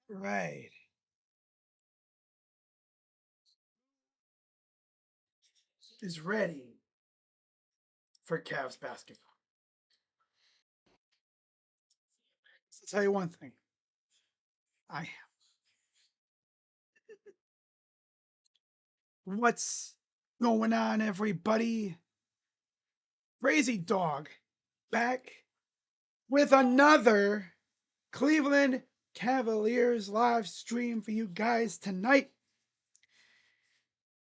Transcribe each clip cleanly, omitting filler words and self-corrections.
Right. Is ready for Cavs basketball. I'll tell you one thing. I What's going on, everybody? Crazy Dog back with another Cleveland Cavaliers live stream for you guys tonight.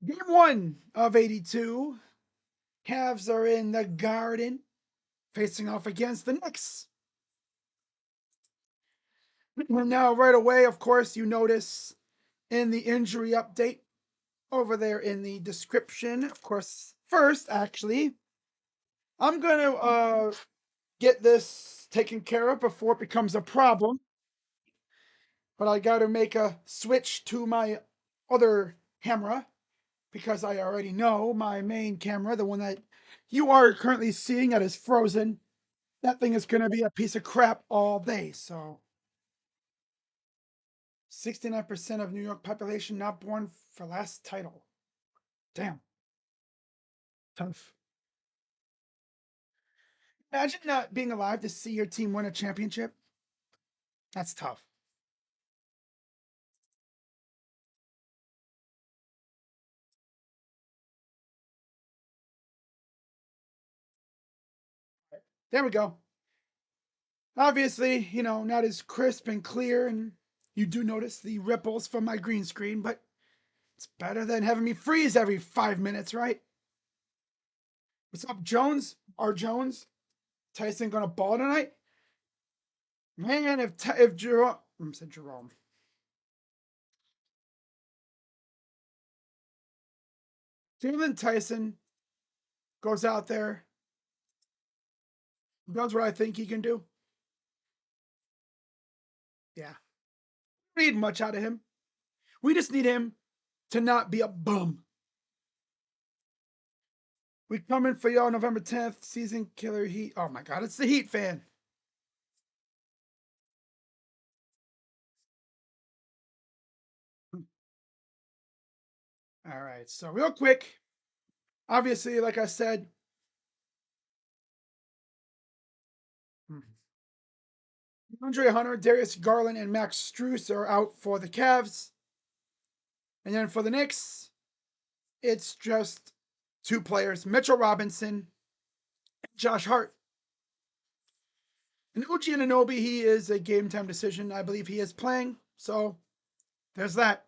Game 1 of 82. Cavs are in the Garden facing off against the Knicks. Now, right away, of course, you notice in the injury update over there in the description. Of course, first, actually, I'm going to get this taken care of before it becomes a problem. But I got to make a switch to my other camera because I already know my main camera, the one that you are currently seeing that is frozen, that thing is going to be a piece of crap all day. So 69% of New York population not born for last title. Damn. Tough. Imagine not being alive to see your team win a championship. That's tough. There we go. Obviously, not as crisp and clear, and you do notice the ripples from my green screen, but it's better than having me freeze every 5 minutes, right? What's up, Jones? R. Jones? Tyson gonna ball tonight? Man, if Jerome, I said Jerome, Jalen Tyson goes out there, does what I think he can do. Yeah, we don't need much out of him. We just need him to not be a bum. We coming for y'all November 10th, season killer Heat. Oh my God, it's the Heat fan. All right, so real quick, obviously, like I said, Andre Hunter, Darius Garland, and Max Strus are out for the Cavs. And then for the Knicks, it's just two players, Mitchell Robinson and Josh Hart. And Uchi Ananobi, he is a game time decision. I believe he is playing. So there's that.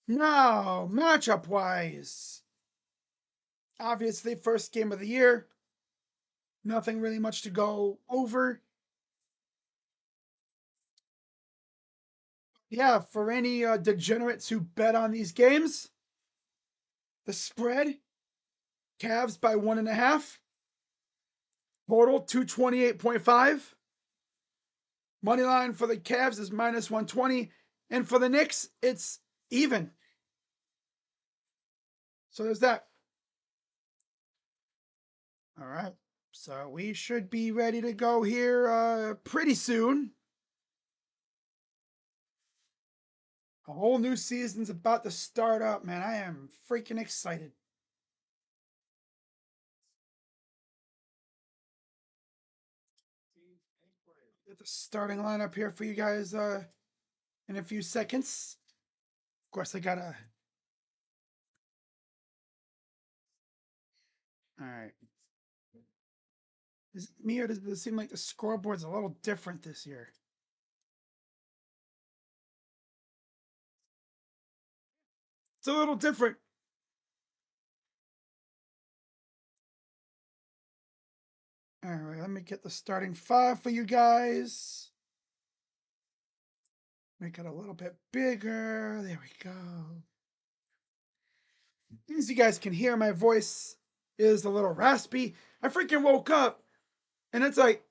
Now, matchup wise, obviously, first game of the year. Nothing really much to go over. Yeah, for any degenerates who bet on these games, the spread, Cavs by 1.5. Total 228.5. Money line for the Cavs is minus 120. And for the Knicks, it's even. So there's that. All right. So we should be ready to go here pretty soon. A whole new season's about to start up, man. I am freaking excited. Get the starting lineup here for you guys in a few seconds. Of course, I gotta. All right. Is it me or does it seem like the scoreboard's a little different this year? It's a little different. All right, let me get the starting five for you guys. Make it a little bit bigger. There we go. As you guys can hear, my voice is a little raspy. I freaking woke up and it's like,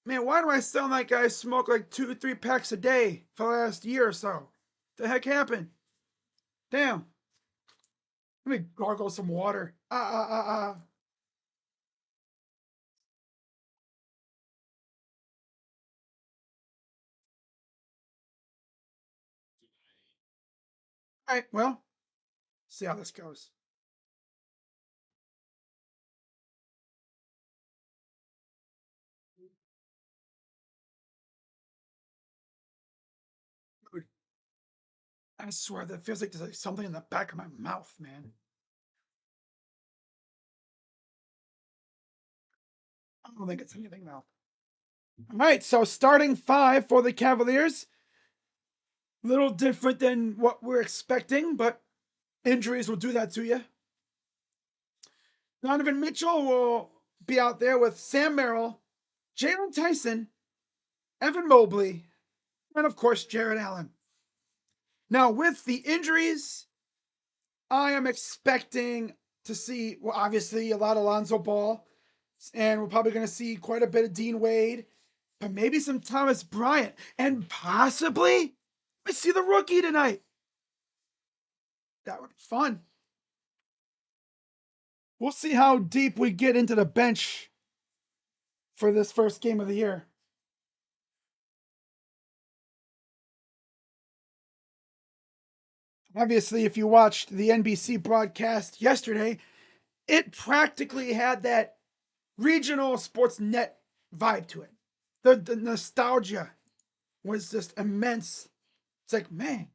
man, why do I sound like I smoke like 2, 3 packs a day for the last year or so? The heck happened? Damn. Let me gargle some water. All right, well, see how this goes. Dude, I swear that feels like there's like something in the back of my mouth, man. I don't think it's anything though. All right, so starting five for the Cavaliers. A little different than what we're expecting, but injuries will do that to you. Donovan Mitchell will be out there with Sam Merrill, Jalen Tyson, Evan Mobley, and of course, Jared Allen. Now, with the injuries, I am expecting to see, well, obviously, a lot of Lonzo Ball, and we're probably going to see quite a bit of Dean Wade, but maybe some Thomas Bryant, and possibly we see the rookie tonight. That would be fun. We'll see how deep we get into the bench for this first game of the year. Obviously, if you watched the NBC broadcast yesterday, it practically had that regional sports net vibe to it. The nostalgia was just immense. It's like, man.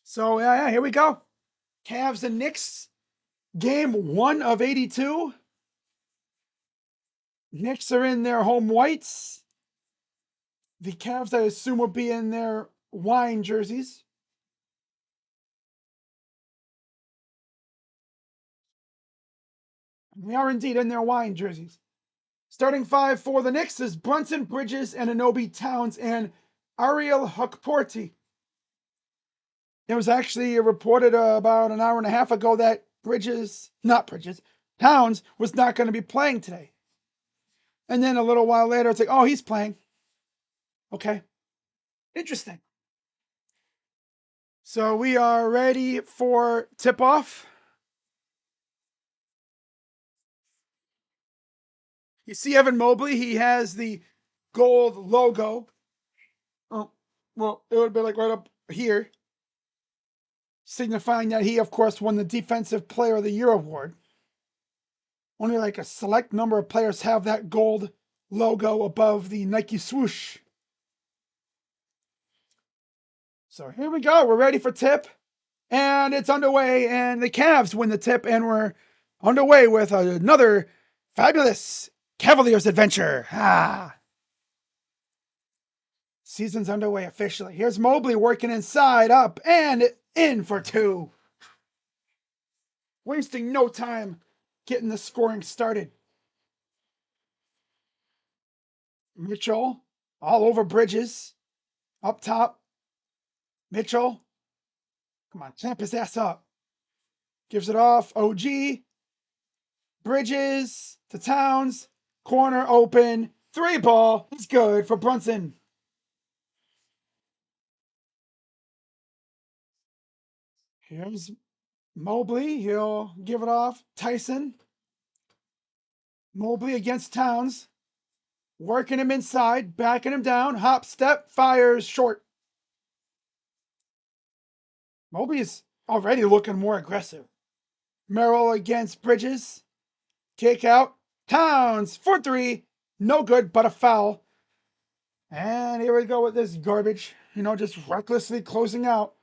So, yeah, here we go. Cavs and Knicks, game 1 of 82. Knicks are in their home whites. The Cavs, I assume, will be in their wine jerseys. They are indeed in their wine jerseys. Starting five for the Knicks is Brunson, Bridges, and Anobi Towns, and Ariel Hukporti. It was actually reported about an hour and a half ago that Towns was not going to be playing today. And then a little while later, it's like, oh, he's playing. Okay. Interesting. So we are ready for tip off. You see Evan Mobley, he has the gold logo. Oh, well, it would be like right up here, signifying that he, of course, won the Defensive Player of the Year award. Only like a select number of players have that gold logo above the Nike swoosh. So here we go. We're ready for tip. And it's underway. And the Cavs win the tip. And we're underway with another fabulous Cavaliers adventure. Season's underway officially. Here's Mobley working inside, up, and in for two. Wasting no time getting the scoring started. Mitchell all over Bridges. Up top. Mitchell. Come on, clamp his ass up. Gives it off. OG. Bridges to Towns. Corner open. Three ball. It's good for Brunson. Here's Mobley. He'll give it off. Tyson. Mobley against Towns. Working him inside. Backing him down. Hop step. Fires short. Mobley is already looking more aggressive. Merrill against Bridges. Kick out. Towns for three. No good, but a foul. And here we go with this garbage. Just recklessly closing out.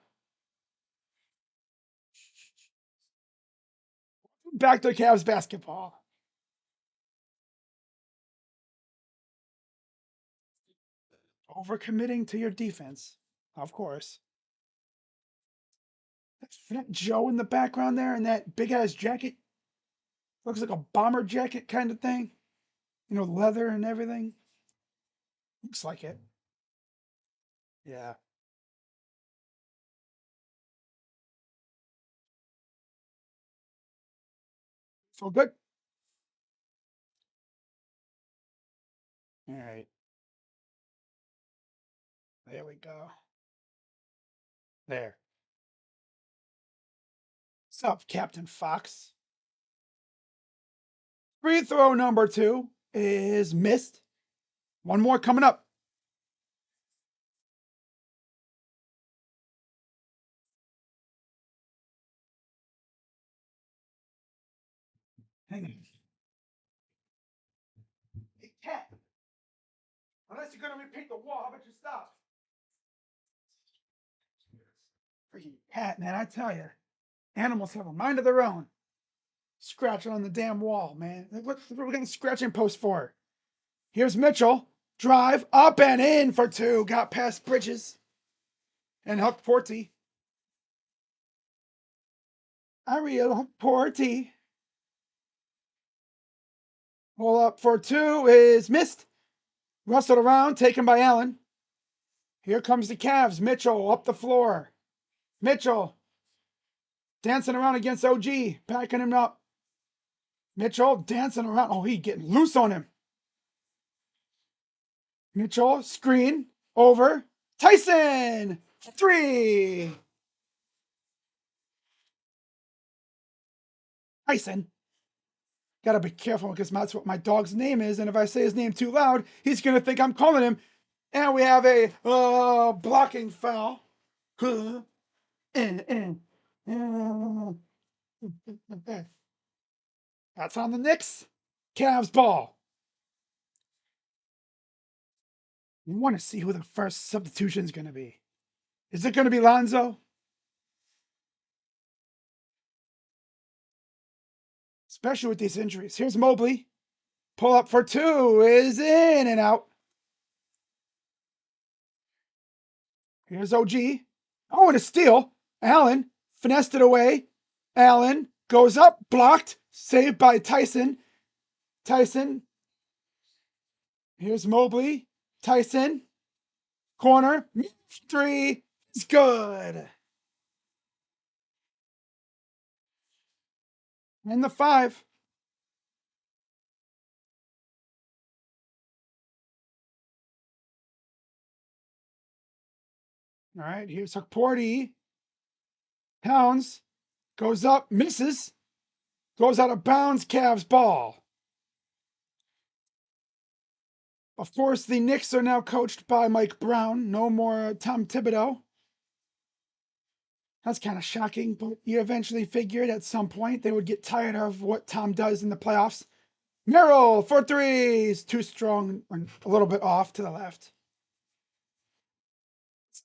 Back to Cavs basketball. Overcommitting to your defense, of course. That Joe in the background there in that big ass jacket. Looks like a bomber jacket kind of thing. Leather and everything. Looks like it. Yeah. So good. All right. There we go. There. What's up, Captain Fox? Free throw number two is missed. One more coming up. Hang on. Hey, cat. Unless you're gonna repaint the wall, how about you stop? Freaking cat, man, I tell you. Animals have a mind of their own. Scratching on the damn wall, man. What are we getting scratching post for? Here's Mitchell. Drive up and in for two. Got past Bridges. And Huck Porty. Ariel Porty. Pull up for two is missed. Rustled around, taken by Allen. Here comes the Cavs. Mitchell up the floor. Mitchell dancing around against OG, backing him up. Mitchell dancing around. Oh, he getting loose on him. Mitchell, screen, over. Tyson, three. Tyson. Gotta be careful because that's what my dog's name is. And if I say his name too loud, he's gonna think I'm calling him. And we have a blocking foul. That's on the Knicks. Cavs ball. You want to see who the first substitution is going to be. Is it going to be Lonzo? Especially with these injuries. Here's Mobley. Pull up for two is in and out. Here's OG. Oh, and a steal. Allen finessed it away. Allen goes up, blocked, saved by Tyson. Tyson. Here's Mobley. Tyson. Corner. Three. It's good. And the five. All right, here's Porty. Pounds. Goes up, misses. Goes out of bounds, Cavs ball. Of course, the Knicks are now coached by Mike Brown. No more Tom Thibodeau. That's kind of shocking, but you eventually figured at some point they would get tired of what Tom does in the playoffs. Merrill for threes. Too strong, a little bit off to the left.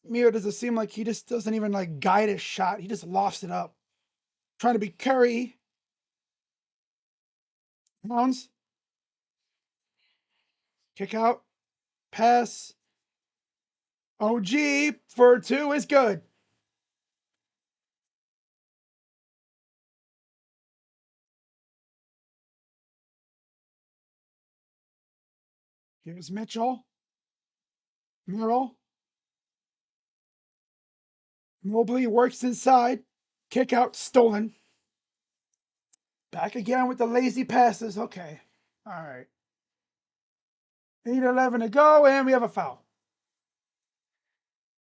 Mir, does it seem like he just doesn't even like guide his shot? He just lofts it up. Trying to be Curry. Pounds. Kick out. Pass. OG for two is good. Here's Mitchell. Merrill. Mobley works inside. Kick out stolen. Back again with the lazy passes. Okay. All right. 8:11 to go, and we have a foul.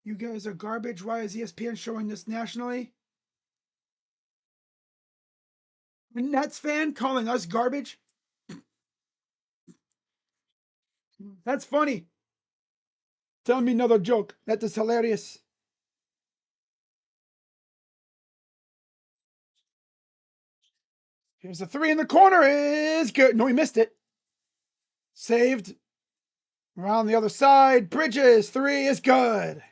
You guys are garbage. Why is ESPN showing this nationally? A Nets fan calling us garbage? That's funny. Tell me another joke. That is hilarious. Here's a three in the corner. Is good. No, he missed it. Saved. Around the other side. Bridges. Three is good.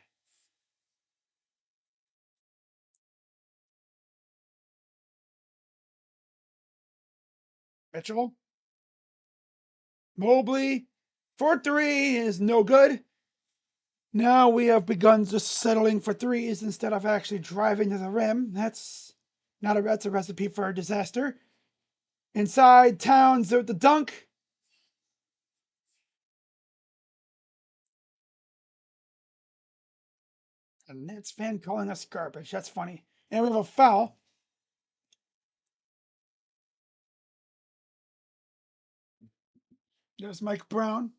Mitchell. Mobley. For three is no good. Now we have begun just settling for threes instead of actually driving to the rim. That's a recipe for a disaster. Inside, Towns with the dunk. A Nets fan calling us garbage. That's funny. And we have a foul. There's Mike Brown.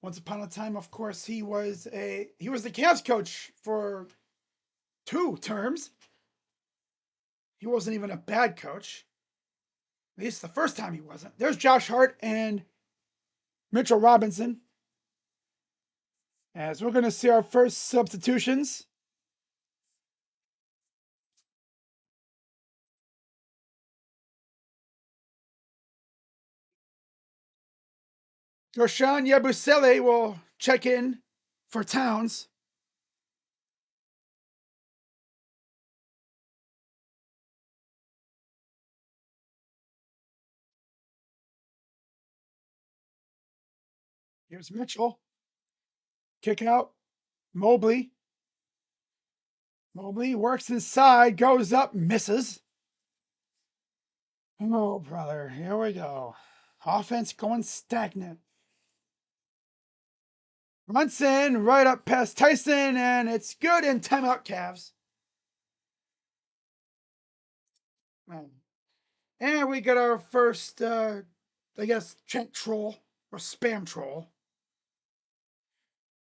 Once upon a time, of course, he was the Cavs coach for 2 terms. He wasn't even a bad coach. At least the first time he wasn't. There's Josh Hart and Mitchell Robinson. As we're going to see our first substitutions. Roshan Yabusele will check in for Towns. Here's Mitchell. Kick out. Mobley. Mobley works inside, goes up, misses. Oh, brother, here we go. Offense going stagnant. Brunson right up past Tyson, and it's good in timeout, Cavs. And we get our first, I guess, chat troll or spam troll.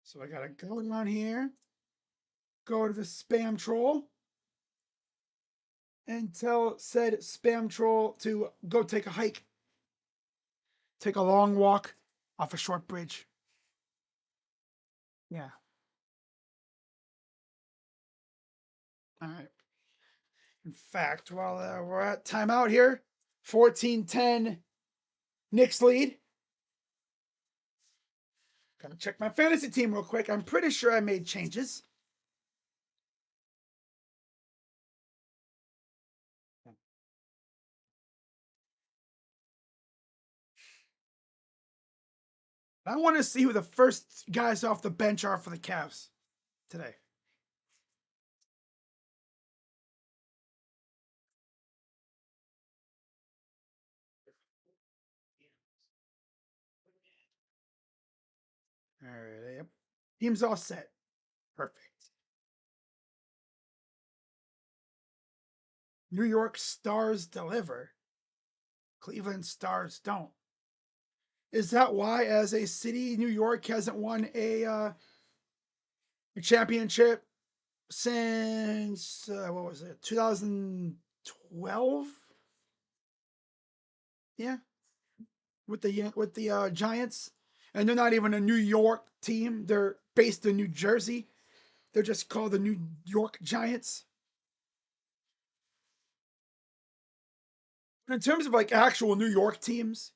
So I gotta go down here, go to the spam troll, and tell said spam troll to go take a hike. Take a long walk off a short bridge. Yeah. All right. In fact, while we're at timeout here, 14-10 Knicks lead. Gotta check my fantasy team real quick. I'm pretty sure I made changes. I want to see who the first guys off the bench are for the Cavs today. All right. Yep. Team's all set. Perfect. New York Stars deliver. Cleveland Stars don't. Is that why, as a city, New York hasn't won a championship since what was it, 2012? Yeah, with the Giants, and they're not even a New York team. They're based in New Jersey. They're just called the New York Giants. In terms of like actual New York teams,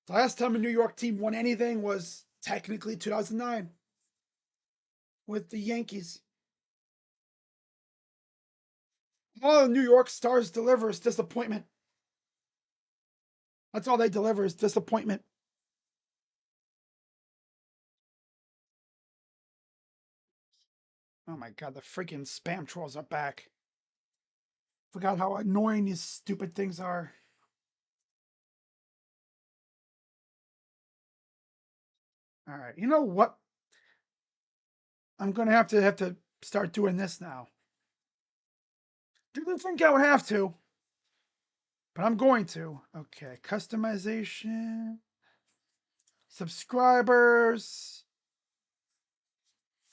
the last time a New York team won anything was technically 2009 with the Yankees. All the New York Stars deliver is disappointment. That's all they deliver is disappointment. Oh my god, the freaking spam trolls are back. Forgot how annoying these stupid things are. All right, you know what? I'm gonna have to start doing this now. Didn't think I would have to, but I'm going to. Okay, customization, subscribers,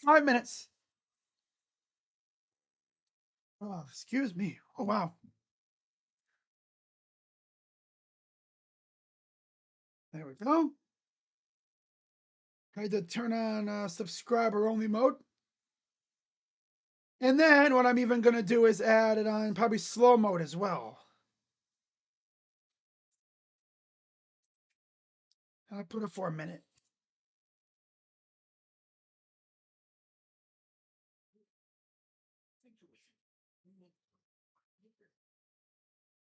5 minutes. Oh, excuse me. Oh wow. There we go. I had to turn on subscriber only mode. And then what I'm even going to do is add it on probably slow mode as well. I'll put it for a minute.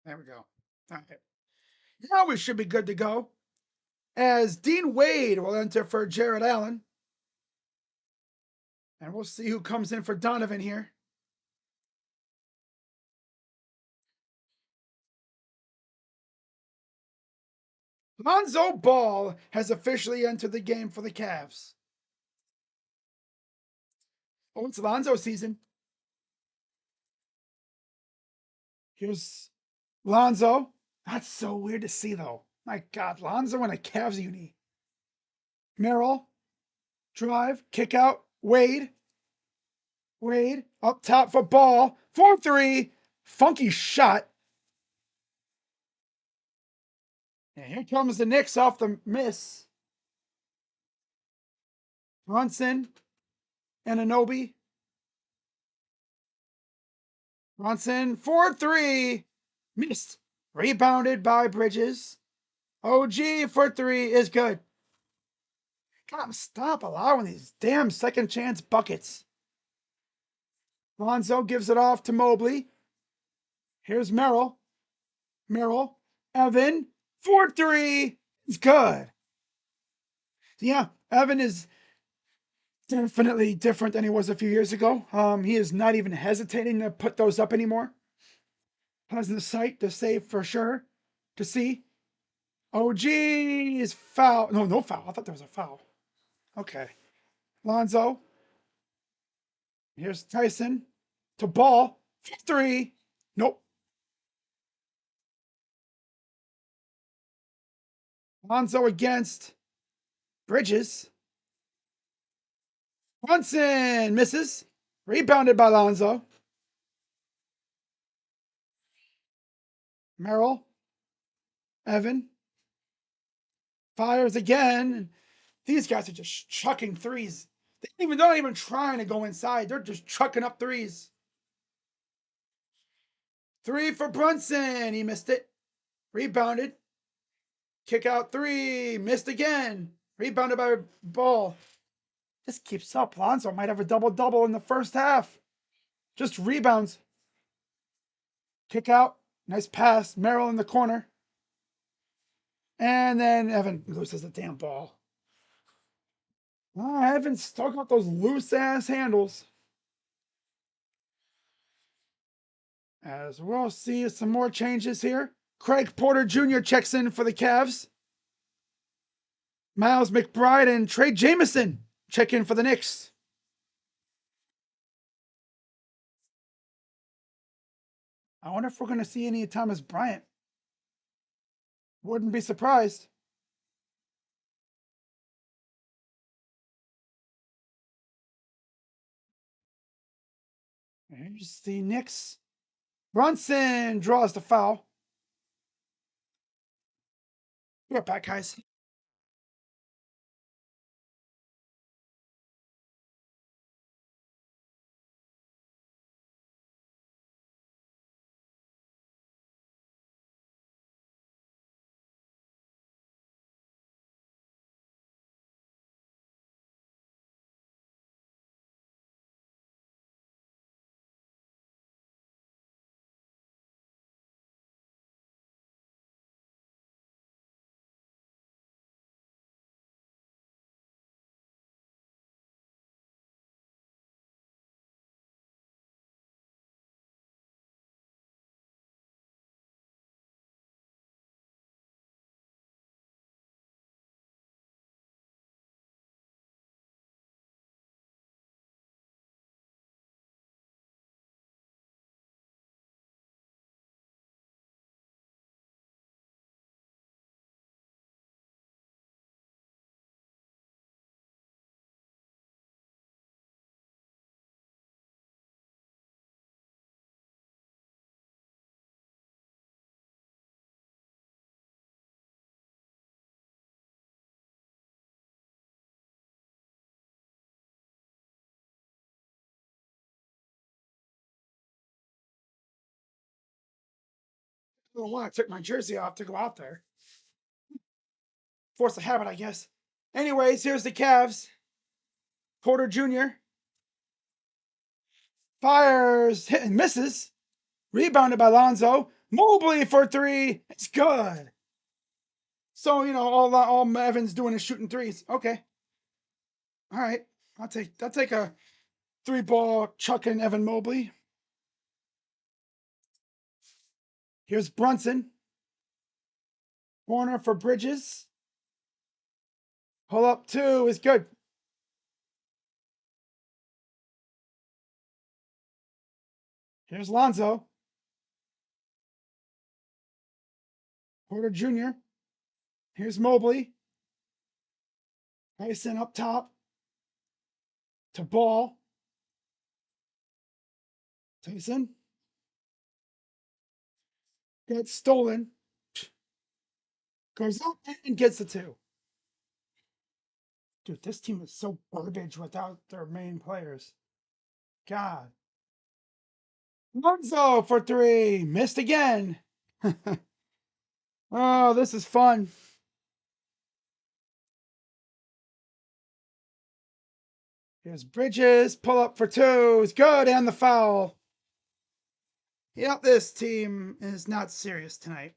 There we go. All right. Now we should be good to go. As Dean Wade will enter for Jared Allen. And we'll see who comes in for Donovan here. Lonzo Ball has officially entered the game for the Cavs. Oh, it's Lonzo season. Here's Lonzo. That's so weird to see, though. My God, Lonzo in a Cavs uni. Merrill, drive, kick out, Wade. Wade up top for Ball. 4-3. Funky shot. And here comes the Knicks off the miss. Brunson and Anobi. Brunson 4-3. Missed. Rebounded by Bridges. OG for 3 is good. God, stop allowing these damn second chance buckets. Lonzo gives it off to Mobley. Here's Merrill. Merrill. Evan. 4-3. It's good. Yeah, Evan is definitely different than he was a few years ago. He is not even hesitating to put those up anymore. Pleasant sight to say for sure. To see. OG is foul. No, no foul. I thought there was a foul. Okay. Lonzo. Here's Tyson. To Ball. 3. Nope. Lonzo against Bridges. Brunson misses. Rebounded by Lonzo. Merrill. Evan. Fires again. These guys are just chucking threes. They're not even trying to go inside. They're just chucking up threes. 3 for Brunson. He missed it. Rebounded. Kick out 3. Missed again. Rebounded by Ball. This keeps up. Lonzo might have a double-double in the first half. Just rebounds. Kick out. Nice pass. Merrill in the corner. And then Evan loses the damn ball. Oh, Evan's stuck with those loose-ass handles. As we'll see some more changes here. Craig Porter Jr. checks in for the Cavs. Miles McBride and Trey Jameson check in for the Knicks. I wonder if we're going to see any Thomas Bryant. Wouldn't be surprised. Here's the Knicks. Brunson draws the foul. Be right back, guys. I don't know why I took my jersey off to go out there. Force a habit, I guess. Anyways, here's the Cavs. Porter Jr. fires, hit and misses. Rebounded by Lonzo. Mobley for 3. It's good. So, all Evan's doing is shooting threes. Okay. All right. I'll take a 3-ball chucking Evan Mobley. Here's Brunson. Corner for Bridges. Pull up 2 is good. Here's Lonzo. Porter Jr. Here's Mobley. Tyson up top. To Ball. Tyson. Gets stolen. Goes up and gets the 2. Dude, this team is so garbage without their main players. God. Lonzo for 3. Missed again. Oh, this is fun. Here's Bridges. Pull up for two. It's good. And the foul. Yep, this team is not serious tonight.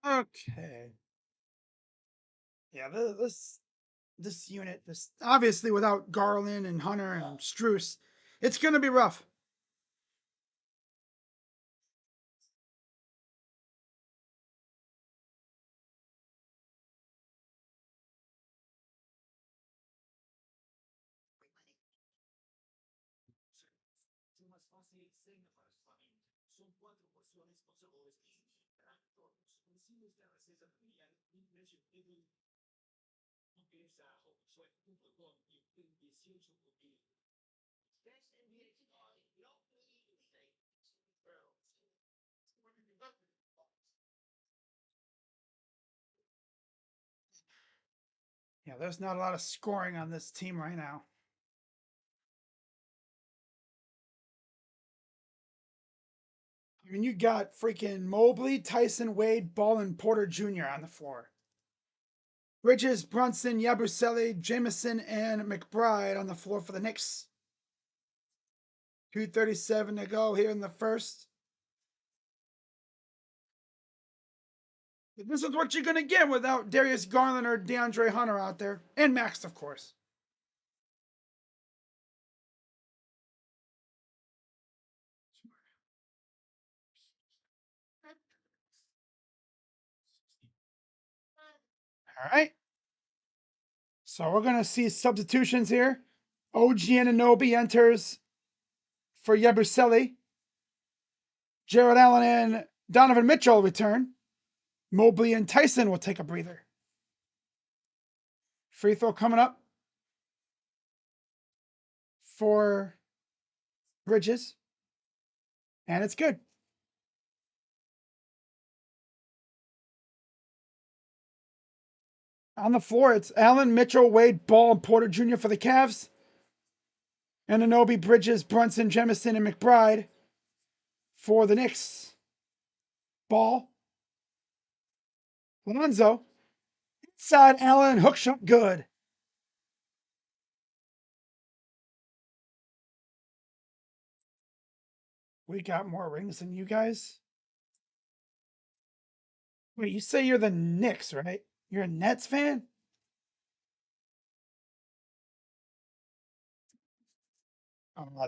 Okay. Yeah, this unit, this obviously without Garland and Hunter and Struess, it's gonna be rough. Yeah, there's not a lot of scoring on this team right now. I mean, you got freaking Mobley, Tyson, Wade, Ball, and Porter Jr. on the floor. Bridges, Brunson, Yabusele, Jamison, and McBride on the floor for the Knicks. 2:37 to go here in the first. This is what you're going to get without Darius Garland or DeAndre Hunter out there. And Max, of course. All right. So we're going to see substitutions here. OG Anunoby enters for Yabusele. Jared Allen and Donovan Mitchell return. Mobley and Tyson will take a breather. Free throw coming up for Bridges. And it's good. On the floor, it's Allen, Mitchell, Wade, Ball, and Porter Jr. for the Cavs. Anunoby, Bridges, Brunson, Jemison, and McBride for the Knicks. Ball. Lonzo. Inside Allen, hook shot, good. We got more rings than you guys. Wait, you say you're the Knicks, right? You're a Nets fan?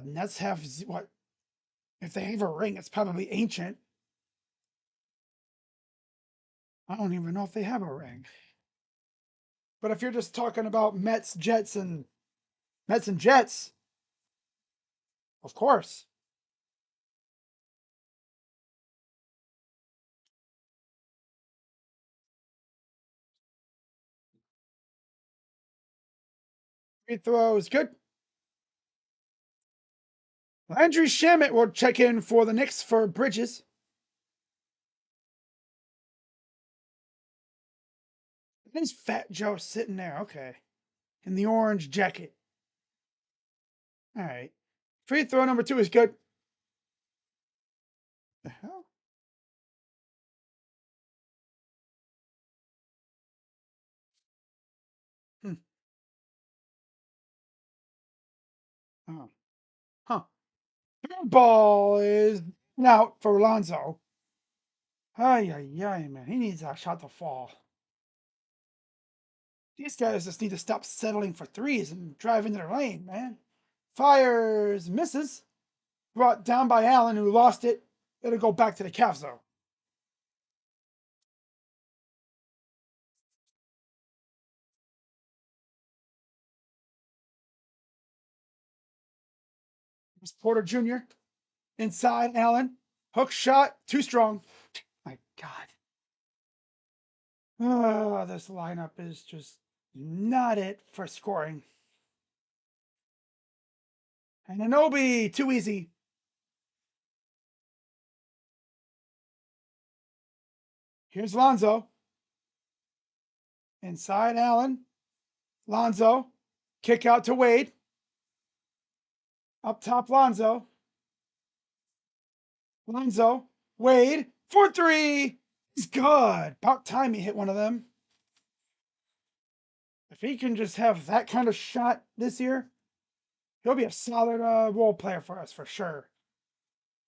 Nets have what? If they have a ring, it's probably ancient. I don't even know if they have a ring. But if you're just talking about Mets and Jets, of course. Free throw is good. Landry Shamet will check in for the Knicks for Bridges. There's Fat Joe sitting there. Okay. In the orange jacket. All right. Free throw number 2 is good. The hell? Hmm. Oh. Huh. Ball is out for Alonzo. Ay, ay, ay, man. He needs that shot to fall. These guys just need to stop settling for threes and drive into their lane, man. Fires, misses. Brought down by Allen, who lost it. It'll go back to the Cavs, though. It's Porter Jr. Inside Allen. Hook shot. Too strong. My God. Oh, this lineup is just not it for scoring. And Anobi, too easy. Here's Lonzo. Inside Allen. Lonzo. Kick out to Wade. Up top, Lonzo. Lonzo. Wade. 4-3. He's good. About time he hit one of them. If he can just have that kind of shot this year, he'll be a solid role player for us for sure.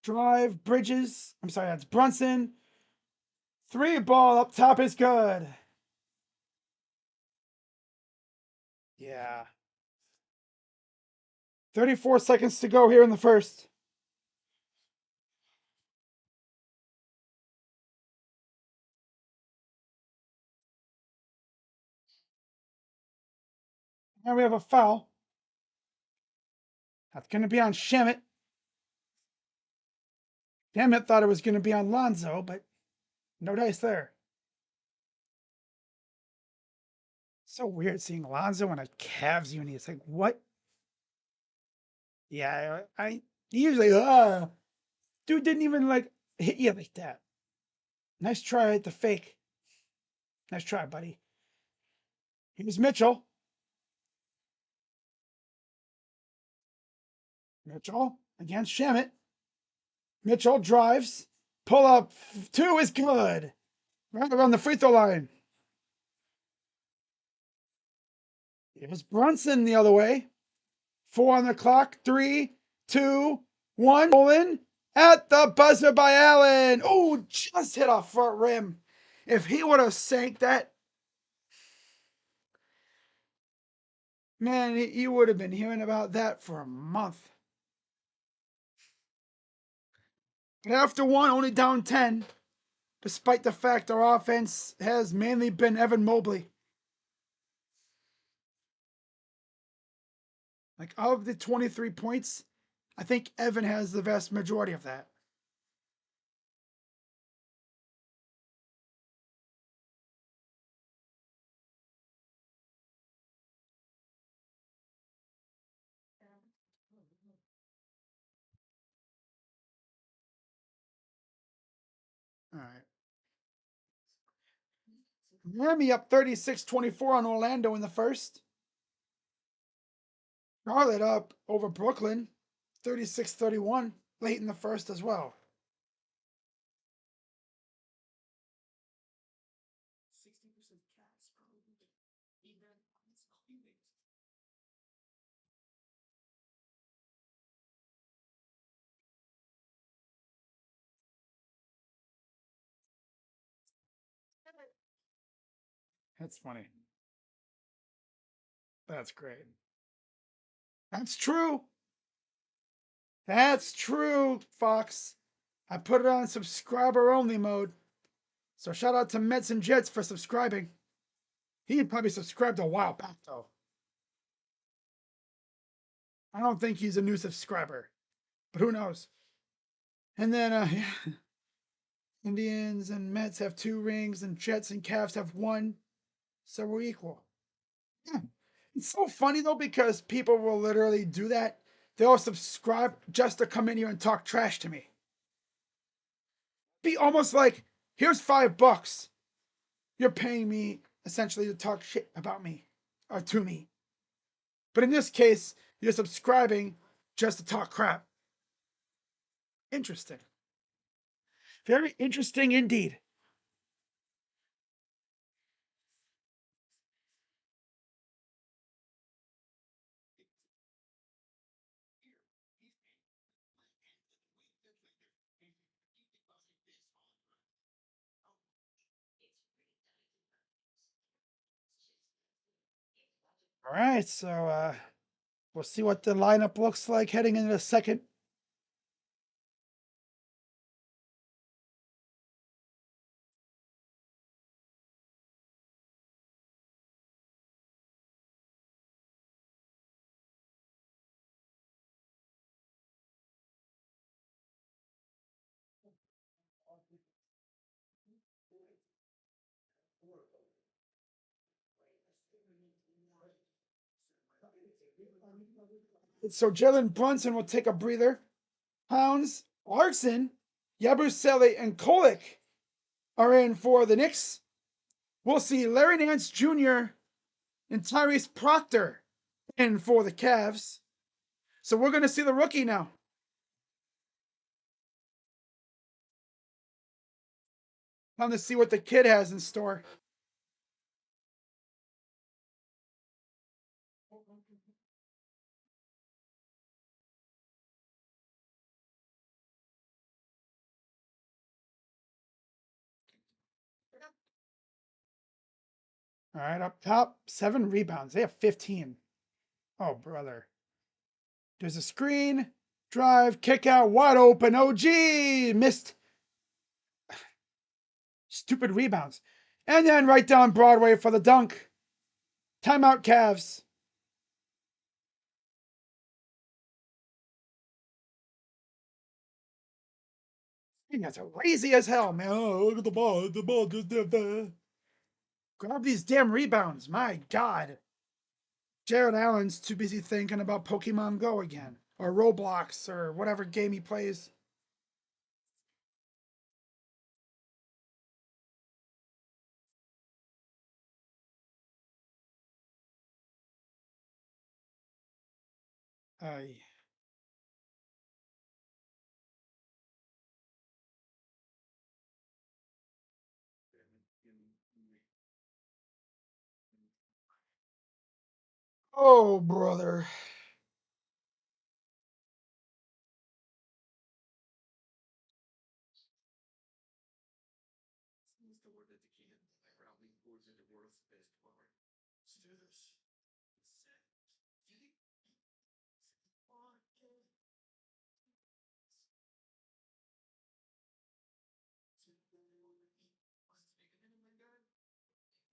Drive, Bridges. I'm sorry, that's Brunson. 3 ball up top is good. Yeah. 34 seconds to go here in the first. Now we have a foul. That's going to be on Shemet. Shemet thought it was going to be on Lonzo, but no dice there. So weird seeing Lonzo in a Cavs uni. It's like, what? Yeah, I usually, dude didn't even like hit you like that. Nice try at the fake. Nice try, buddy. Here's Mitchell. Mitchell against Shemet. Mitchell drives. Pull up 2 is good. Right around the free throw line. It was Brunson the other way. 4 on the clock. 3, 2, 1. Stolen at the buzzer by Allen. Oh, just hit off front rim. If he would have sank that, man, you would have been hearing about that for a month. But after one, only down 10, despite the fact our offense has mainly been Evan Mobley. Like, of the 23 points, I think Evan has the vast majority of that. All right. Miami up 36-24 on Orlando in the first. Charlotte up over Brooklyn 36-31 late in the first as well. That's funny. That's great. That's true. That's true, Fox. I put it on subscriber only mode. So shout out to Mets and Jets for subscribing. He had probably subscribed a while back though. I don't think he's a new subscriber, but who knows? And then Indians and Mets have 2 rings, and Jets and Cavs have 1, so we're equal. Yeah. It's so funny though because people will literally do that. They'll subscribe just to come in here and talk trash to me. Be almost like, here's $5. You're paying me essentially to talk shit about me or to me. But in this case, you're subscribing just to talk crap. Interesting. Very interesting indeed. All right, so we'll see what the lineup looks like heading into the second. So Jalen Brunson will take a breather. Pounds, Larson, Yabusele, and Kolik are in for the Knicks. We'll see Larry Nance Jr. and Tyrese Proctor in for the Cavs. So we're going to see the rookie now. Time to see what the kid has in store. All right, up top, 7 rebounds. They have 15. Oh, brother. There's a screen, drive, kick out, wide open. OG missed. Stupid rebounds. And then right down Broadway for the dunk. Timeout, Cavs. That's lazy as hell, man. Oh, look at the ball. The ball just did that. Grab these damn rebounds. My God. Jared Allen's too busy thinking about Pokemon Go again, or Roblox, or whatever game he plays. Uh, oh, brother.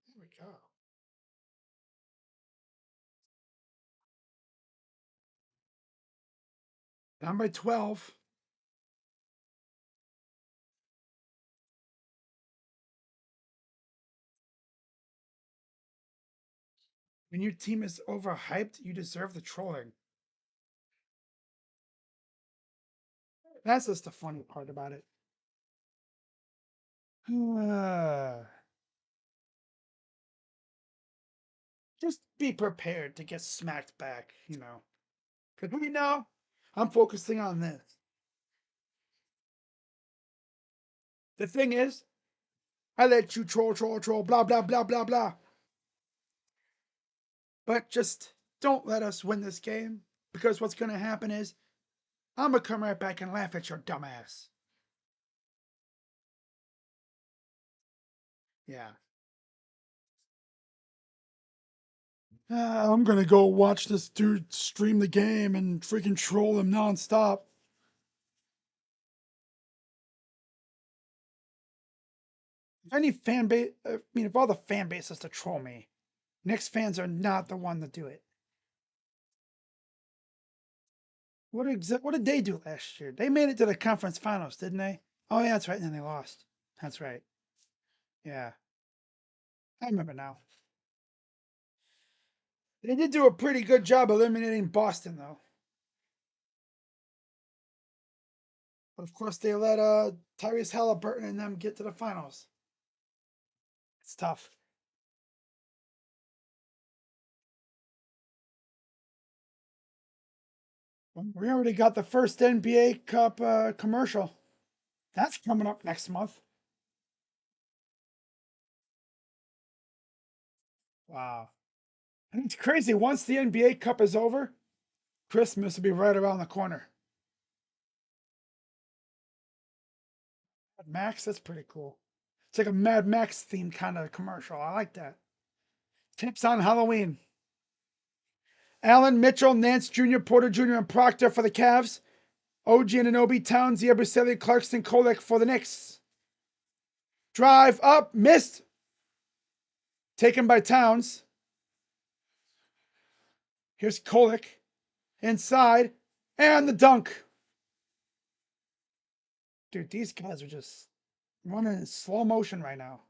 Here we go. Down by 12. When your team is overhyped, you deserve the trolling. That's just the funny part about it. Just be prepared to get smacked back, you know. Because right now, I'm focusing on this. The thing is, I let you troll, blah, blah, blah, blah, blah. But just don't let us win this game. Because what's going to happen is, I'm going to come right back and laugh at your dumbass. Yeah. I'm going to go watch this dude stream the game and freaking troll him nonstop. If any fan base, I mean, if all the fan base is to troll me, Knicks fans are not the one to do it. What did they do last year? They made it to the conference finals, didn't they? Oh yeah, that's right. And then they lost. That's right. Yeah, I remember now. They did do a pretty good job eliminating Boston, though. But of course, they let Tyrese Halliburton and them get to the finals. It's tough. We already got the first NBA Cup commercial. That's coming up next month. Wow. And it's crazy. Once the NBA Cup is over, Christmas will be right around the corner. Mad Max, that's pretty cool. It's like a Mad Max themed kind of commercial. I like that. Tips on Halloween. Allen, Mitchell, Nance Jr., Porter Jr., and Proctor for the Cavs. OG Anunoby, Towns, Yabusele, Clarkson, Kolek for the Knicks. Drive up, missed. Taken by Towns. Here's Kolek. Inside. And the dunk. Dude, these guys are just running in slow motion right now.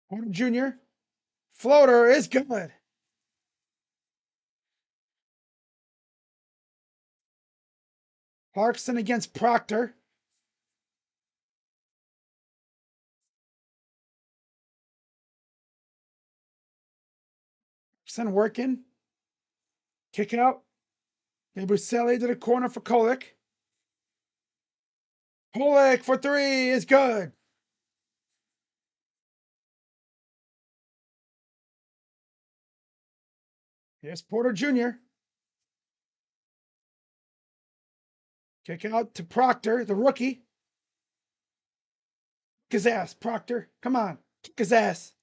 Porter Jr. Floater is good. Clarkson against Proctor. Clarkson working. Kick out. Yabusele to the corner for Kolek. Kolek for three is good. Here's Porter Jr. Kick out to Proctor, the rookie. Kick his ass, Proctor. Come on. Kick his ass.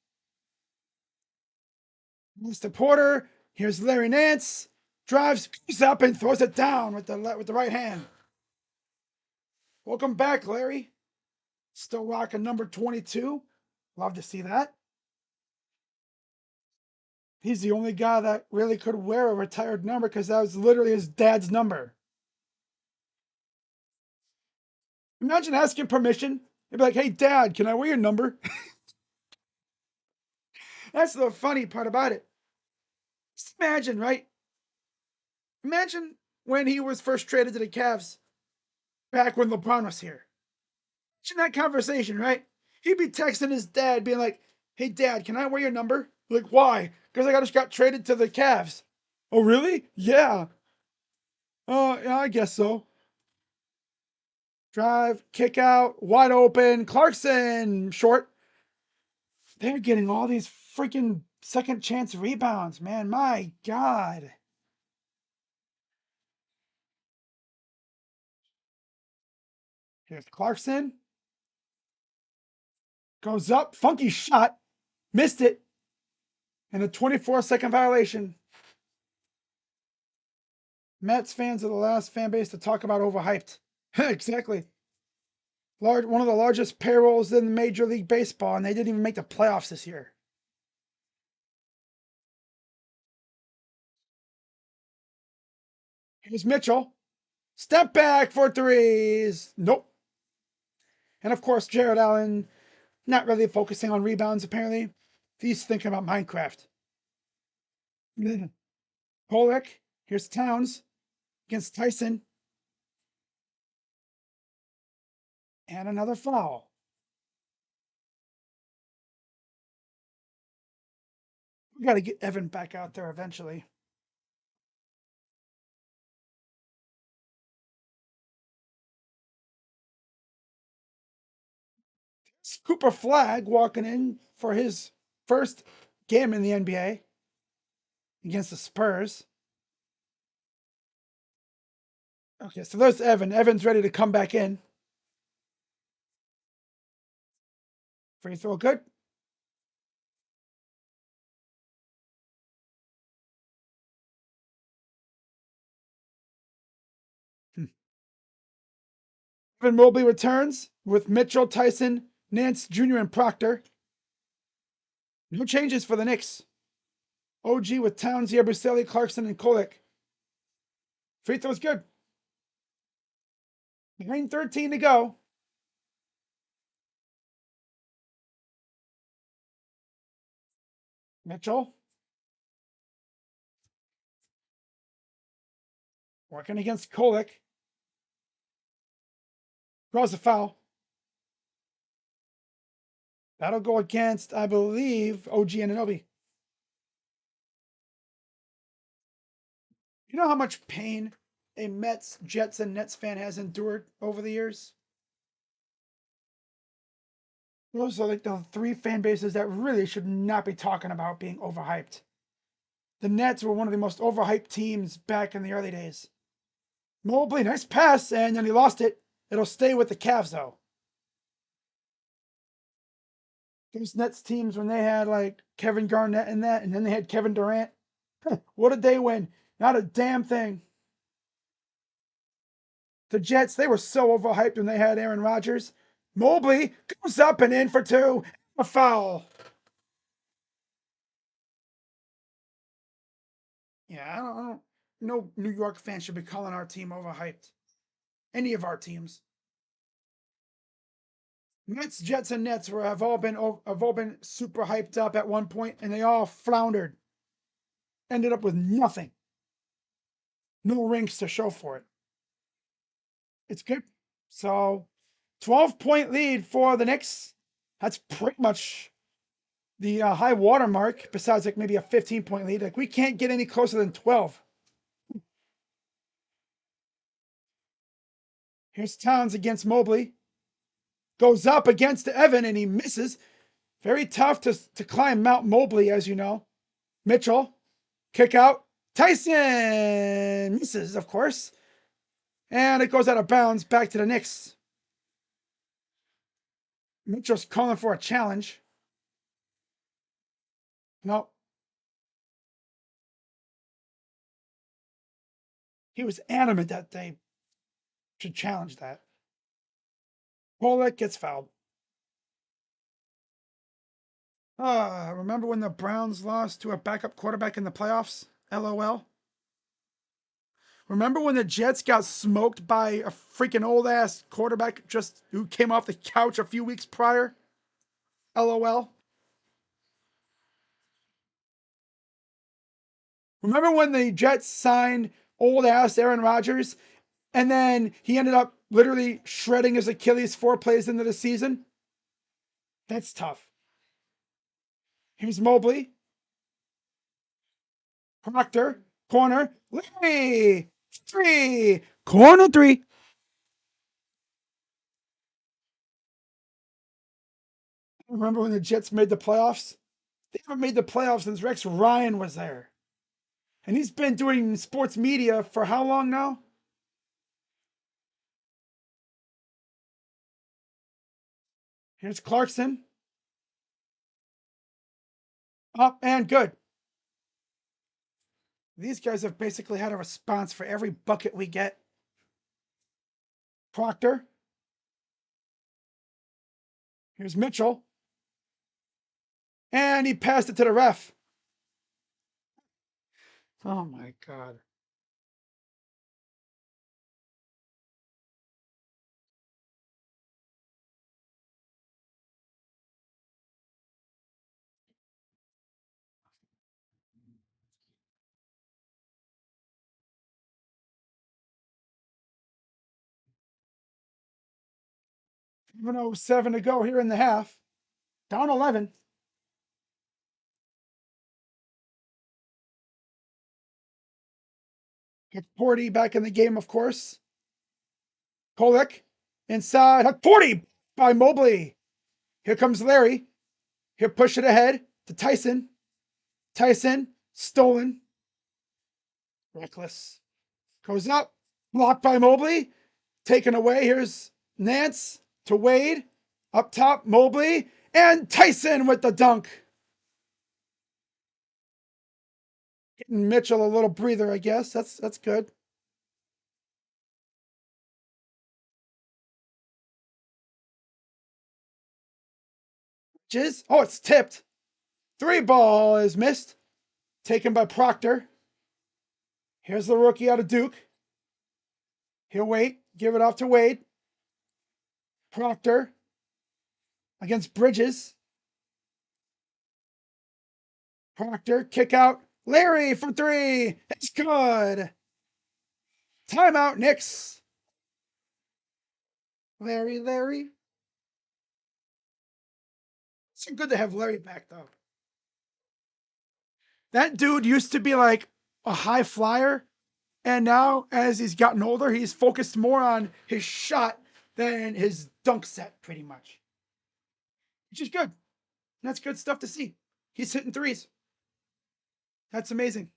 Mr. Porter. Here's Larry Nance. Drives, goes up, and throws it down with the right hand. Welcome back, Larry. Still rocking number 22. Love to see that. He's the only guy that really could wear a retired number because that was literally his dad's number. Imagine asking permission. They'd be like, hey, Dad, can I wear your number? That's the funny part about it. Just imagine, right? Imagine when he was first traded to the Cavs back when LeBron was here. Imagine that conversation, right? He'd be texting his dad, being like, hey, Dad, can I wear your number? Like, why? Because I just got traded to the Cavs. Oh, really? Yeah. Oh, yeah, I guess so. Drive, kick out, wide open. Clarkson, short. They're getting all these freaking second chance rebounds, man. My God. Here's Clarkson. Goes up. Funky shot. Missed it. And a 24-second violation. Mets fans are the last fan base to talk about overhyped. Exactly. One of the largest payrolls in Major League Baseball, and they didn't even make the playoffs this year. Here's Mitchell. Step back for threes. Nope. And of course, Jared Allen, not really focusing on rebounds, apparently. He's thinking about Minecraft. Pollock. Here's Towns against Tyson. And another foul. We got to get Evan back out there eventually. Cooper Flag walking in for his first game in the NBA against the Spurs. Okay, so there's Evan. Evan's ready to come back in. Free throw good. Evan Mobley returns with Mitchell, Tyson, Nance Jr., and Proctor. No changes for the Knicks. OG with Towns, Yabusele, Clarkson, and Kolek. Free throw's good. 9:13 to go. Mitchell Working against Kolek. Draws a foul. That'll go against, I believe, OG Anunoby. You know how much pain a Mets, Jets, and Nets fan has endured over the years? Those are like the three fan bases that really should not be talking about being overhyped. The Nets were one of the most overhyped teams back in the early days. Mobley, nice pass, and then he lost it. It'll stay with the Cavs, though. Those Nets teams, when they had like Kevin Garnett and that, and then they had Kevin Durant, what did they win? Not a damn thing. The Jets, they were so overhyped when they had Aaron Rodgers. Mobley goes up and in for two. A foul. Yeah, I don't. No New York fan should be calling our team overhyped. Any of our teams. Mets, Jets, and Nets have all been super hyped up at one point, and they all floundered. Ended up with nothing. No rings to show for it. It's good. So, 12-point lead for the Knicks. That's pretty much the high water mark. Besides, like maybe a 15-point lead. Like we can't get any closer than 12. Here's Towns against Mobley. Goes up against Evan and he misses. Very tough to climb Mount Mobley, as you know. Mitchell, kick out. Tyson misses, of course. And it goes out of bounds back to the Knicks. Mitchell's calling for a challenge. No. He was adamant that they should challenge that. Pollock gets fouled. Remember when the Browns lost to a backup quarterback in the playoffs? LOL. Remember when the Jets got smoked by a freaking old ass quarterback just who came off the couch a few weeks prior? LOL. Remember when the Jets signed old ass Aaron Rodgers and then he ended up literally shredding his Achilles 4 plays into the season? That's tough. Here's Mobley. Proctor. Corner. Larry. Three. Corner three. Remember when the Jets made the playoffs? They haven't made the playoffs since Rex Ryan was there. And he's been doing sports media for how long now? Here's Clarkson. Up and good. These guys have basically had a response for every bucket we get. Proctor. Here's Mitchell. And he passed it to the ref. Oh my God. Even though 7 to go here in the half. Down 11. Get 40 back in the game, of course. Kolek inside. 40 by Mobley. Here comes Larry. He'll push it ahead to Tyson. Tyson, stolen. Reckless. Goes up. Blocked by Mobley. Taken away. Here's Nance to Wade. Up top, Mobley. And Tyson with the dunk. Getting Mitchell a little breather, I guess. That's good. Jizz. Oh, it's tipped. 3 ball is missed. Taken by Proctor. Here's the rookie out of Duke. He'll wait. Give it off to Wade. Proctor against Bridges. Proctor, kick out. Larry for three. It's good. Timeout, Knicks. Larry. It's good to have Larry back, though. That dude used to be like a high flyer, and now as he's gotten older, he's focused more on his shot than his dunk set, pretty much. Which is good. That's good stuff to see. He's hitting threes. That's amazing.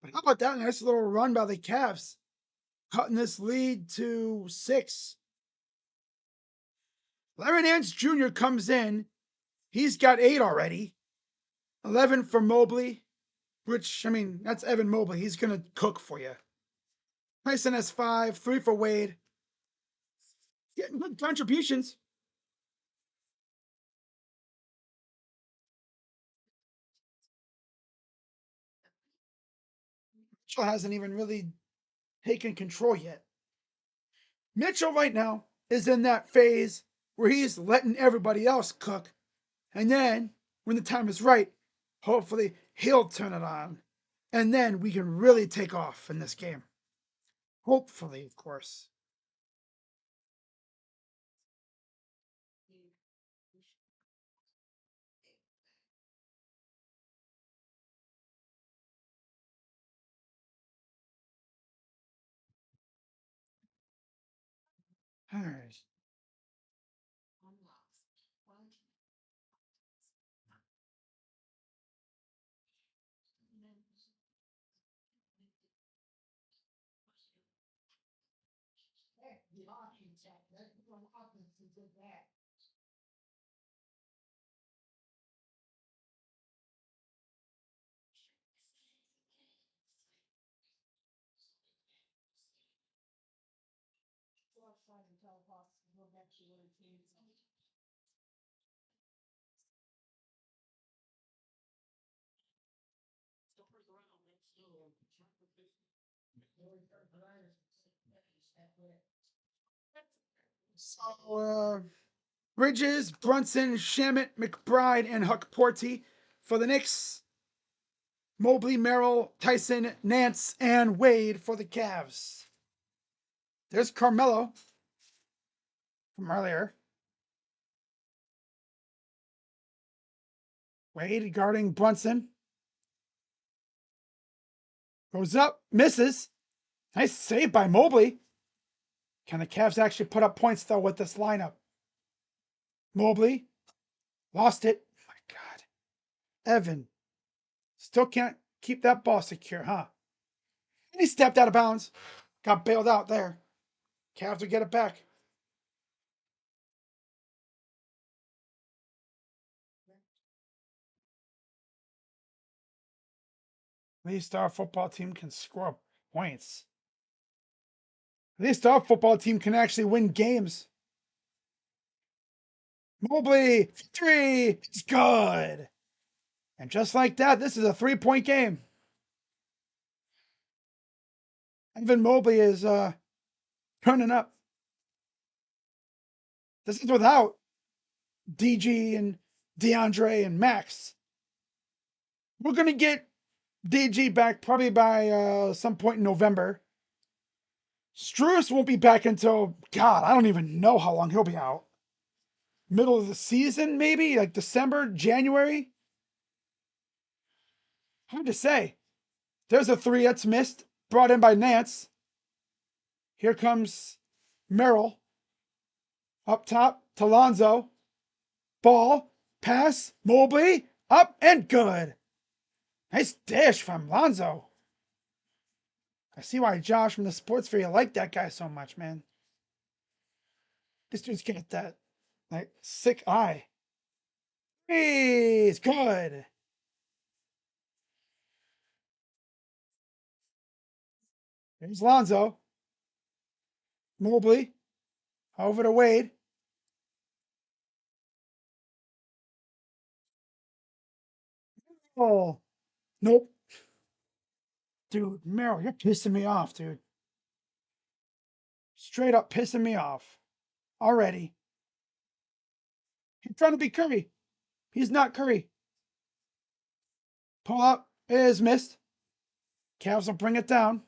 But how about that nice little run by the Cavs, cutting this lead to 6. Larry Nance Jr. comes in. He's got 8 already. 11 for Mobley, which, I mean, that's Evan Mobley. He's going to cook for you. Tyson has 5, 3 for Wade. Getting good contributions. Mitchell hasn't even really taken control yet. Mitchell right now is in that phase where he's letting everybody else cook. And then, when the time is right, hopefully he'll turn it on. And then we can really take off in this game. Hopefully, of course. All right. So, Bridges, Brunson, Shamit, McBride, and Huck Porty for the Knicks. Mobley, Merrill, Tyson, Nance, and Wade for the Cavs. There's Carmelo from earlier. Wade guarding Brunson. Goes up, misses. Nice save by Mobley. Can the Cavs actually put up points, though, with this lineup? Mobley lost it. Oh my God. Evan still can't keep that ball secure, huh? And he stepped out of bounds. Got bailed out there. Cavs will get it back. At least our football team can score points. At least our football team can actually win games. Mobley, 3. It's good. And just like that, this is a 3-point game. Evan Mobley is turning up. This is without DG and DeAndre and Max. We're going to get DG back probably by some point in November. Struess won't be back until, God, I don't even know how long he'll be out. Middle of the season, maybe? Like December, January? Hard to say. There's a three that's missed, brought in by Nance. Here comes Merrill. Up top to Lonzo. Ball, pass, Mobley, up and good. Nice dish from Lonzo. I see why Josh from the Sports Fair liked that guy so much, man. This dude's got that like sick eye. He's good. Here's Lonzo. Mobley over to Wade. Oh, nope. Dude, Merrill, you're pissing me off, dude. Straight up pissing me off. Already. He's trying to be Curry. He's not Curry. Pull up is missed. Cavs will bring it down.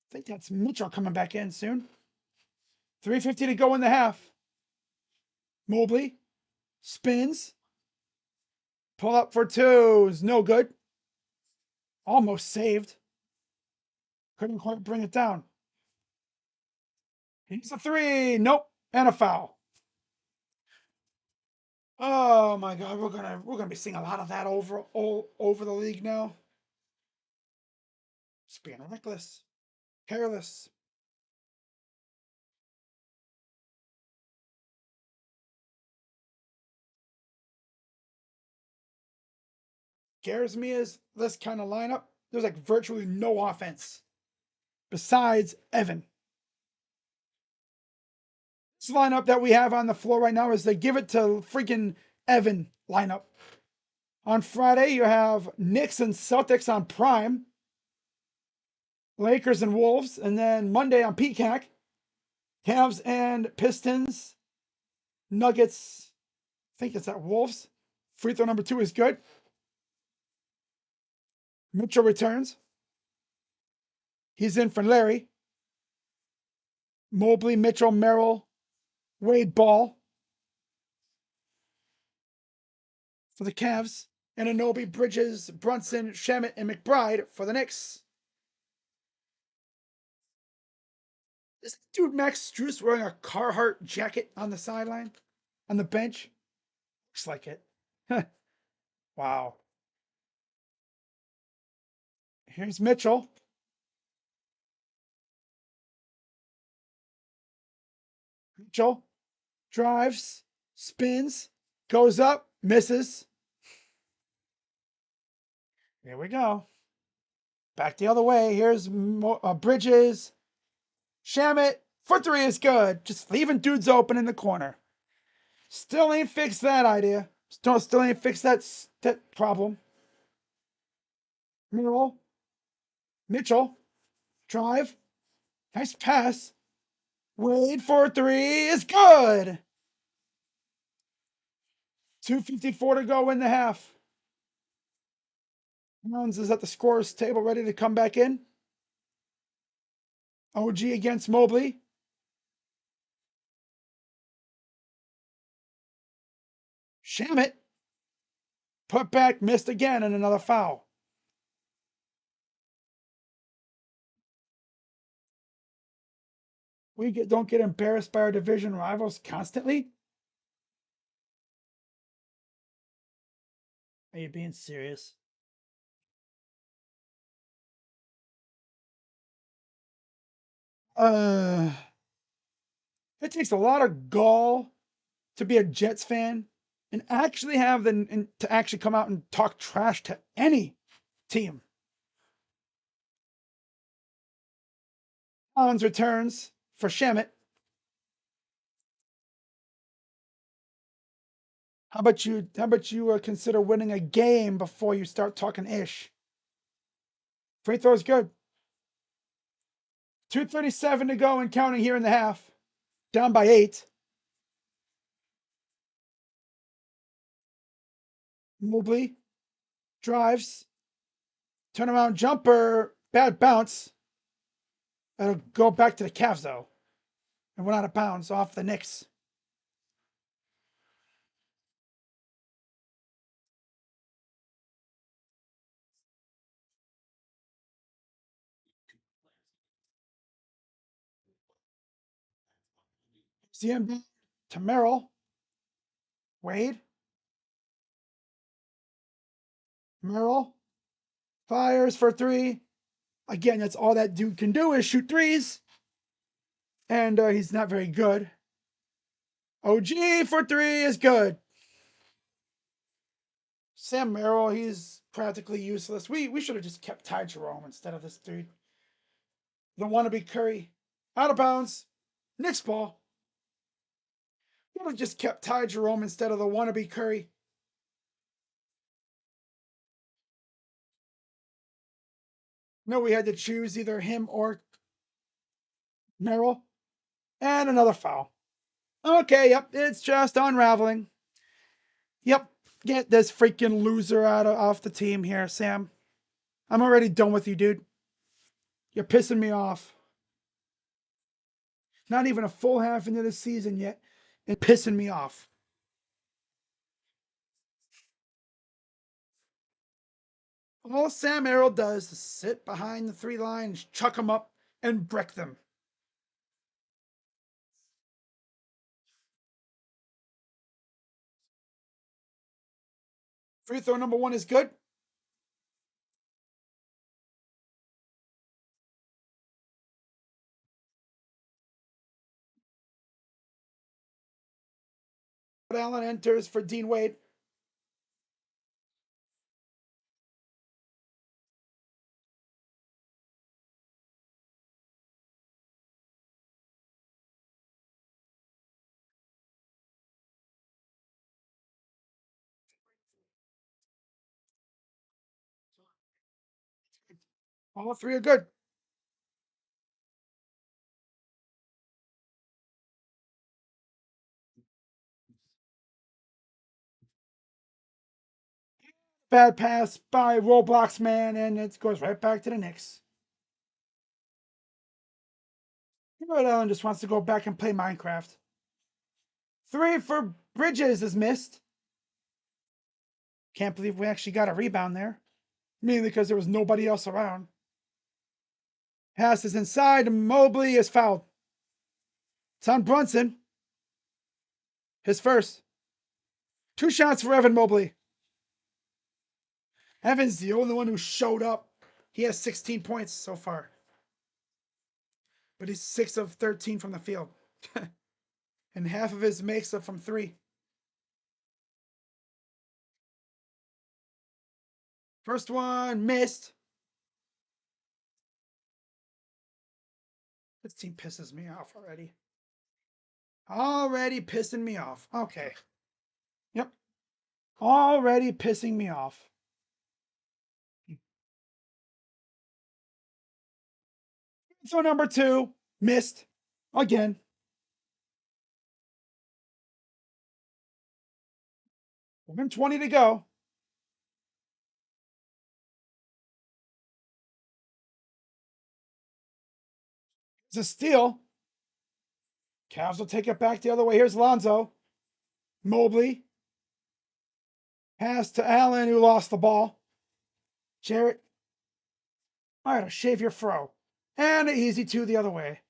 I think that's Mitchell coming back in soon. 3:50 to go in the half. Mobley spins. Pull up for twos. No good. Almost saved. Couldn't quite bring it down. He's a three. Nope. And a foul. Oh my god, we're gonna be seeing a lot of that all over the league now. Just being reckless, careless. Scares me is this kind of lineup. There's like virtually no offense besides Evan. This lineup that we have on the floor right now is they give it to freaking Evan lineup. On Friday, you have Knicks and Celtics on Prime, Lakers and Wolves, and then Monday on Peacock, Cavs and Pistons, Nuggets. I think it's at Wolves. Free throw number 2 is good. Mitchell returns. He's in for Larry. Mobley, Mitchell, Merrill, Wade, Ball for the Cavs. Anunoby, Bridges, Brunson, Shamet, and McBride for the Knicks. Is dude Max Strus wearing a Carhartt jacket on the sideline? On the bench? Looks like it. Wow. Here's Mitchell. Mitchell drives, spins, goes up, misses. Here we go. Back the other way. Here's Bridges. Shamet for 3 is good. Just leaving dudes open in the corner. Still ain't fixed that idea. Still ain't fixed that problem. Mitchell. Drive. Nice pass. Wade for 3 is good. 2:54 to go in the half. Jones is at the scorer's table ready to come back in. OG against Mobley. Shamet. Put back, missed again, and another foul. We don't get embarrassed by our division rivals constantly. Are you being serious? Uh, it takes a lot of gall to be a Jets fan and actually have to actually come out and talk trash to any team. Collins returns for Shamet. How about you consider winning a game before you start talking ish? Free throw is good. 2:37 to go and counting here in the half. Down by 8. Mobley drives. Turnaround jumper. Bad bounce. It'll go back to the Cavs though. And went out of bounds off the Knicks. CMB to Merrill. Wade. Merrill fires for three. Again, that's all that dude can do is shoot threes. And he's not very good. OG for three is good. Sam Merrill, he's practically useless. We should have just kept Ty Jerome instead of this dude. The wannabe Curry. Out of bounds. Knicks ball. We would have just kept Ty Jerome instead of the wannabe Curry. No, we had to choose either him or Merrill. And another foul. Okay, yep, it's just unraveling. Yep, get this freaking loser off the team here, Sam. I'm already done with you, dude. You're pissing me off. Not even a full half into the season yet, and pissing me off. All Sam Merrill does is sit behind the three lines, chuck them up, and brick them. Free throw number one is good. Allen enters for Dean Wade. All three are good. Bad pass by Roblox man, and it goes right back to the Knicks. Rhode Allen just wants to go back and play Minecraft. Three for Bridges is missed. Can't believe we actually got a rebound there. Mainly because there was nobody else around. Pass is inside, and Mobley is fouled. It's on Brunson. His first. Two shots for Evan Mobley. Evan's the only one who showed up. He has 16 points so far. But he's 6 of 13 from the field. And half of his makes up from three. First one missed. This team pisses me off already. Already pissing me off. Okay. Yep. Already pissing me off. So number two, missed. Again. We've 20 to go. It's a steal. Cavs will take it back the other way. Here's Lonzo. Mobley. Pass to Allen, who lost the ball. Jarrett. All right, shave your fro. And an easy two the other way.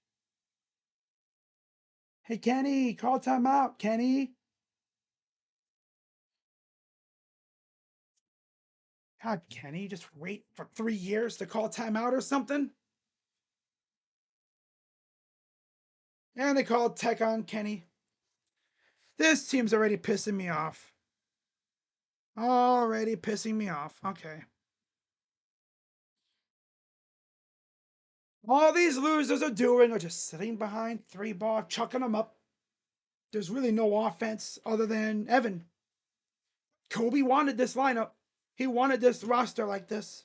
Hey, Kenny, call timeout. Kenny. God, Kenny, just wait for 3 years to call timeout or something? And they called tech on Kenny. This team's already pissing me off. Already pissing me off. Okay. All these losers are doing are just sitting behind three ball, chucking them up. There's really no offense other than Evan. Kobe wanted this lineup. He wanted this roster like this.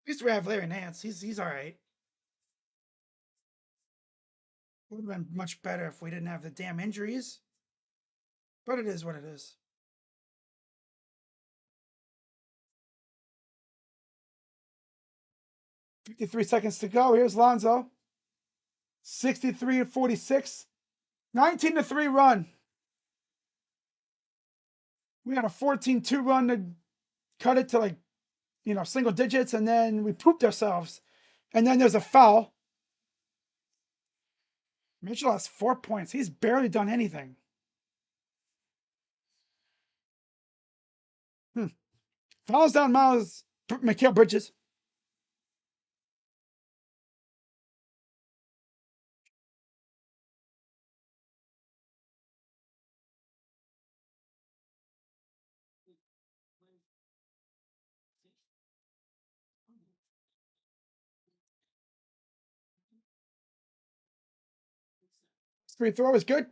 At least we have Larry Nance. He's all right. Would have been much better if we didn't have the damn injuries. But it is what it is. 53 seconds to go. Here's Lonzo. 63 to 46. 19 to 3 run. We had a 14-2 run to cut it to single digits, and then we pooped ourselves. And then there's a foul. Mitchell has 4 points. He's barely done anything. Hmm. Fouls down Miles Mikal Bridges. Free throw is good.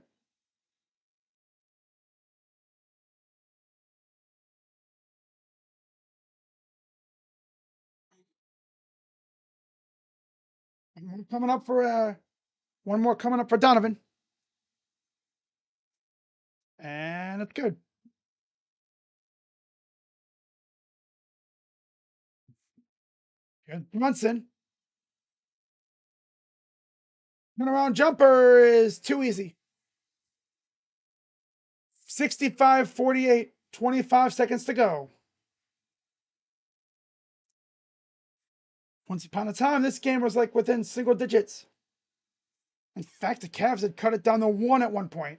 Coming up for one more coming up for Donovan. And it's good. Good. Brunson. Turnaround jumper is too easy. 65-48. 25 seconds to go. Once upon a time, this game was like within single digits. In fact, the Cavs had cut it down to 1 at one point.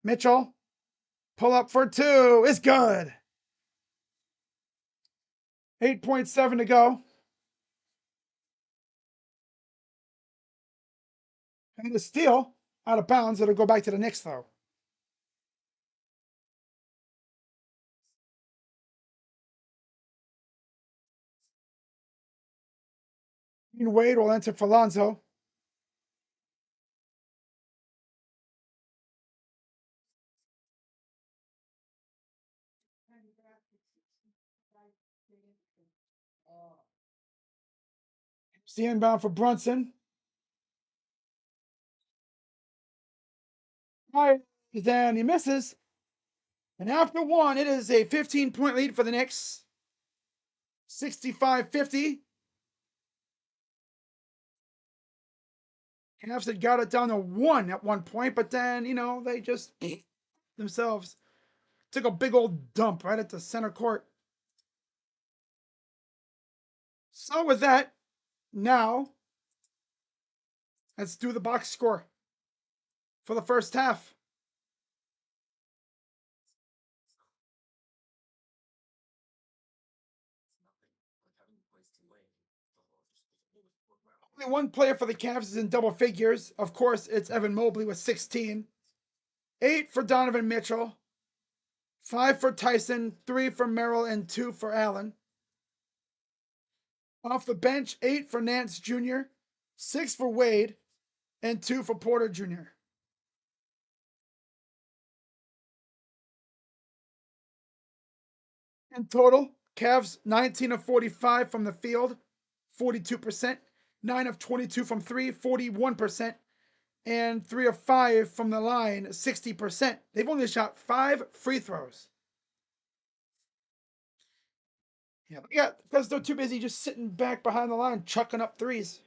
Mitchell, pull up for 2 is good. 8.7 to go. And the steal out of bounds. It'll go back to the Knicks, though. Wade will enter for Lonzo. The inbound for Brunson. Then he misses. And after 1, it is a 15-point lead for the Knicks. 65-50. Cavs had got it down to 1 at one point, but then, they just themselves took a big old dump right at the center court. So with that, now let's do the box score for the first half. Only one player for the Cavs is in double figures. Of course, it's Evan Mobley with 16. 8 for Donovan Mitchell. 5 for Tyson. 3 for Merrill and 2 for Allen. Off the bench, 8 for Nance Jr., 6 for Wade, and 2 for Porter Jr. In total, Cavs 19 of 45 from the field, 42%, 9 of 22 from 3, 41%, and 3 of 5 from the line, 60%. They've only shot 5 free throws. Yeah, because they're too busy just sitting back behind the line, chucking up threes.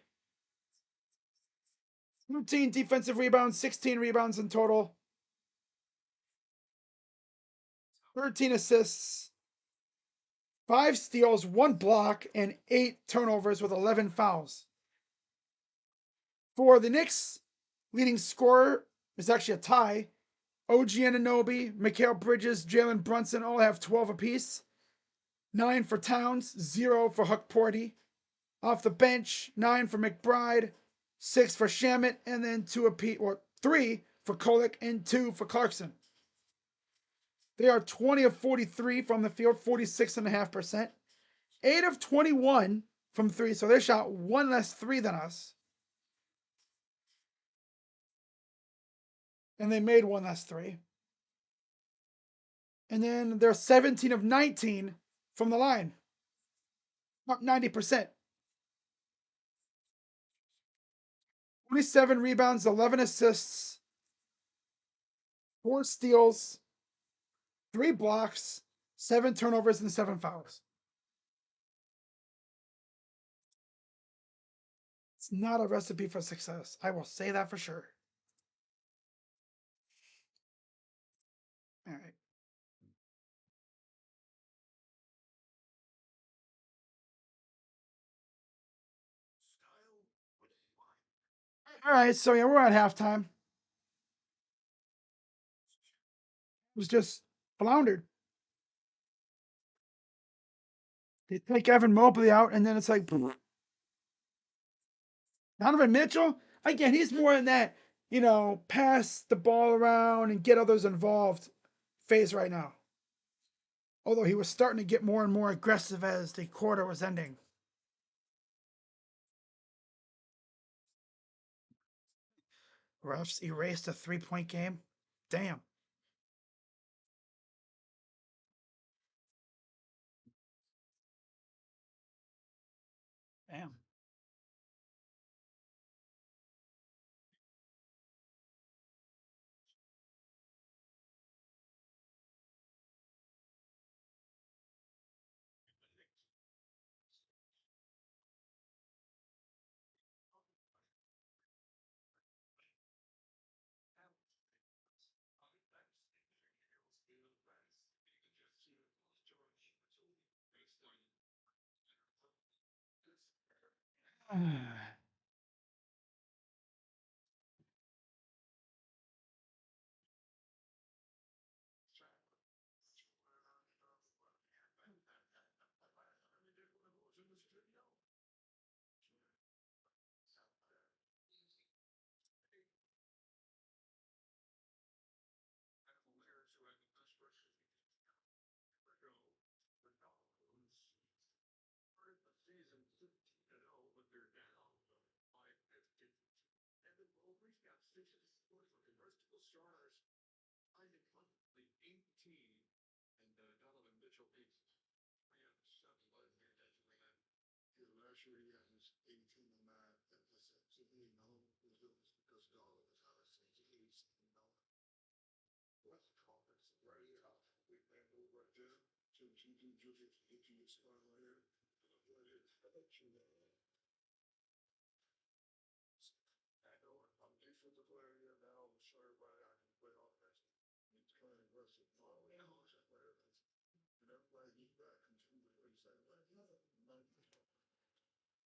13 defensive rebounds, 16 rebounds in total, 13 assists, 5 steals, 1 block, and 8 turnovers with 11 fouls. For the Knicks, leading scorer is actually a tie. OG Anunoby, Mikal Bridges, Jalen Brunson all have 12 apiece. 9 for Towns, 0 for Huck Porty. Off the bench, 9 for McBride, 6 for Shamet, and then 3 for Kolek and 2 for Clarkson. They are 20 of 43 from the field, 46.5%. 8 of 21 from 3, so they shot 1 less 3 than us. And they made 1 less 3. And then they're 17 of 19 from the line. About 90%. 27 rebounds, 11 assists, 4 steals, 3 blocks, 7 turnovers, and 7 fouls. It's not a recipe for success. I will say that for sure. All right. All right, so yeah, we're at halftime. It was just floundered. They take Evan Mobley out, and then it's like Donovan Mitchell. Again, he's more in that, pass the ball around and get others involved phase right now. Although he was starting to get more and more aggressive as the quarter was ending. Refs erased a 3-point game. Damn. Damn.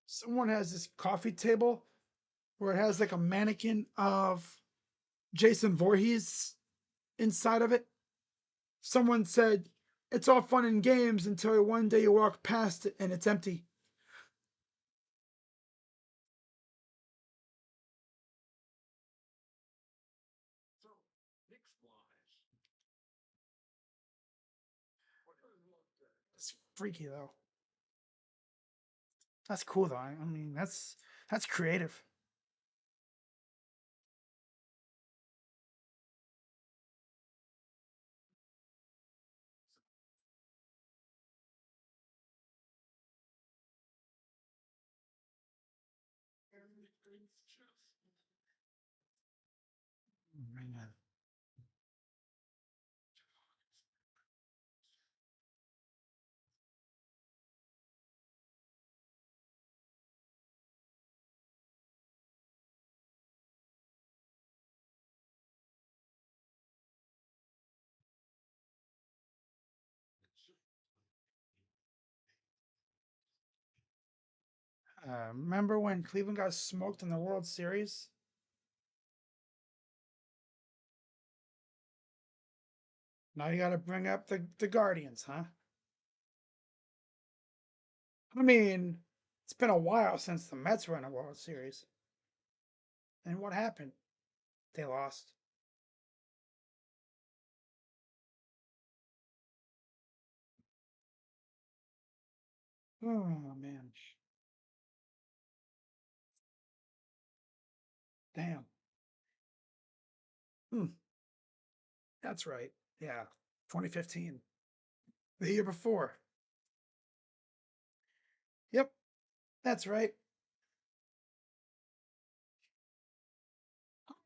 Someone has this coffee table where it has like a mannequin of Jason Voorhees inside of it. Someone said it's all fun and games until one day you walk past it and it's empty. It's freaky though. That's cool though. I mean, that's creative. Man. Remember when Cleveland got smoked in the World Series? Now you got to bring up the Guardians, huh? I mean, it's been a while since the Mets were in a World Series. And what happened? They lost. Oh man. Damn. Hmm. That's right. Yeah. 2015. The year before. Yep. That's right.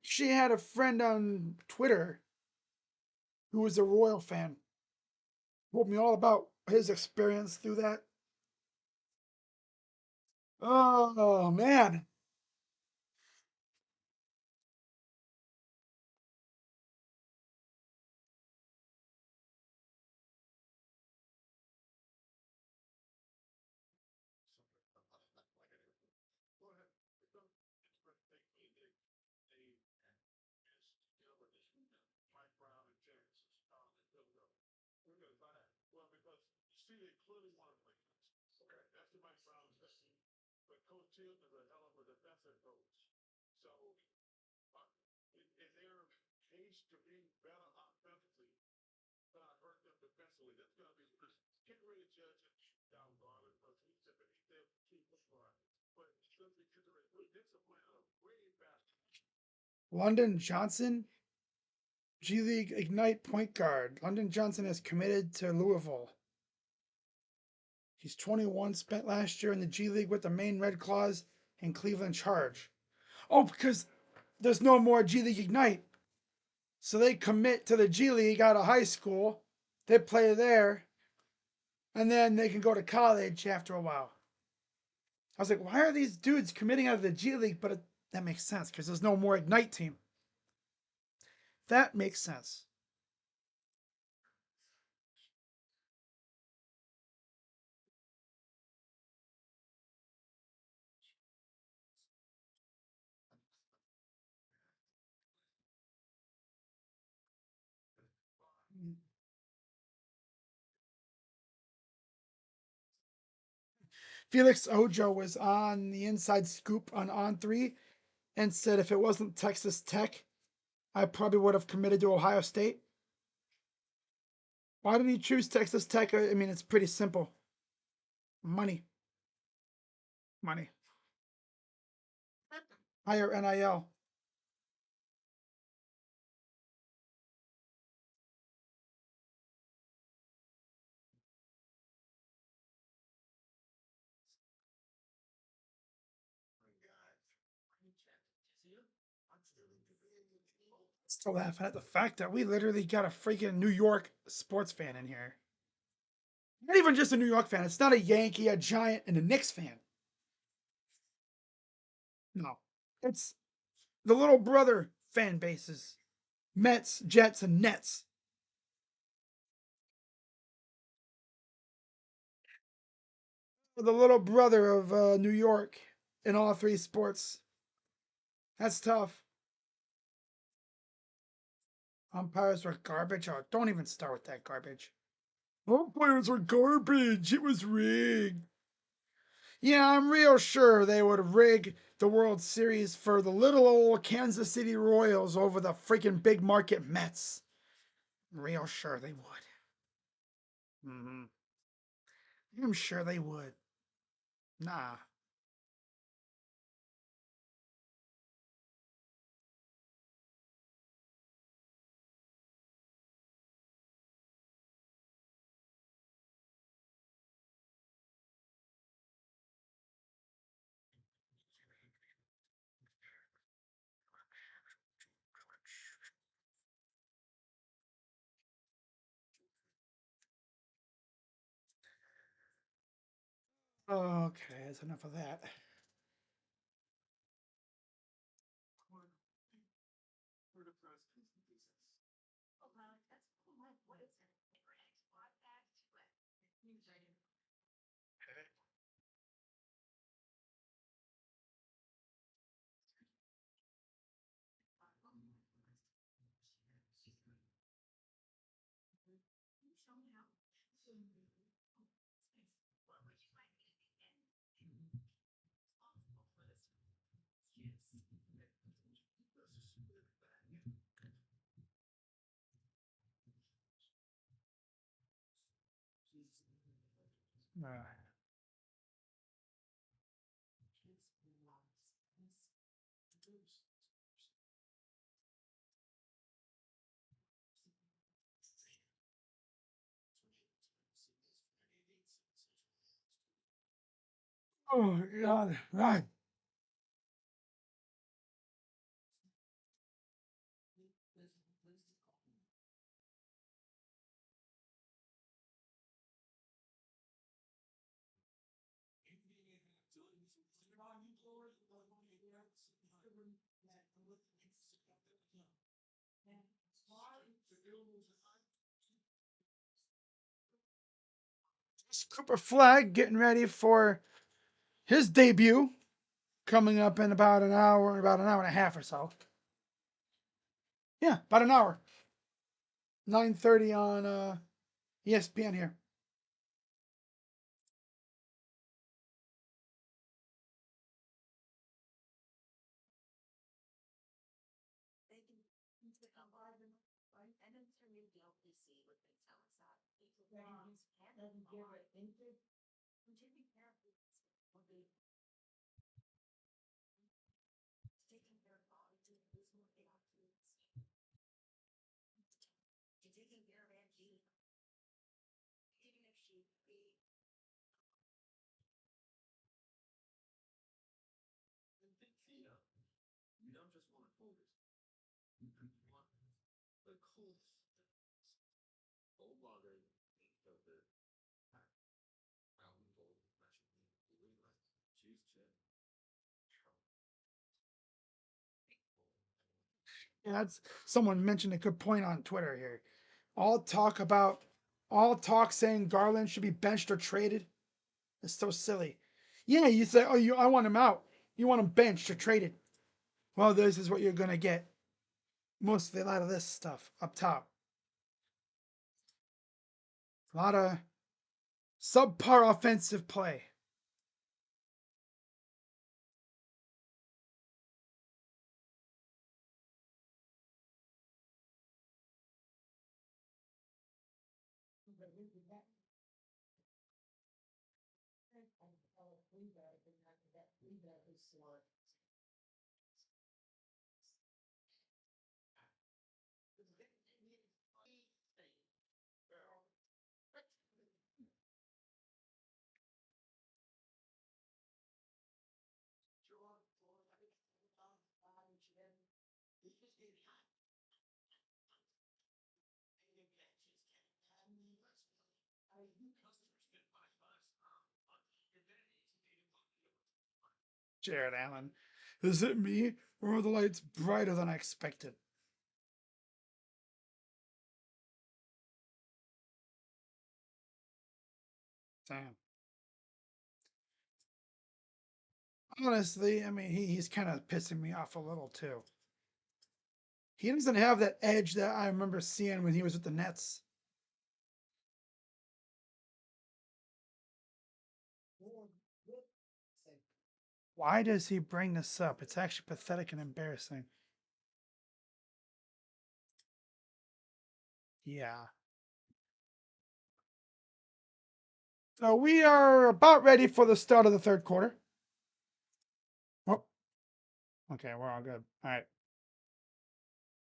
She had a friend on Twitter who was a Royal fan. Told me all about his experience through that. Oh man. London Johnson, G League Ignite point guard. London Johnson is committed to Louisville. He's 21, spent last year in the G League with the Maine Red Claws and Cleveland Charge. Oh, because there's no more G League Ignite. So they commit to the G League out of high school. They play there. And then they can go to college after a while. I was like, why are these dudes committing out of the G League? But that makes sense because there's no more Ignite team. That makes sense. Felix Ojo was on the Inside Scoop on On3 and said if it wasn't Texas Tech, I probably would have committed to Ohio State. Why did he choose Texas Tech? I mean, it's pretty simple. Money. Money. Higher NIL. Still laughing at the fact that we literally got a freaking New York sports fan in here. Not even just a New York fan. It's not a Yankee, a Giant, and a Knicks fan. No. It's the little brother fan bases. Mets, Jets, and Nets. The little brother of New York in all three sports. That's tough. Umpires were garbage. Oh, don't even start with that garbage. Umpires were garbage. It was rigged. Yeah, I'm real sure they would rig the World Series for the little old Kansas City Royals over the freaking big market Mets. Real sure they would. Mm-hmm. I'm sure they would. Nah. Okay, that's enough of that. Oh, God. Right. Cooper Flag getting ready for his debut coming up in about an hour and a half or so. Yeah, about an hour. 9:30 on ESPN here. Yeah, that's someone mentioned a good point on Twitter here. All talk about all talk saying Garland should be benched or traded. It's so silly. Yeah, you say, "Oh, I want him out. You want him benched or traded." Well, this is what you're gonna get. Mostly a lot of this stuff up top. A lot of subpar offensive play. Jared Allen. Is it me, or are the lights brighter than I expected? Damn. Honestly, I mean, he's kind of pissing me off a little too. He doesn't have that edge that I remember seeing when he was with the Nets. Why does he bring this up? It's actually pathetic and embarrassing. Yeah. So we are about ready for the start of the third quarter. Oh, okay, we're all good. All right.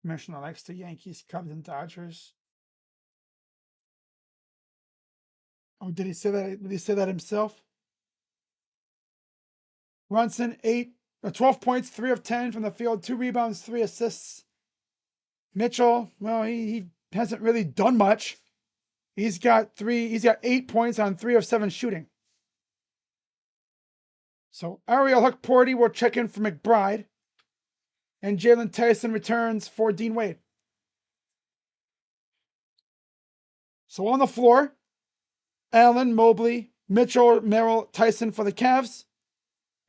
Commissioner likes the Yankees, Cubs, and Dodgers. Oh, did he say that? Did he say that himself? Brunson, 12 points, 3 of 10 from the field, 2 rebounds, 3 assists. Mitchell, well, he hasn't really done much. He's got 8 points on 3 of 7 shooting. So Ariel Huckporty will check in for McBride. And Jalen Tyson returns for Dean Wade. So on the floor, Allen, Mobley, Mitchell, Merrill, Tyson for the Cavs.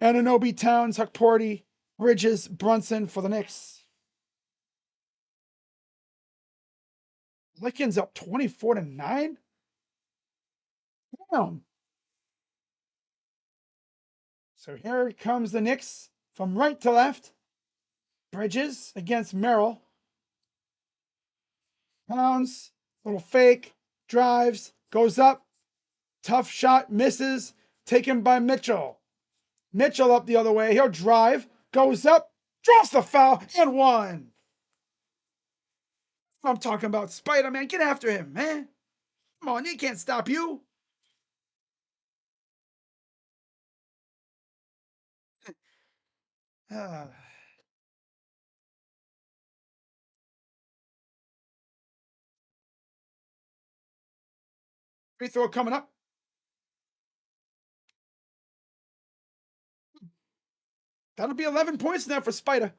Anunoby, Towns, Huckporty, Bridges, Brunson for the Knicks. Lickens up 24-9. Damn. So here comes the Knicks from right to left. Bridges against Merrill. Towns, little fake, drives, goes up. Tough shot, misses. Taken by Mitchell. Mitchell up the other way. He'll drive, goes up, draws the foul, and one. I'm talking about Spider-Man. Get after him, man. Come on, he can't stop you. Uh, Free throw coming up. That'll be 11 points now for Spider.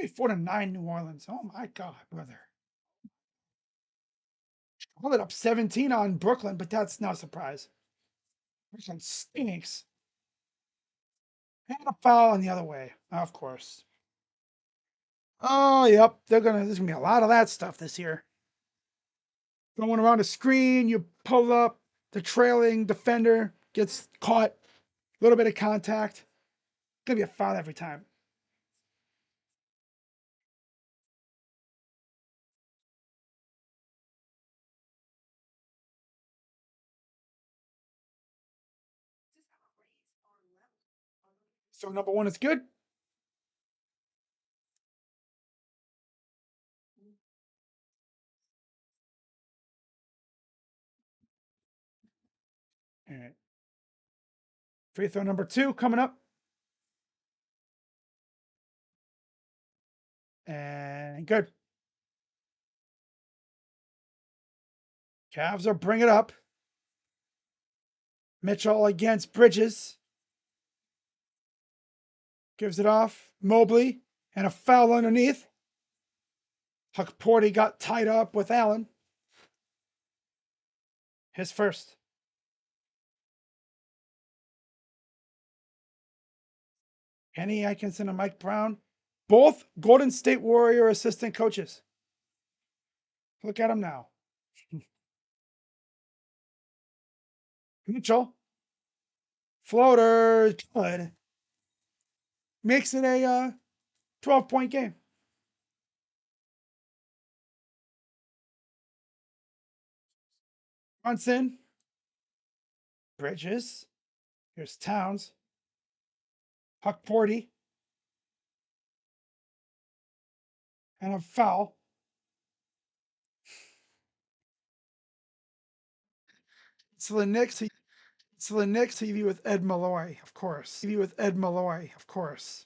4-9 New Orleans. Oh my God, brother. Hold it up 17 on Brooklyn, but that's no surprise. Brooklyn stinks. And a foul on the other way, of course. Oh, yep. There's gonna be a lot of that stuff this year. Going around a screen, you pull up, the trailing defender gets caught, a little bit of contact. Gonna be a foul every time. So number one is good. All right. Free throw number two coming up. And good. Cavs are bring it up. Mitchell against Bridges. Gives it off. Mobley and a foul underneath. Huck Porty got tied up with Allen. His first. Kenny Atkinson and Mike Brown, both Golden State Warrior assistant coaches. Look at them now. Mitchell, floater, good. Makes it a 12-point game. Brunson, Bridges. Here's Towns. Huck Porty. And a foul. So the Knicks, TV with Ed Malloy, of course. TV with Ed Malloy, of course.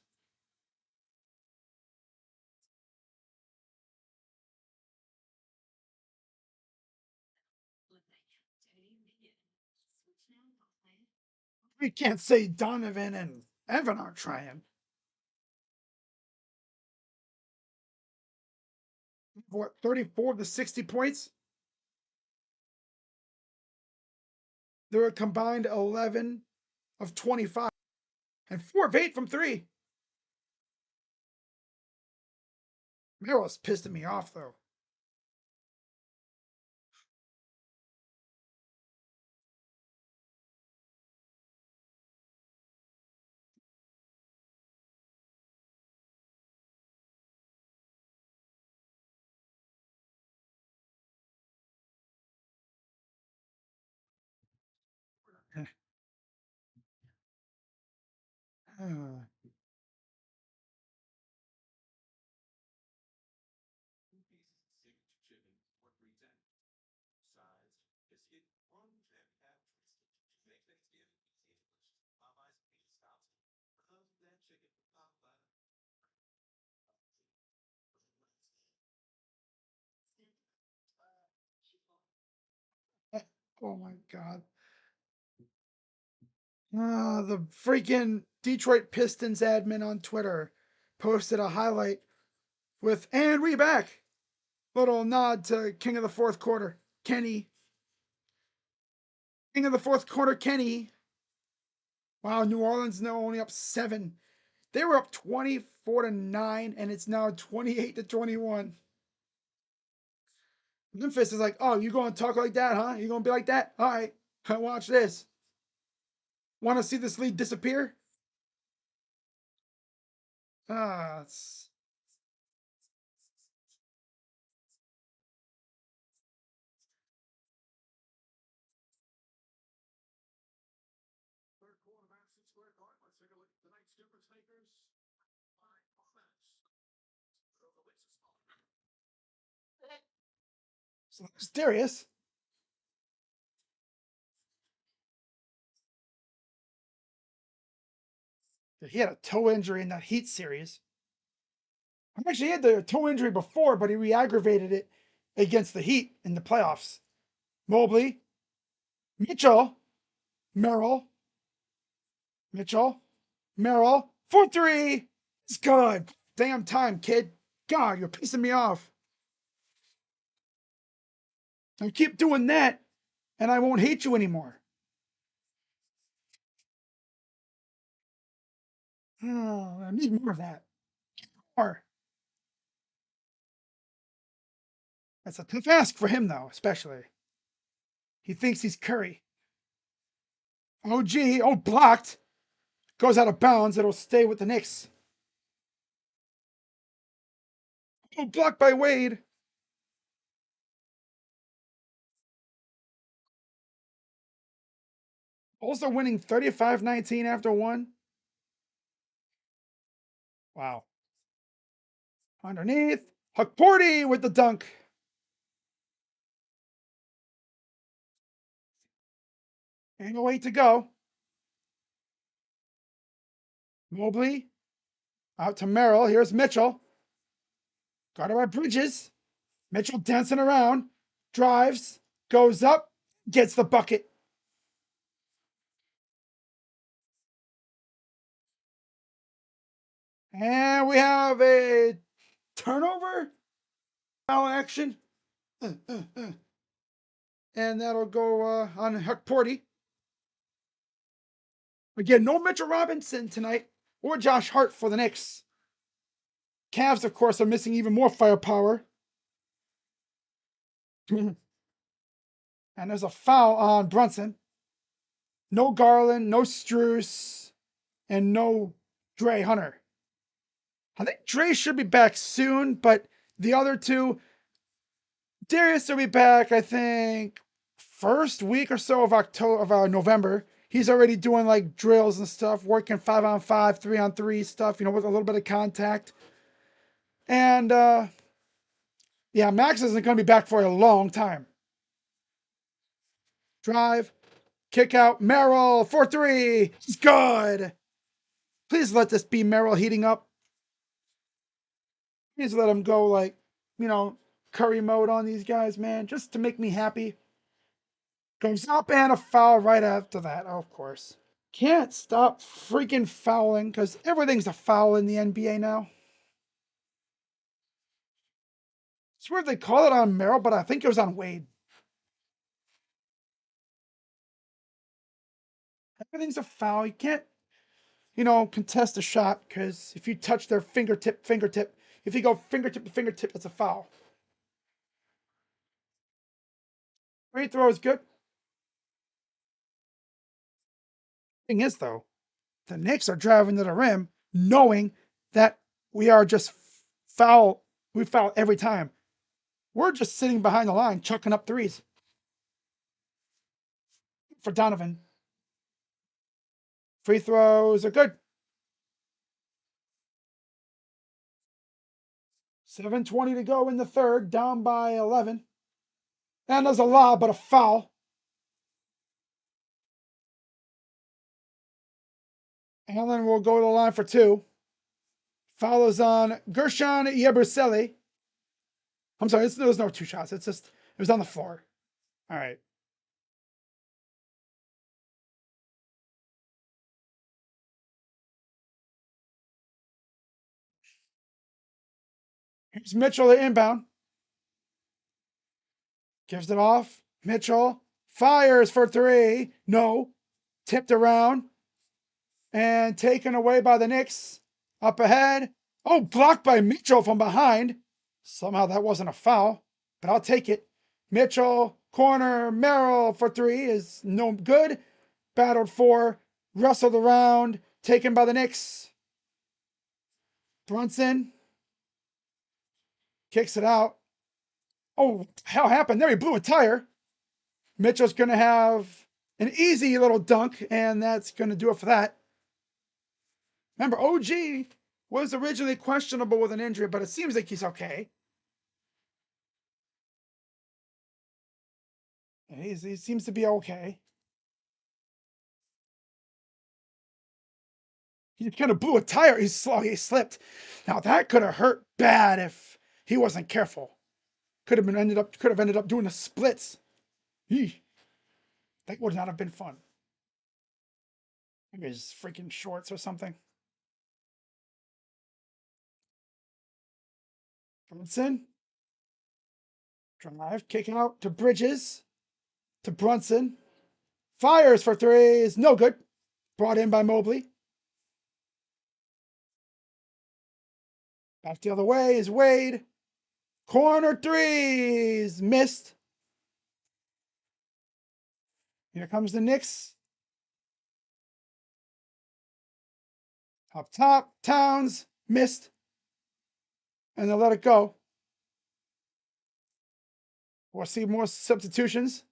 We can't say Donovan and Evan aren't trying. What, 34 to 60 points? They were combined 11 of 25 and 4 of 8 from three. Merrill's pissing me off, though. Oh my god. The freaking Detroit Pistons admin on Twitter posted a highlight with, and we back. Little nod to King of the Fourth Quarter, Kenny. King of the Fourth Quarter, Kenny. Wow, New Orleans now only up 7. They were up 24-9, and it's now 28-21. Memphis is like, oh, you gonna talk like that, huh? You gonna be like that? All right, watch this. Want to see this lead disappear? Ah, it's... So there's Darius. He had a toe injury in that Heat series. Actually, he had the toe injury before, but he re-aggravated it against the Heat in the playoffs. Mobley, Mitchell, Merrill, Mitchell, Merrill, for three. It's good. Damn time, kid. God, you're pissing me off. And keep doing that, and I won't hate you anymore. Oh, I need more of that. More. That's a tough ask for him, though, especially. He thinks he's Curry. Oh, gee. Oh, blocked. Goes out of bounds. It'll stay with the Knicks. Oh, blocked by Wade. Also winning 35-19 after one. Wow. Underneath. Huckporty with the dunk. Ain't no way to go. Mobley out to Merrill. Here's Mitchell. Guarded by Bridges. Mitchell dancing around. Drives. Goes up. Gets the bucket. And we have a turnover. Foul action. And that'll go on Huckporty. Again, no Mitchell Robinson tonight or Josh Hart for the Knicks. Cavs, of course, are missing even more firepower. And there's a foul on Brunson. No Garland, no Struess, and no Dre Hunter. I think Dre should be back soon, but the other two, Darius will be back, I think, first week or so of November. He's already doing like drills and stuff, working 5-on-5, 3-on-3 stuff, with a little bit of contact. And yeah, Max isn't going to be back for a long time. Drive, kick out, Merrill for 3. He's good. Please let this be Merrill heating up. Please let him go like, Curry mode on these guys, man, just to make me happy. Goes up and a foul right after that, of course. Can't stop freaking fouling because everything's a foul in the NBA now. I swear they call it on Merrill, but I think it was on Wade. Everything's a foul. You can't, contest a shot because if you touch their fingertip, if you go fingertip to fingertip, it's a foul. Free throw is good. Thing is, though, the Knicks are driving to the rim knowing that we are just foul. We foul every time. We're just sitting behind the line, chucking up threes for Donovan. Free throws are good. 7:20 to go in the third, down by 11. And there's a lob, but a foul. Allen will go to the line for 2. Foul is on Gershon Yabusele. I'm sorry, there was no 2 shots. It was on the floor. All right. Here's Mitchell to inbound. Gives it off. Mitchell fires for 3. No. Tipped around. And taken away by the Knicks. Up ahead. Oh, blocked by Mitchell from behind. Somehow that wasn't a foul, but I'll take it. Mitchell, corner, Merrill for 3 is no good. Battled for, wrestled around, taken by the Knicks. Brunson kicks it out. Oh, what the hell happened there? He blew a tire. Mitchell's going to have an easy little dunk, and that's going to do it for that. Remember, OG was originally questionable with an injury, but it seems like he's okay. He seems to be okay. He kind of blew a tire. He's slow. He slipped. Now that could have hurt bad if he wasn't careful. Could have ended up doing the splits. Eeh. That would not have been fun. Maybe his freaking shorts or something. Brunson. Drive. Kick out to Bridges. To Brunson. Fires for 3 is no good. Brought in by Mobley. Back the other way is Wade. Corner 3s. Missed. Here comes the Knicks. Up top. Towns. Missed. And they'll let it go. We'll see more substitutions.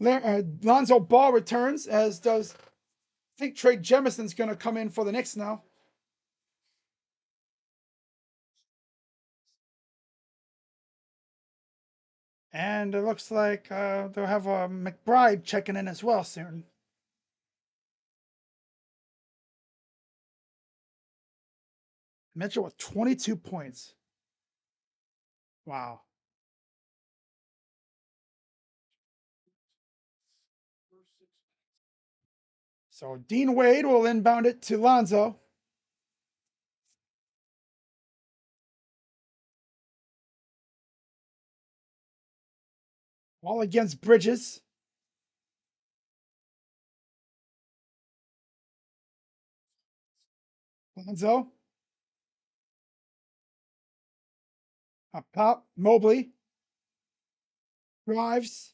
Lonzo Ball returns, as does, I think Trey Jemison's going to come in for the Knicks now. And it looks like they'll have a McBride checking in as well soon. Mitchell with 22 points. Wow. So Dean Wade will inbound it to Lonzo. All against Bridges. Lonzo. Up top. Mobley. Drives.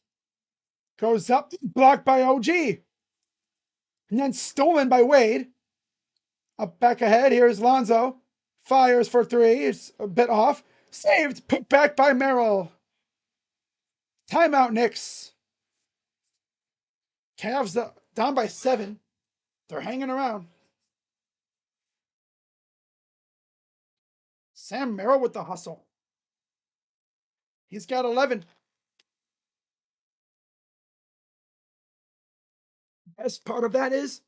Goes up. Blocked by OG. And then stolen by Wade. Up back ahead. Here's Lonzo. Fires for three. It's a bit off. Saved. Put back by Merrill. Timeout, Knicks. Cavs down by 7. They're hanging around. Sam Merrill with the hustle. He's got 11. Best part of that is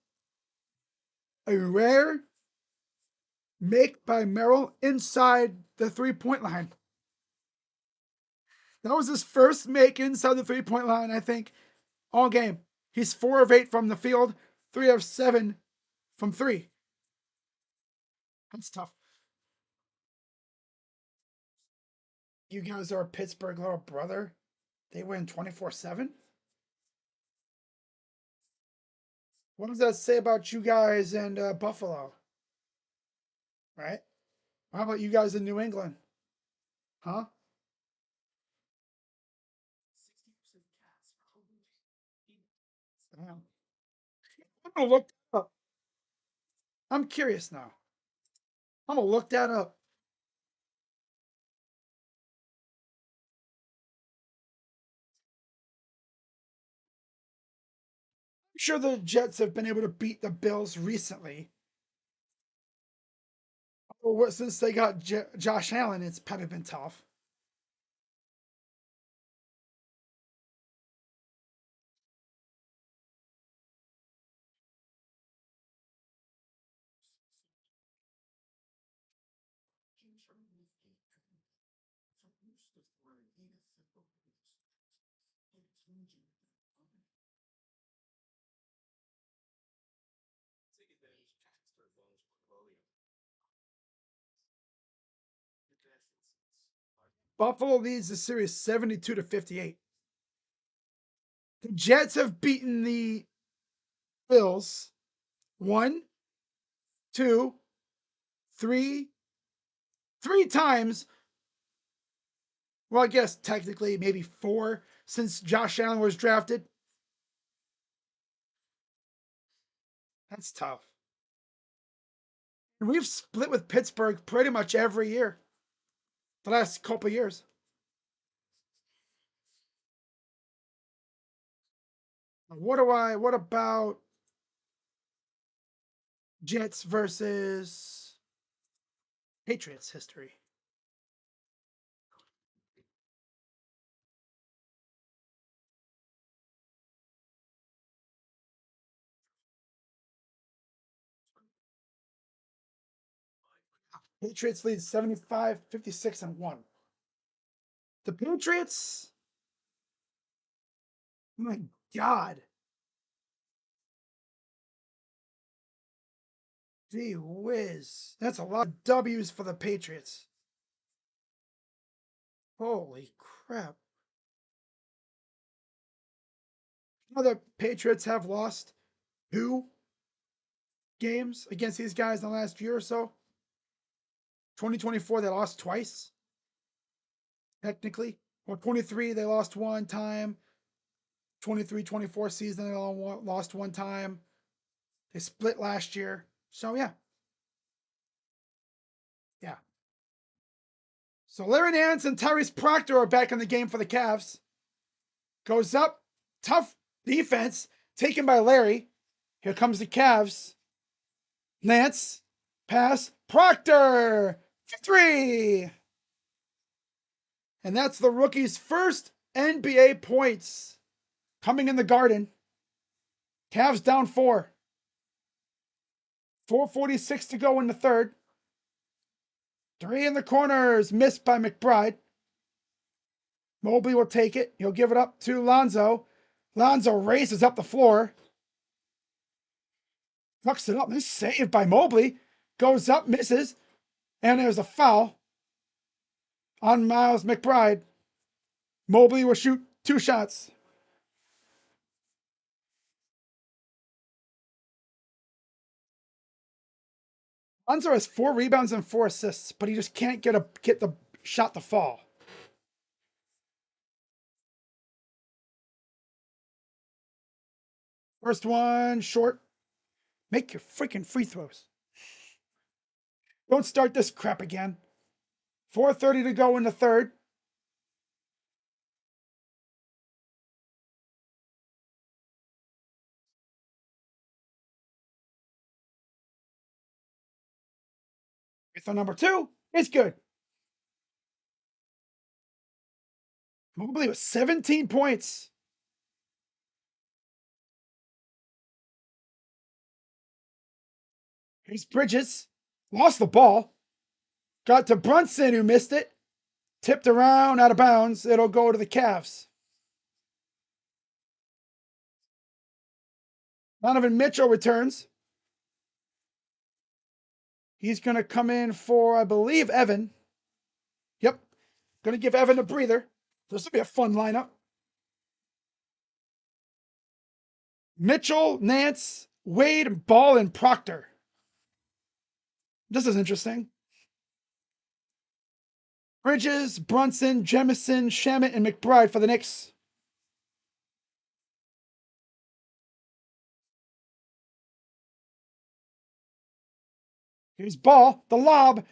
a rare make by Merrill inside the 3-point line. That was his first make inside the 3-point line, I think, all game. He's 4 of 8 from the field, 3 of 7 from 3. That's tough. You guys are a Pittsburgh little brother. They win 24-7. What does that say about you guys and Buffalo? Right? How about you guys in New England? Huh? Damn. I'm gonna look that up. I'm curious now. I'm gonna look that up. I'm sure the Jets have been able to beat the Bills recently. Since they got Josh Allen, it's probably been tough. Buffalo leads the series 72-58. The Jets have beaten the Bills one, two, three times. Well, I guess technically maybe 4 since Josh Allen was drafted. That's tough. And we've split with Pittsburgh pretty much every year the last couple years. What about Jets versus Patriots history? Patriots lead 75-56-1. The Patriots, my God. Gee whiz. That's a lot of W's for the Patriots. Holy crap. Now the Patriots have lost 2 games against these guys in the last year or so. 2024, they lost twice, technically. Well, 23, they lost one time. 23-24 season, they lost one time. They split last year. So, yeah. Yeah. So, Larry Nance and Tyrese Proctor are back in the game for the Cavs. Goes up. Tough defense taken by Larry. Here comes the Cavs. Nance. Pass. Proctor. 3. And that's the rookie's first NBA points coming in the Garden. Cavs down 4. 4:46 to go in the third. Three in the corners, missed by McBride. Mobley will take it. He'll give it up to Lonzo. Lonzo races up the floor. Fucks it up. This save by Mobley. Goes up, misses. And there's a foul on Miles McBride. Mobley will shoot 2 shots. Lonzo has 4 rebounds and 4 assists, but he just can't get the shot to fall. First one, short. Make your freaking free throws. Don't start this crap again. 4:30 to go in the third. Free throw number 2 is good. Mobley with 17 points. Here's Bridges. Lost the ball. Got to Brunson, who missed it. Tipped around, out of bounds. It'll go to the Cavs. Donovan Mitchell returns. He's going to come in for, I believe, Evan. Yep. Going to give Evan a breather. This will be a fun lineup. Mitchell, Nance, Wade, Ball, and Proctor. This is interesting. Bridges, Brunson, Jemison, Shamet, and McBride for the Knicks. Here's Ball, the lob,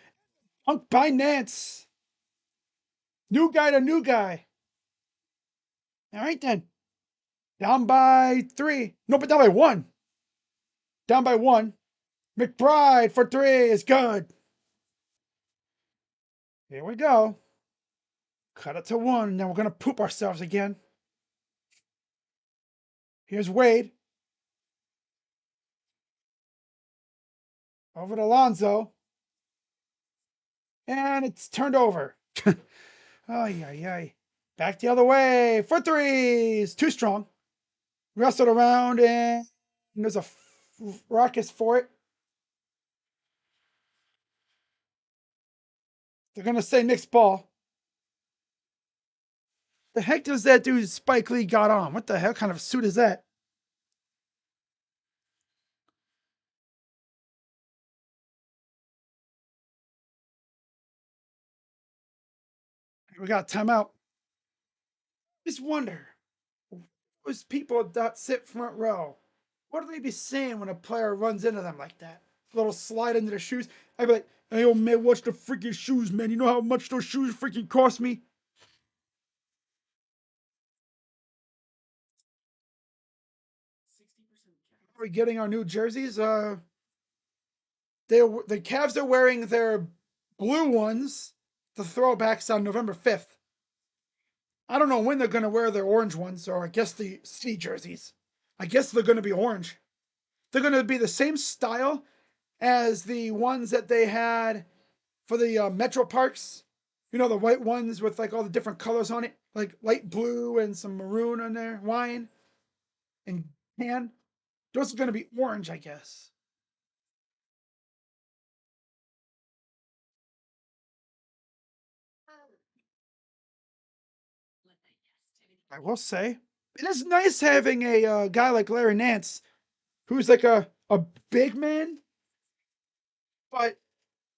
punked by Nance. New guy to new guy. All right then. Down by 3. No, but down by 1. Down by 1. McBride for 3 is good. Here we go. Cut it to 1. Now we're going to poop ourselves again. Here's Wade. Over to Lonzo. And it's turned over. Ay, ay, ay. Back the other way for 3s. Too strong. Wrestled around and there's a ruckus for it. They're going to say Knicks ball. The heck does that dude Spike Lee got on? What the hell kind of suit is that? We got timeout. Just wonder, those people that sit front row, what do they be saying when a player runs into them like that? A little slide into their shoes. I'd be like, hey, yo, man, watch the freaking shoes, man. You know how much those shoes freaking cost me? We're getting our new jerseys. The Cavs are wearing their blue ones, the throwbacks on November 5th. I don't know when they're going to wear their orange ones, or I guess the city jerseys. I guess they're going to be orange. They're going to be the same style as the ones that they had for the Metro Parks. You know, the white ones with like all the different colors on it, like light blue and some maroon on there, wine and tan. Those are going to be orange, I guess. I will say it is nice having a guy like Larry Nance, who's like a big man, but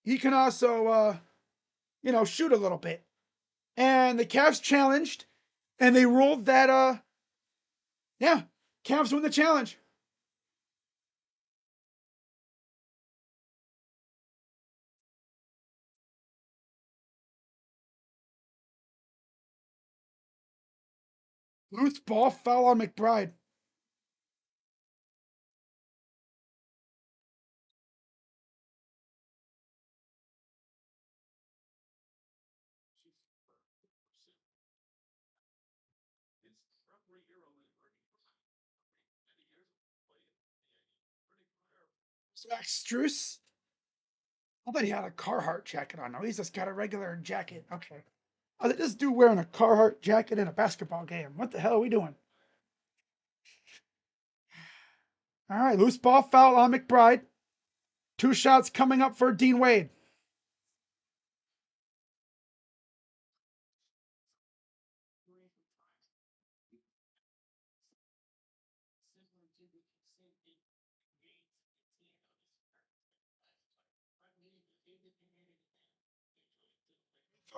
he can also shoot a little bit. And the Cavs challenged, and they ruled that yeah, Cavs win the challenge. Loose ball foul on McBride. Max Struess. I thought he had a Carhartt jacket on. No, he's just got a regular jacket. Okay. I was like, this dude wearing a Carhartt jacket in a basketball game. What the hell are we doing? All right, loose ball foul on McBride. 2 shots coming up for Dean Wade.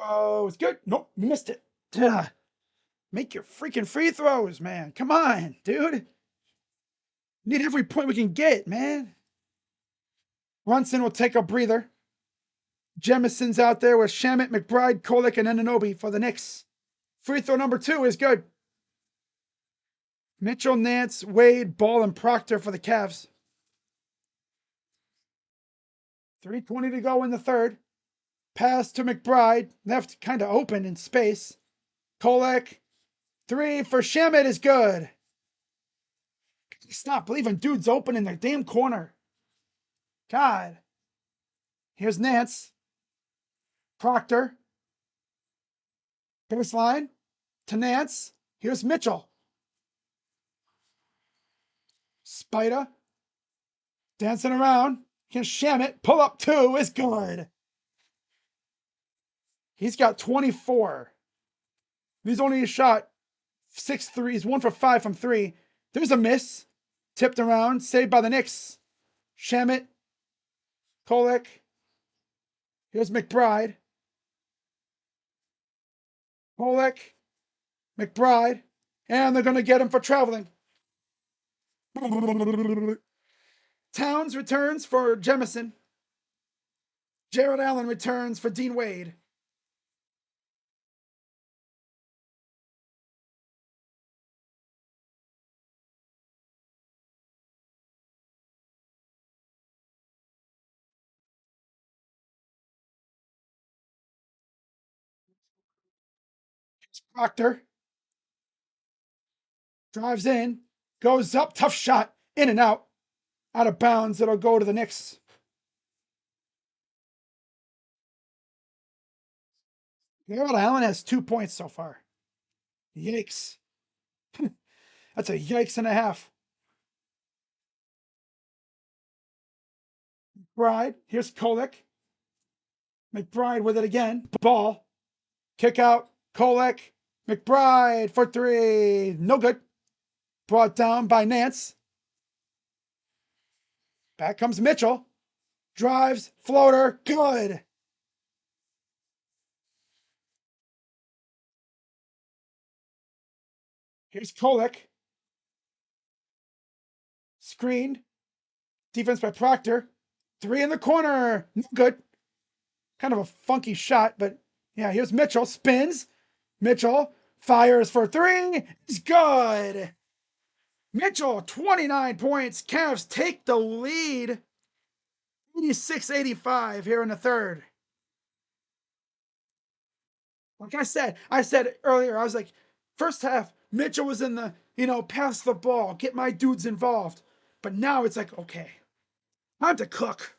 Oh, it's good. Nope, missed it. Ugh. Make your freaking free throws, man. Come on, dude. Need every point we can get, man. Brunson will take a breather. Jemison's out there with Shamit, McBride, Kolek, and Anunoby for the Knicks. Free throw number 2 is good. Mitchell, Nance, Wade, Ball, and Proctor for the Cavs. 3:20 to go in the third. Pass to McBride, left kind of open in space. Kolek, 3 for Shamit is good. Stop leaving dudes open in their damn corner. God. Here's Nance. Proctor. Baseline to Nance. Here's Mitchell. Spida. Dancing around. Can Shamit. Pull up 2 is good. He's got 24. He's only shot 6 threes, 1 for 5 from 3. There's a miss. Tipped around. Saved by the Knicks. Shamit. Kolek. Here's McBride. Kolek. McBride. And they're going to get him for traveling. Towns returns for Jemison. Jared Allen returns for Dean Wade. Proctor drives in, goes up, tough shot, in and out of bounds. It'll go to the Knicks. Jared Allen has 2 points so far. Yikes. That's a yikes and a half. McBride, here's Kolek. McBride with it again. Ball. Kick out. Kolek. McBride for 3. No good. Brought down by Nance. Back comes Mitchell. Drives. Floater. Good. Here's Kolek. Screened. Defense by Proctor. 3 in the corner. No good. Kind of a funky shot, but yeah, here's Mitchell. Spins. Mitchell fires for 3. It's good. Mitchell, 29 points. Cavs take the lead. 86-85 here in the third. Like I said earlier, I was like, first half, Mitchell was in the, pass the ball, get my dudes involved. But now it's like, okay, time to cook.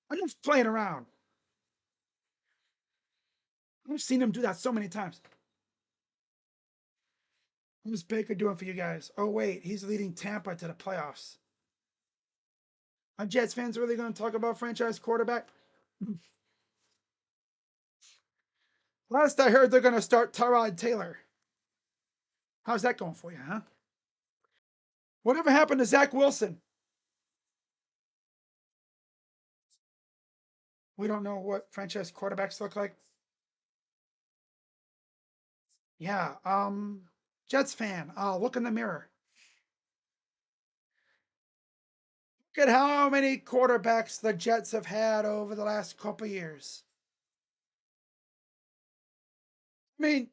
I'm just playing around. I've seen him do that so many times. What's Baker doing for you guys? Oh, wait, he's leading Tampa to the playoffs. Are Jets fans really going to talk about franchise quarterback? Last I heard, they're going to start Tyrod Taylor. How's that going for you, huh? Whatever happened to Zach Wilson? We don't know what franchise quarterbacks look like. Yeah, Jets fan, look in the mirror. Look at how many quarterbacks the Jets have had over the last couple years. I mean,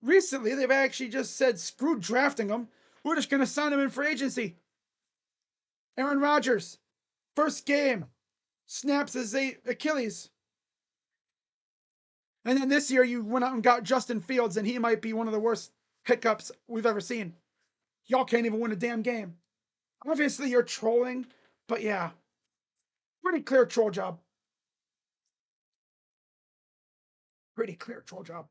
recently they've actually just said, screw drafting them. We're just going to sign them in free agency. Aaron Rodgers, first game, snaps his Achilles. And then this year you went out and got Justin Fields, and he might be one of the worst hiccups we've ever seen. Y'all can't even win a damn game. Obviously, you're trolling, but yeah. Pretty clear troll job. Pretty clear troll job.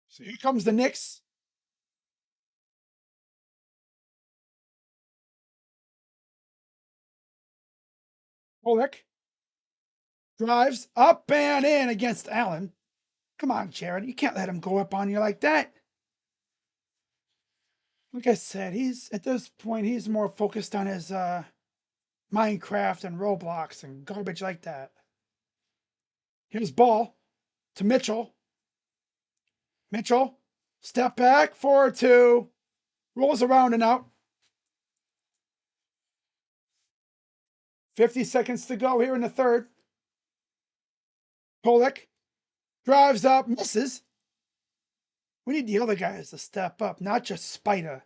So here comes the Knicks. Polek drives up and in against Allen. Come on, Jared. You can't let him go up on you like that. Like I said, he's at this point he's more focused on his Minecraft and Roblox and garbage like that. Here's ball to Mitchell. Mitchell, step back, 4-2, rolls around and out. 50 seconds to go here in the third. Polek drives up, misses. We need the other guys to step up, not just Spider.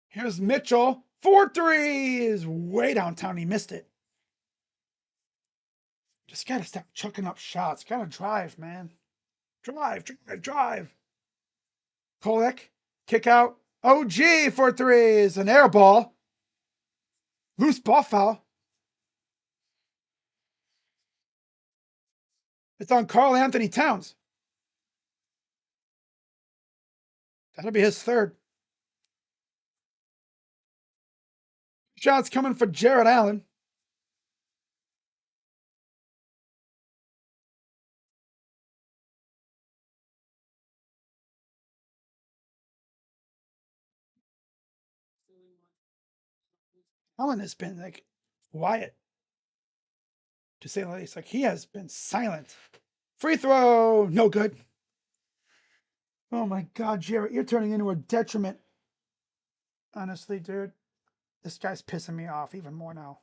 Here's Mitchell. 4-3 is way downtown. He missed it. Just gotta stop chucking up shots. Gotta drive, man. Drive. Kolek, kick out. OG for three is an air ball. Loose ball foul. It's on Karl Anthony Towns. That'll be his third. Shots coming for Jared Allen. Allen has been like quiet, to say the least. Like he has been silent. Free throw, no good. Oh my God, Jared, you're turning into a detriment. Honestly, dude, this guy's pissing me off even more now.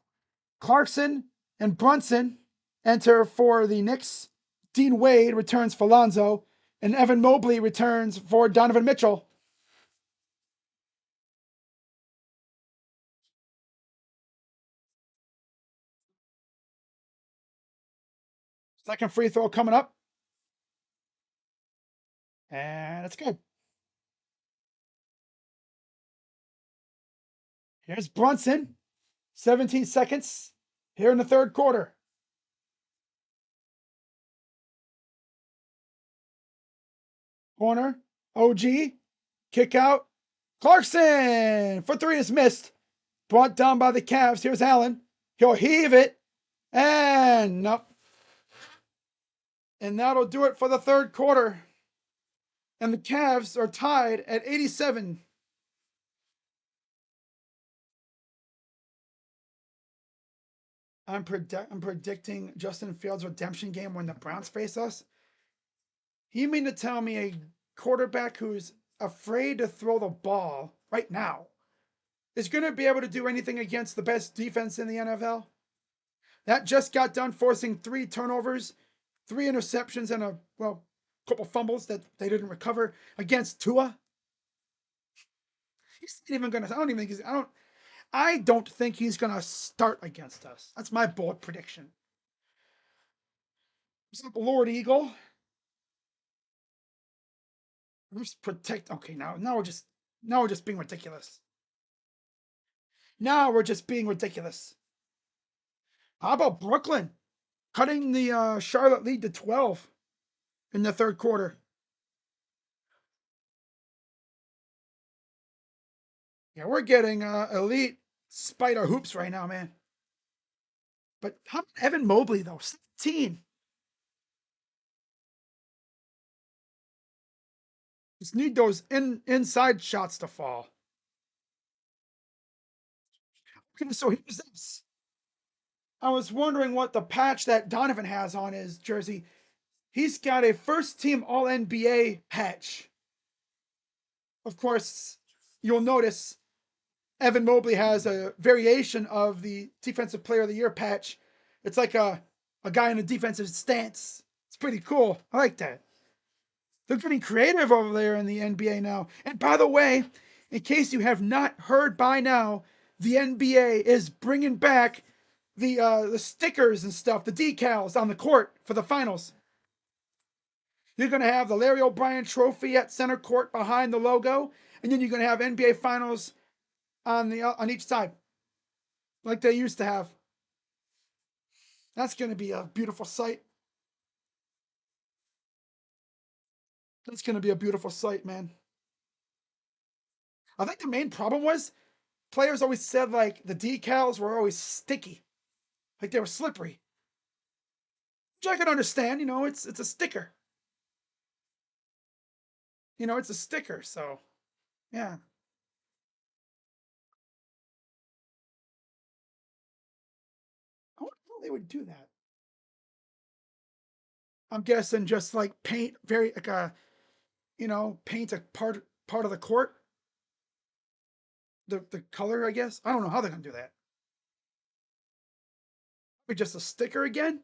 Clarkson and Brunson enter for the Knicks. Dean Wade returns for Lonzo, and Evan Mobley returns for Donovan Mitchell. Second free throw coming up. And it's good. Here's Brunson. 17 seconds here in the third quarter. Corner. OG. Kick out. Clarkson for three is missed. Brought down by the Cavs. Here's Allen. He'll heave it. And nope. And that'll do it for the third quarter. And the Cavs are tied at 87. I'm predicting Justin Fields' redemption game when the Browns face us. You mean to tell me a quarterback who's afraid to throw the ball right now is going to be able to do anything against the best defense in the NFL? That just got done forcing 3 turnovers, 3 interceptions, and a couple fumbles that they didn't recover against Tua. He's not even going to. I don't think he's going to start against us. That's my bold prediction. What's up, Lord Eagle? Just protect. Okay, now we're just being ridiculous. Now we're just being ridiculous. How about Brooklyn cutting the Charlotte lead to 12 in the third quarter? Yeah, we're getting elite spider hoops right now, man. But how about Evan Mobley though? 17. Just need those inside shots to fall. Okay, so here's this. I was wondering what the patch that Donovan has on his jersey. He's got a first team All NBA patch. Of course, you'll notice Evan Mobley has a variation of the Defensive Player of the Year patch. It's like a guy in a defensive stance. It's pretty cool. I like that. They're getting creative over there in the NBA now. And by the way, in case you have not heard by now, the NBA is bringing back the stickers and stuff, the decals on the court for the finals. You're going to have the Larry O'Brien Trophy at center court behind the logo, and then you're going to have NBA Finals on each side, like they used to have. That's going to be a beautiful sight. That's going to be a beautiful sight, man. I think the main problem was players always said like the decals were always sticky, like they were slippery. Which I can understand. It's a sticker. It's a sticker. So yeah, I wonder how they would do that. I'm guessing just like paint very like a paint a part of the court, the color. I guess I don't know how they're gonna do that. Maybe just a sticker again.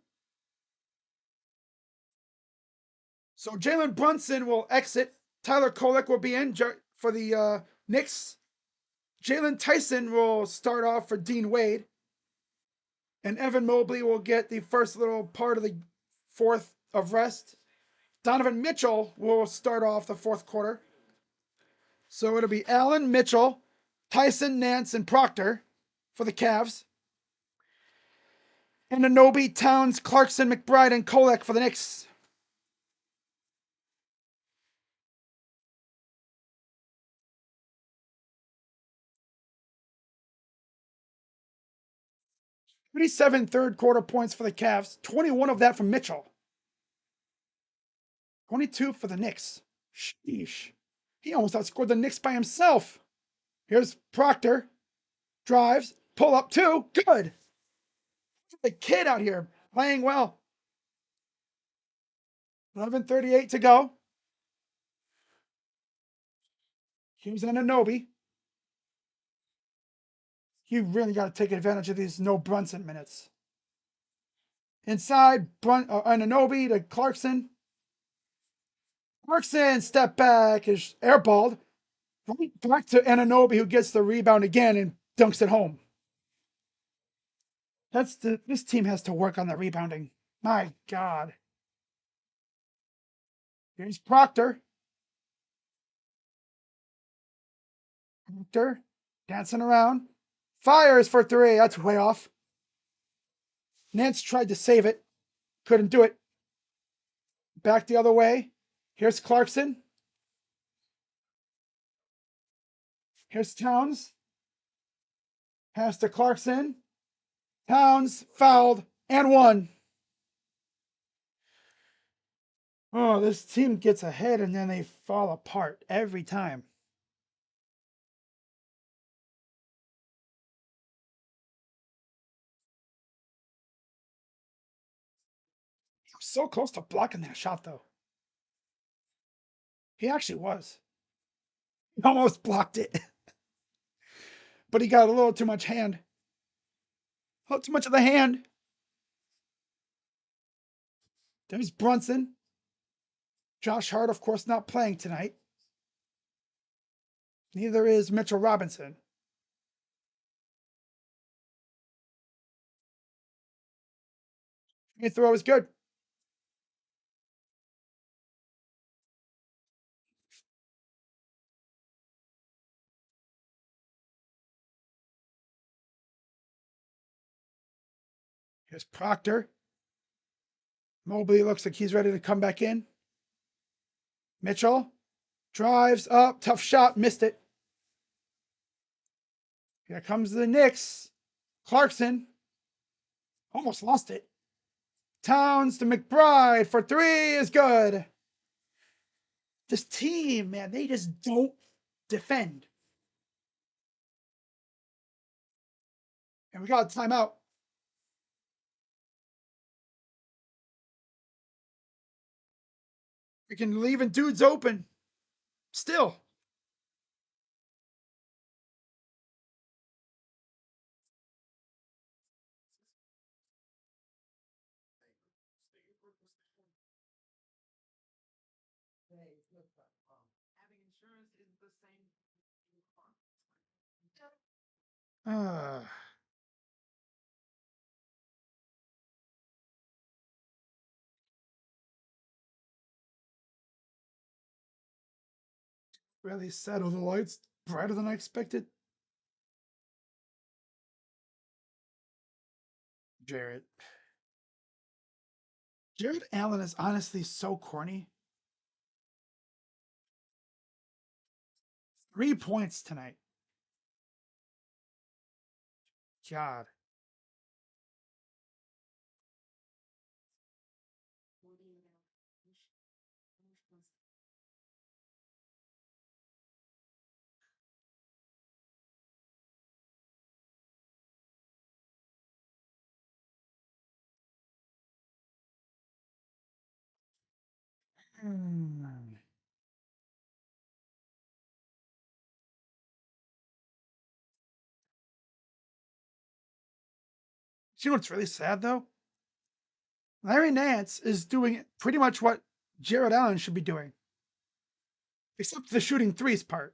So Jalen Brunson will exit. Tyler Kolek will be in for the Knicks. Jalen Tyson will start off for Dean Wade. And Evan Mobley will get the first little part of the fourth of rest. Donovan Mitchell will start off the fourth quarter. So it'll be Allen, Mitchell, Tyson, Nance, and Proctor for the Cavs. And Anobi, Towns, Clarkson, McBride, and Kolek for the Knicks. Thirty-seven third quarter points for the Cavs, 21 of that from Mitchell, 22 for the Knicks. Sheesh. He almost outscored the Knicks by himself. Here's Proctor. Drives. Pull up two. Good. The kid out here playing well. 11:38 to go. Here's Anunoby. You really got to take advantage of these no Brunson minutes. Inside, Anunoby to Clarkson. Clarkson, step back, is airballed. Right back to Anunoby, who gets the rebound again and dunks it home. This team has to work on the rebounding. My God. Here's Proctor. Proctor dancing around. Fires for three. That's way off. Nance tried to save it. Couldn't do it. Back the other way. Here's Clarkson. Here's Towns. Pass to Clarkson. Towns fouled and won. Oh, this team gets ahead and then they fall apart every time. He was so close to blocking that shot, though. He actually was. He almost blocked it, but he got a little too much hand. A little too much of the hand. There's Brunson. Josh Hart, of course, not playing tonight. Neither is Mitchell Robinson. Free throw is good. Here's Proctor. Mobley looks like he's ready to come back in. Mitchell drives up, tough shot, missed it. Here comes the Knicks. Clarkson almost lost it. Towns to McBride for three is good. This team, man, they just don't defend. And we got a timeout. Freaking leaving dudes open. Still. Uh, Really settle the lights brighter than I expected. Jared. Jared Allen is honestly so corny. 3 points tonight. God. Hmm. You know what's really sad though? Larry Nance is doing pretty much what Jared Allen should be doing, except the shooting threes part.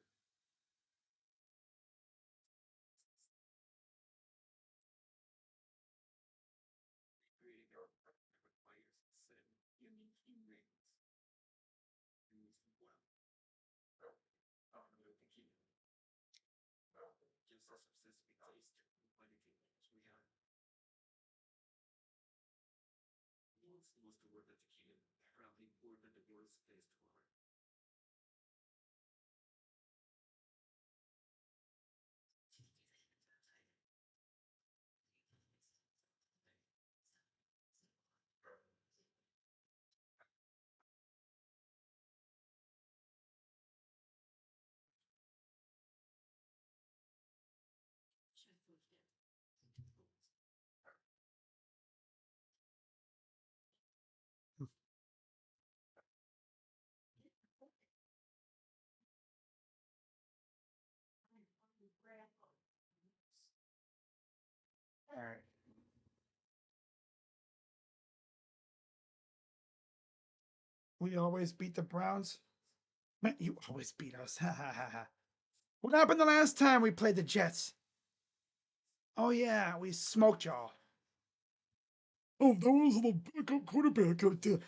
All right. We always beat the Browns. Man, you always beat us. Ha ha ha ha. What happened the last time we played the Jets? Oh yeah, we smoked y'all. Oh, that was the backup quarterback.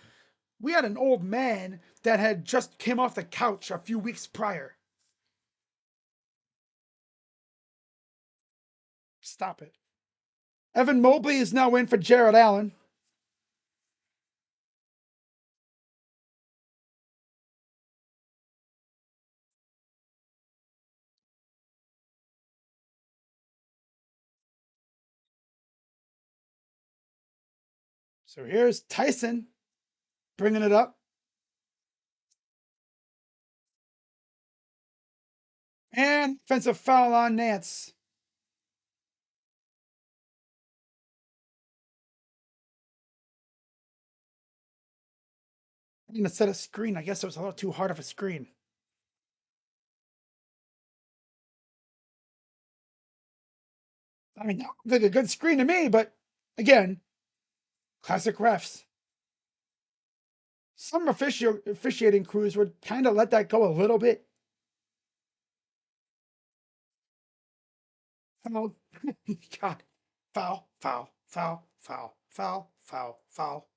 We had an old man that had just came off the couch a few weeks prior. Stop it. Evan Mobley is now in for Jared Allen. So here's Tyson bringing it up. And offensive foul on Nance. I'm going to set a screen. I guess it was a little too hard of a screen. I mean, like a good screen to me, but again, classic refs. Some officiating crews would kind of let that go a little bit. Foul. God. Foul, foul, foul, foul, foul, foul, foul.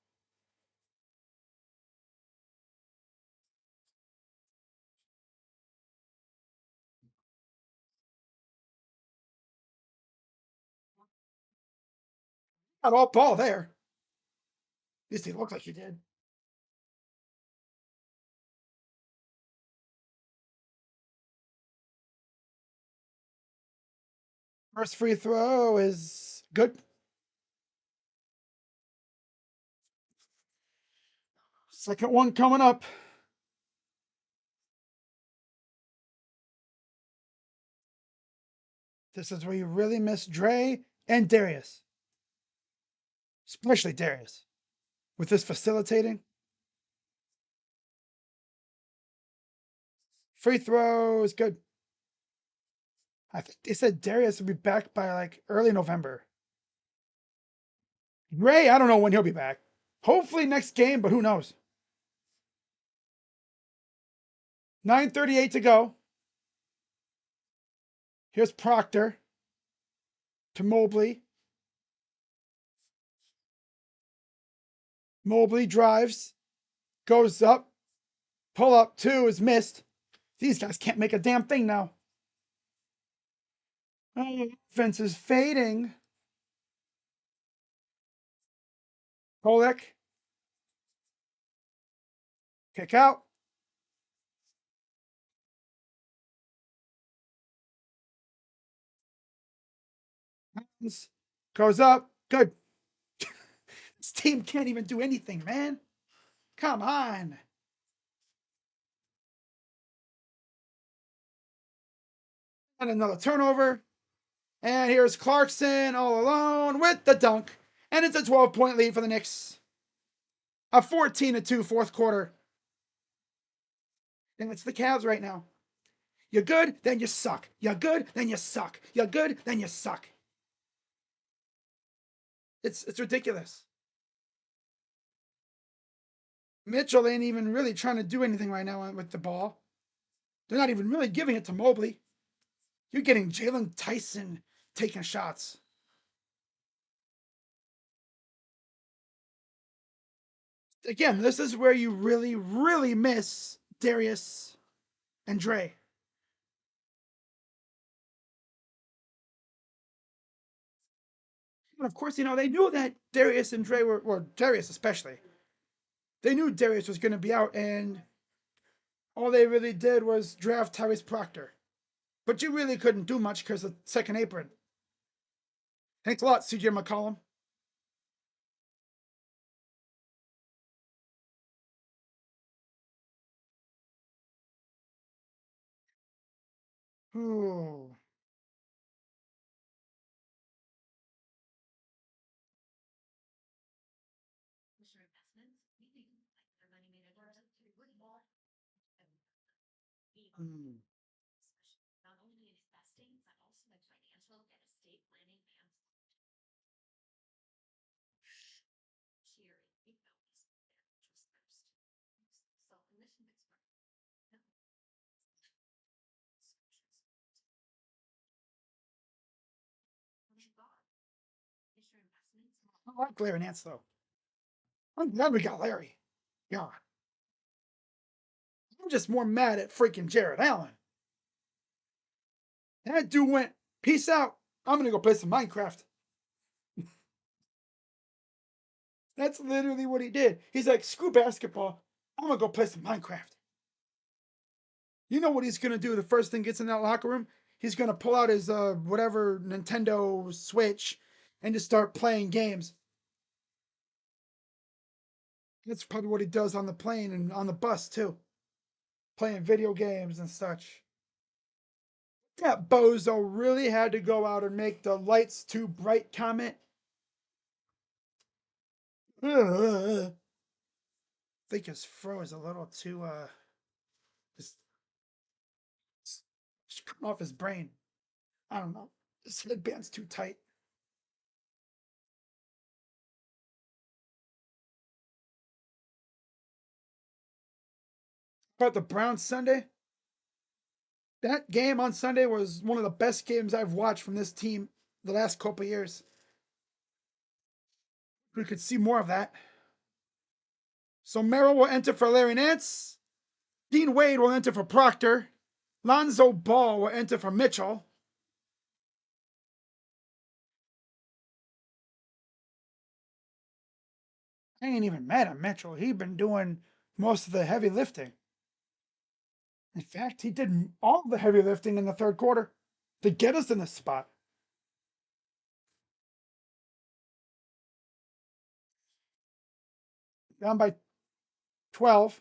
Not all ball there. At least he looked like he did. First free throw is good. Second one coming up. This is where you really miss Dre and Darius, especially Darius, with this facilitating. Free throw is good. I think they said Darius will be back by like early November. Ray, I don't know when he'll be back. Hopefully next game, but who knows? 9:38 to go. Here's Proctor to Mobley. Mobley drives, goes up, pull up two is missed. These guys can't make a damn thing now. Oh, offense is fading. Kolek, kick out. Goes up. Good. This team can't even do anything, man. Come on. And another turnover. And here's Clarkson all alone with the dunk. And it's a 12-point lead for the Knicks. A 14-2 fourth quarter. And it's the Cavs right now. You're good, then you suck. You're good, then you suck. You're good, then you suck. It's ridiculous. Mitchell ain't even really trying to do anything right now with the ball. They're not even really giving it to Mobley. You're getting Jalen Tyson taking shots. Again, this is where you really, really miss Darius and Dre. And of course, they knew that Darius and Dre were, or Darius especially, they knew Darius was going to be out, and all they really did was draft Tyrese Proctor. But you really couldn't do much because of second apron. Thanks a lot, CJ McCollum. Ooh. Mm. I like Larry Nance, though. I'm glad we got Larry. God. I'm just more mad at freaking Jared Allen. That dude went, peace out. I'm going to go play some Minecraft. That's literally what he did. He's like, screw basketball. I'm going to go play some Minecraft. You know what he's going to do the first thing gets in that locker room? He's going to pull out his whatever Nintendo Switch and just start playing games. That's probably what he does on the plane and on the bus too. Playing video games and such. That bozo really had to go out and make the lights too bright comment. I think his fro is a little too just, just come off his brain. I don't know. His headband's too tight. But the Browns Sunday, that game on Sunday was one of the best games I've watched from this team the last couple years. We could see more of that. So Merrill will enter for Larry Nance. Dean Wade will enter for Proctor. Lonzo Ball will enter for Mitchell. I ain't even mad at Mitchell. He been doing most of the heavy lifting. In fact, he did all the heavy lifting in the third quarter to get us in this spot. Down by 12.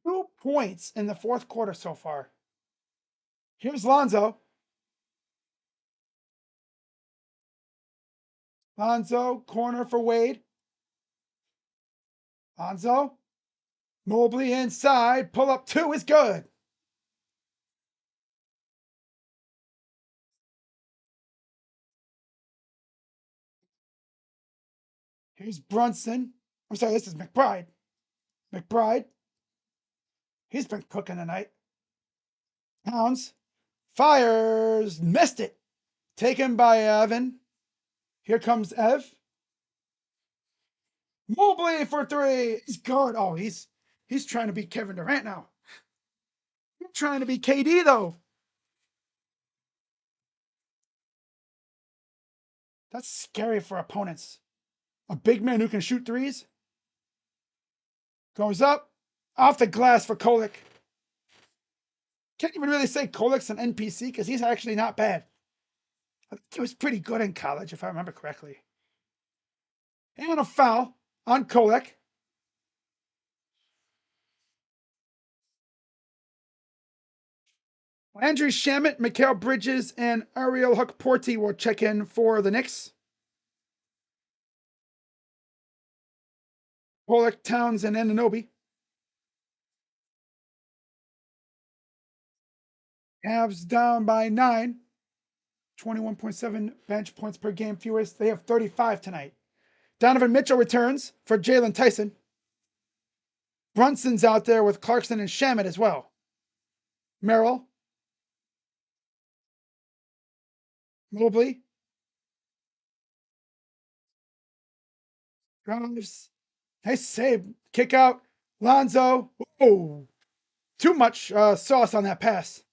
2 points in the fourth quarter so far. Here's Lonzo. Lonzo, corner for Wade. Lonzo. Mobley inside. Pull up two is good. Here's Brunson. I'm sorry, this is McBride. McBride. He's been cooking tonight. Towns. Fires. Missed it. Taken by Evan. Here comes Ev. Mobley for three. He's good. Oh, he's trying to beat Kevin Durant now. trying to be KD though. That's scary for opponents. A big man who can shoot threes goes up off the glass for Kolek. Can't even really say Kolek's an NPC because he's actually not bad. I think he was pretty good in college, if I remember correctly. And a foul on Kolek. Andrew Shamet, Mikal Bridges, and Ariel Huckporty will check in for the Knicks. Pollock, Towns, and Ananobi. Cavs down by 9. 21.7 bench points per game fewest. They have 35 tonight. Donovan Mitchell returns for Jalen Tyson. Brunson's out there with Clarkson and Shamet as well. Merrill. Mobley. Drives. Nice save. Kick out. Lonzo. Oh, too much sauce on that pass.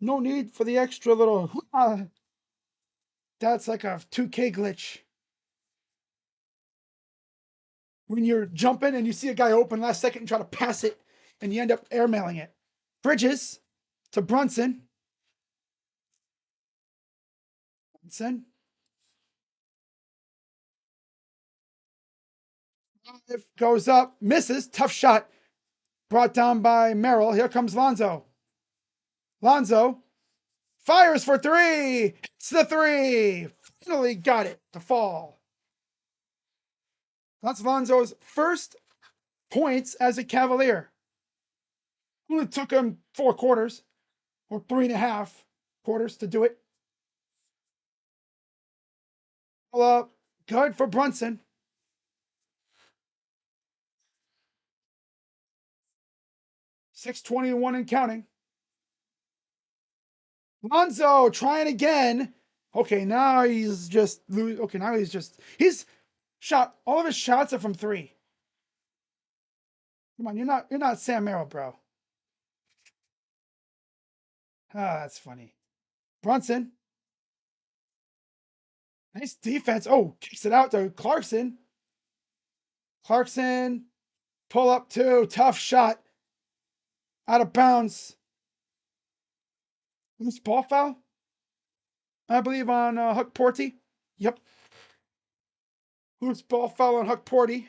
No need for the extra little. That's like a 2K glitch. When you're jumping and you see a guy open last second and try to pass it, and you end up airmailing it. Bridges to Brunson. Brunson. Goes up, misses, tough shot. Brought down by Merrill. Here comes Lonzo. Lonzo fires for three. Hits the three. Finally got it to fall. That's Lonzo's first points as a Cavalier. Only took him 4 quarters or 3.5 quarters to do it. Well, good for Brunson. 6:21 and counting. Lonzo trying again. Okay, now he's just okay. Now he's shot. All of his shots are from three. Come on, you're not Sam Merrill, bro. Ah, that's funny. Brunson, nice defense. Oh, kicks it out to Clarkson. Clarkson, pull up two, tough shot, out of bounds. Loose ball foul, I believe on Huck Porty. Yep, loose ball foul on Huck Porty.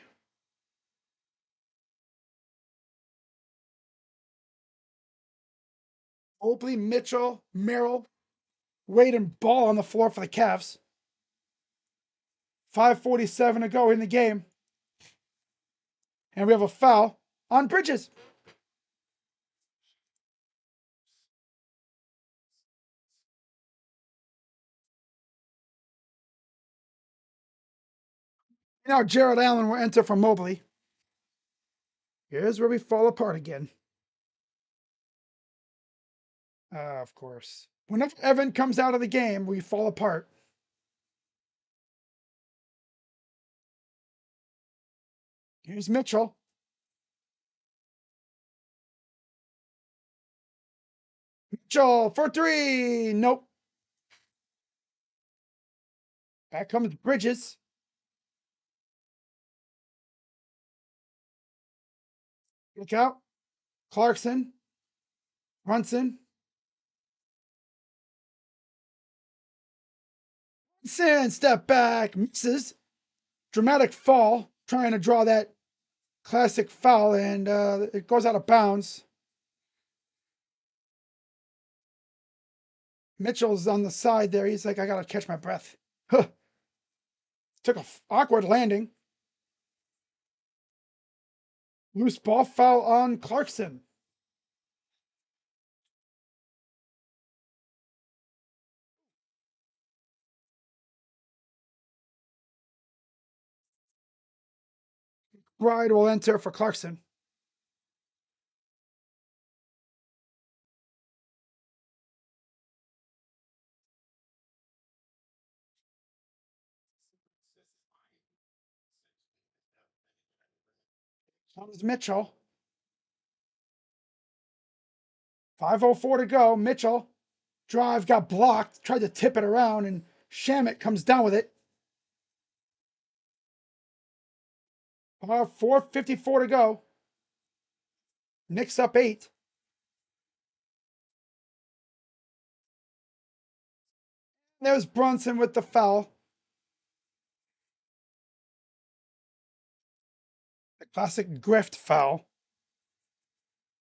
Oakley, Mitchell, Merrill, Wade, and Ball on the floor for the Cavs. 5:47 to go in the game. And we have a foul on Bridges. Now Jared Allen will enter for Mobley. Here's where we fall apart again. Of course. Whenever Evan comes out of the game, we fall apart. Here's Mitchell. Mitchell for three. Nope. Back comes Bridges. Look out. Clarkson. Brunson. Brunson, step back. Misses. Dramatic fall. Trying to draw that classic foul, and it goes out of bounds. Mitchell's on the side there. He's like, I gotta catch my breath. Huh. Took a awkward landing. Loose ball foul on Clarkson. Bride will enter for Clarkson. That was Mitchell. 5:04 to go. Mitchell. Drive got blocked. Tried to tip it around, and Shamit comes down with it. 4:54 to go. Knicks up 8. There's Brunson with the foul. The classic grift foul,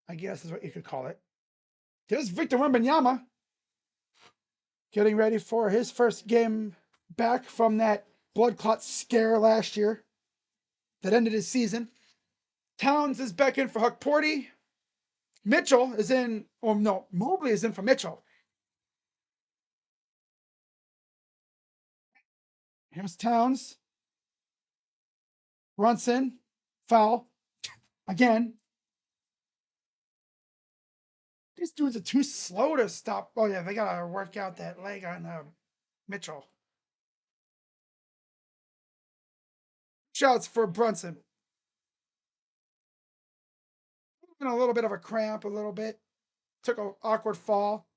I guess is what you could call it. There's Victor Wembanyama getting ready for his first game back from that blood clot scare last year that ended his season. Towns is back in for Huck Porty. Mitchell is in, or no, Mobley is in for Mitchell. Here's Towns. Brunson. Foul. Again. These dudes are too slow to stop. Oh, yeah, they got to work out that leg on Mitchell. Shouts for Brunson. In a little bit of a cramp, a little bit. Took an awkward fall.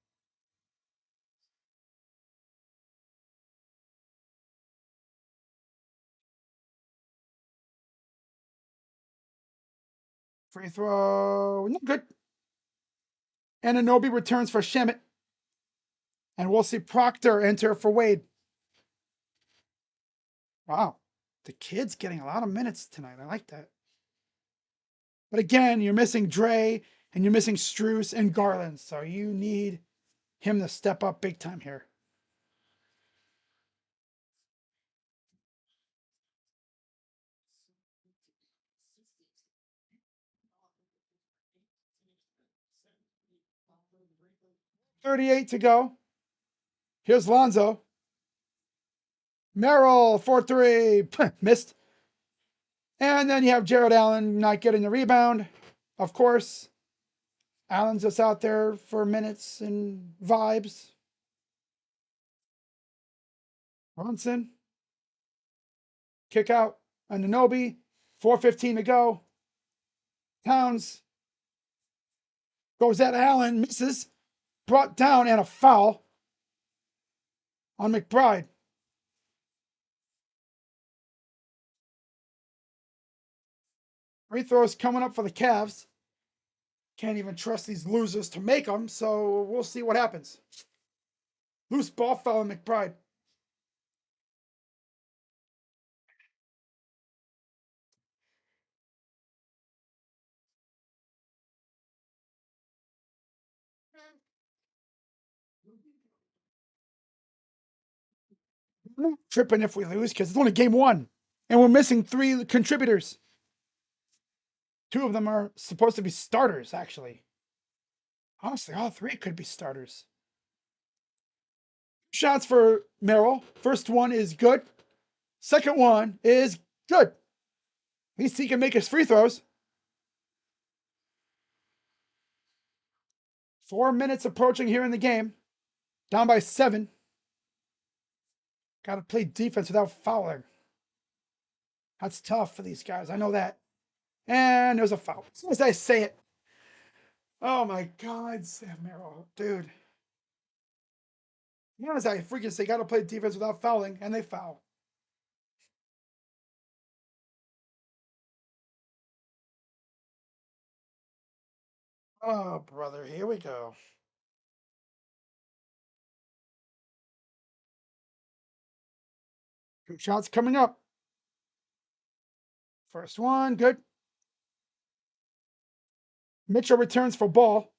Free throw. No good. And Anunoby returns for Shamit. And we'll see Proctor enter for Wade. Wow. The kid's getting a lot of minutes tonight. I like that. But again, you're missing Dre and you're missing Struess and Garland. So you need him to step up big time here. .38 to go. Here's Lonzo. Merrill, 4-3. Missed. And then you have Jared Allen not getting the rebound. Of course, Allen's just out there for minutes and vibes. Brunson. Kick out. Anunoby. 4:15 to go. Towns goes at Allen. Misses. Brought down and a foul on McBride. Free throws coming up for the Cavs. Can't even trust these losers to make them, so we'll see what happens. Loose ball foul on McBride. I'm not tripping if we lose because it's only game 1. And we're missing 3 contributors. 2 of them are supposed to be starters, actually. Honestly, all 3 could be starters. Shots for Merrill. First one is good. Second one is good. At least he can make his free throws. 4 minutes approaching here in the game. Down by 7. Got to play defense without fouling. That's tough for these guys. I know that. And there's a foul. As soon as I say it. Oh my God, Sam Merrill, dude. You know, as I freaking say, got to play defense without fouling, and they foul. Oh, brother, here we go. Two shots coming up. First one, good. Mitchell returns for ball.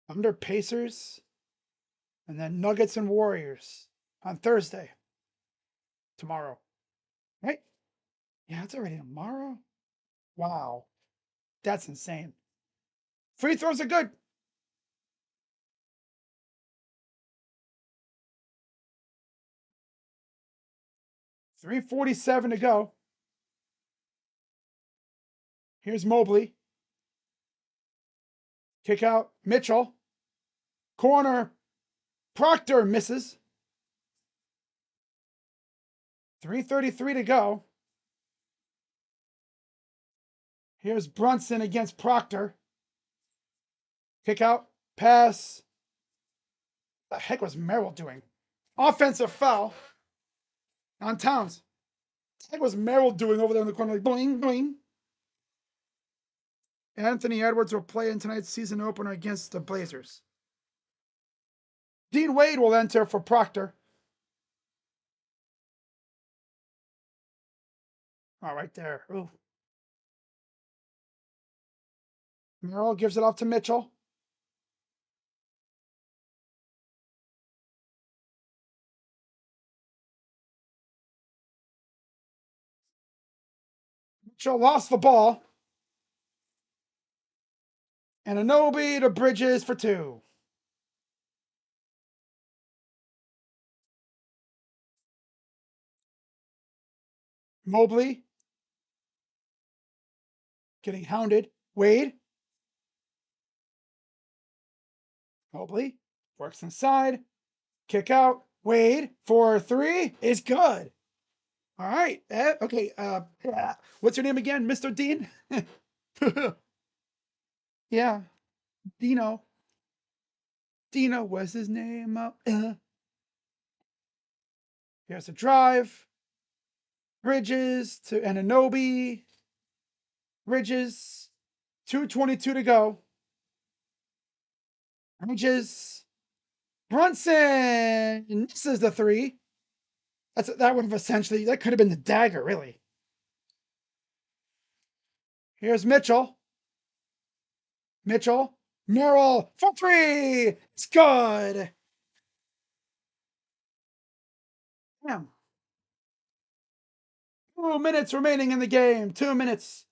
Under Pacers, and then Nuggets and Warriors on Thursday. Tomorrow. Right? Yeah, it's already tomorrow. Wow. That's insane. Free throws are good. 3:47 to go. Here's Mobley. Kick out Mitchell. Corner. Proctor misses. 3:33 to go. Here's Brunson against Proctor. Kick out, pass. What the heck was Merrill doing? Offensive foul on Towns. What the heck was Merrill doing over there in the corner? Like boing, boing. Anthony Edwards will play in tonight's season opener against the Blazers. Dean Wade will enter for Proctor. Oh, right there. Ooh. Merrill gives it off to Mitchell. Mitchell lost the ball. And Anunoby to Bridges for two. Mobley getting hounded. Wade. Mobley works inside. Kick out. Wade for three is good. All right. Okay. What's your name again, Mr. Dean? Yeah. Dino. Dino was his name. Here's a drive. Bridges to Anunoby. Bridges. 2:22 to go. Bridges. Brunson misses the three. That would have essentially, that could have been the dagger, really. Here's Mitchell. Mitchell. Merrill for three. It's good. Damn. 2 minutes remaining in the game. 2 minutes.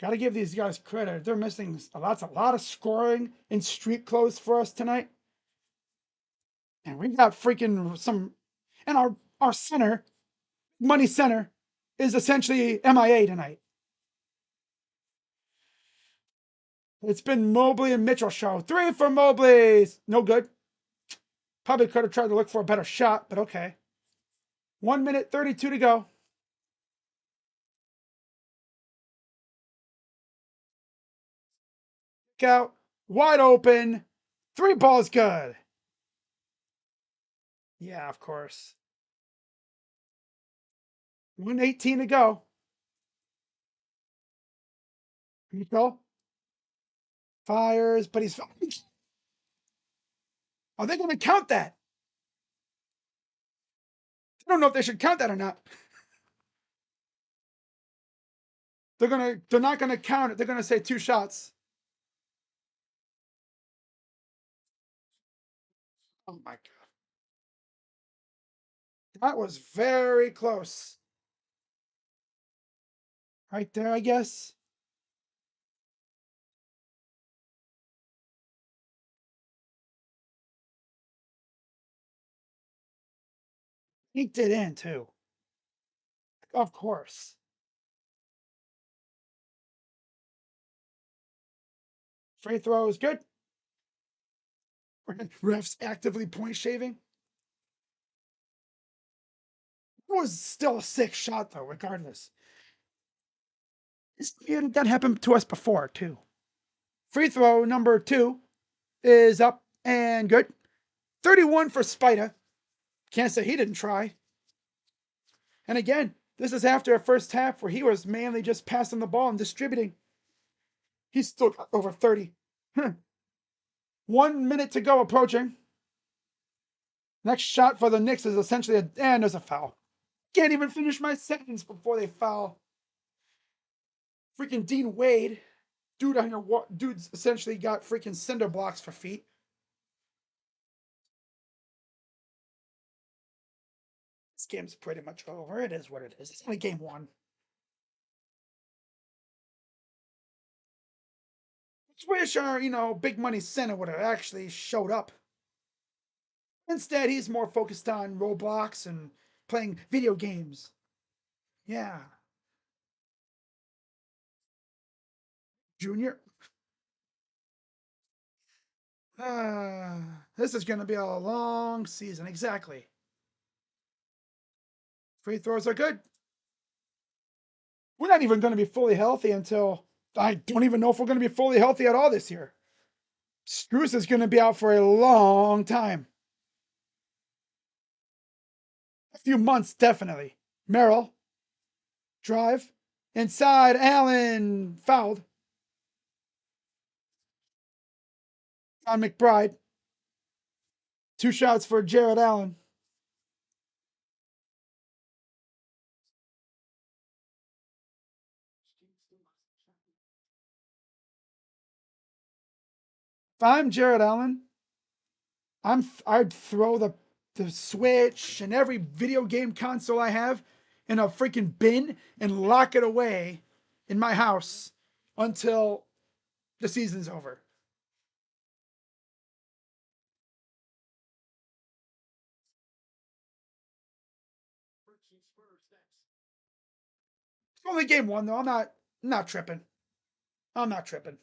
Got to give these guys credit. They're missing a lot of scoring in street clothes for us tonight. And we got freaking some. And our center, money center, is essentially MIA tonight. It's been Mobley and Mitchell show. Three for Mobley. No good. Probably could have tried to look for a better shot, but okay. 1 minute 32 to go. Kick out. Wide open. Three balls good. Yeah, of course. 1:18 to go. Mitchell fires, but he's. Are they going to count that? I don't know if they should count that or not. They're not gonna count it. They're gonna say two shots. Oh my god. That was very close. Right there, I guess. He it in too. Of course. Free throw is good. Refs actively point shaving. It was still a sick shot though, regardless. That happened to us before too. Free throw number 2 is up and good. 31 for Spida. Can't say he didn't try. And again, this is after a first half where he was mainly just passing the ball and distributing. He's still got over 30. 1 minute to go approaching. Next shot for the Knicks is essentially and there's a foul. Can't even finish my sentence before they foul. Freaking Dean Wade. Dude's essentially got freaking cinder blocks for feet. This game's pretty much over. It is what it is. It's only game 1. Just wish our, big money center would have actually showed up. Instead, he's more focused on Roblox and playing video games. Yeah. Junior. This is going to be a long season. Exactly. Free throws are good. We're not even going to be fully healthy until I don't even know if we're going to be fully healthy at all this year. Strus is going to be out for a long time. A few months, definitely. Merrill, drive. Inside, Allen, fouled. On McBride. 2 shots for Jared Allen. If I'm Jared Allen, I'd throw the Switch and every video game console I have in a freaking bin and lock it away in my house until the season's over. It's only game one though. I'm not tripping. I'm not tripping.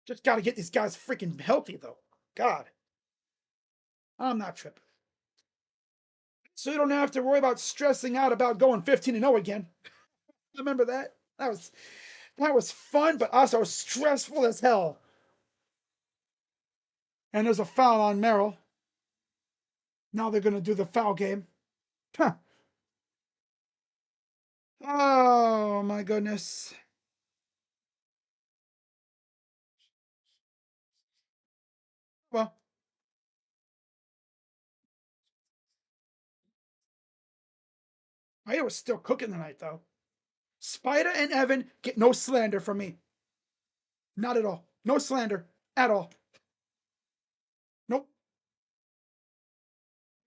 Just got to get these guys freaking healthy though. God, I'm not tripping. So you don't have to worry about stressing out about going 15-0 again. Remember that? That was fun, but also stressful as hell. And there's a foul on Merrill. Now they're gonna do the foul game. Huh. Oh my goodness. Well, I was still cooking tonight though. Spider and Evan get no slander from me. Not at all. No slander at all. Nope.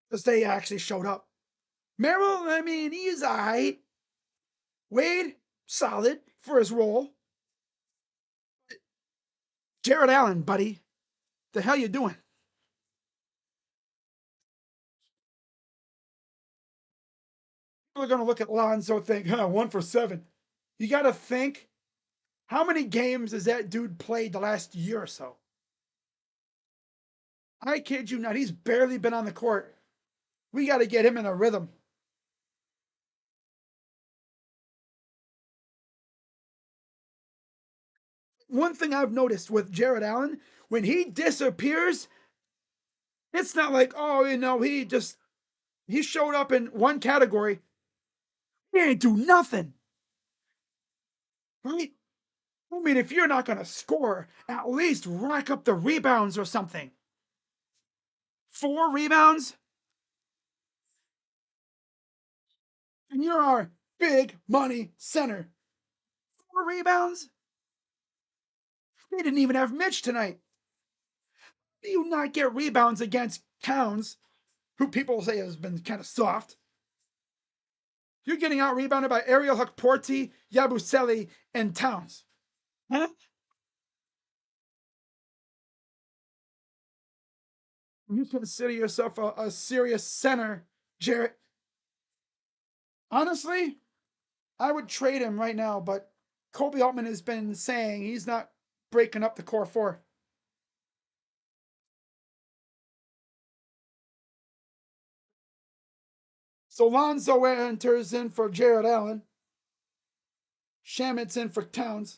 Because they actually showed up. Merrill, I mean, he's alright. Wade, solid for his role. Jared Allen, buddy, the hell you doing? People are gonna look at Lonzo and think, 1 for 7. You gotta think, how many games has that dude played the last year or so? I kid you not, he's barely been on the court. We gotta get him in a rhythm. One thing I've noticed with Jared Allen, when he disappears, it's not like, oh, he showed up in one category. He ain't do nothing. Right? I mean, if you're not gonna score, at least rack up the rebounds or something. 4 rebounds? And you're our big money center. 4 rebounds? They didn't even have Mitch tonight. Do you not get rebounds against Towns, who people say has been kind of soft? You're getting out rebounded by Ariel Hukporti, Yabusele, and Towns. Huh? You consider yourself a serious center, Jarrett. Honestly, I would trade him right now, but Kobe Altman has been saying he's not breaking up the core four. So Lonzo enters in for Jared Allen. Shamit's in for Towns.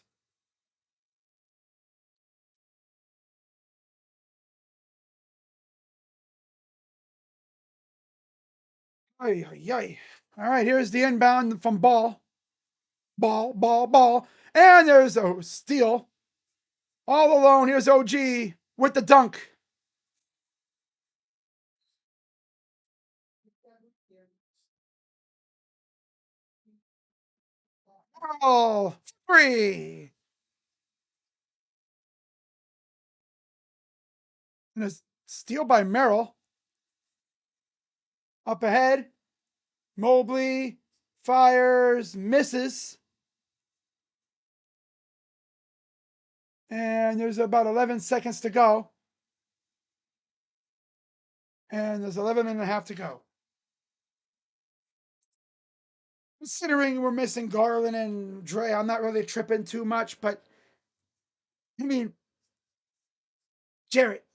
Ay, ay, ay. All right, here's the inbound from Ball. Ball, ball, ball. And there's a steal. All alone. Here's OG with the dunk. Ball free. And a steal by Merrill. Up ahead. Mobley fires, misses. And there's about 11 seconds to go. And there's 11 and a half to go. Considering we're missing Garland and Dre, I'm not really tripping too much, but I mean, Jarrett,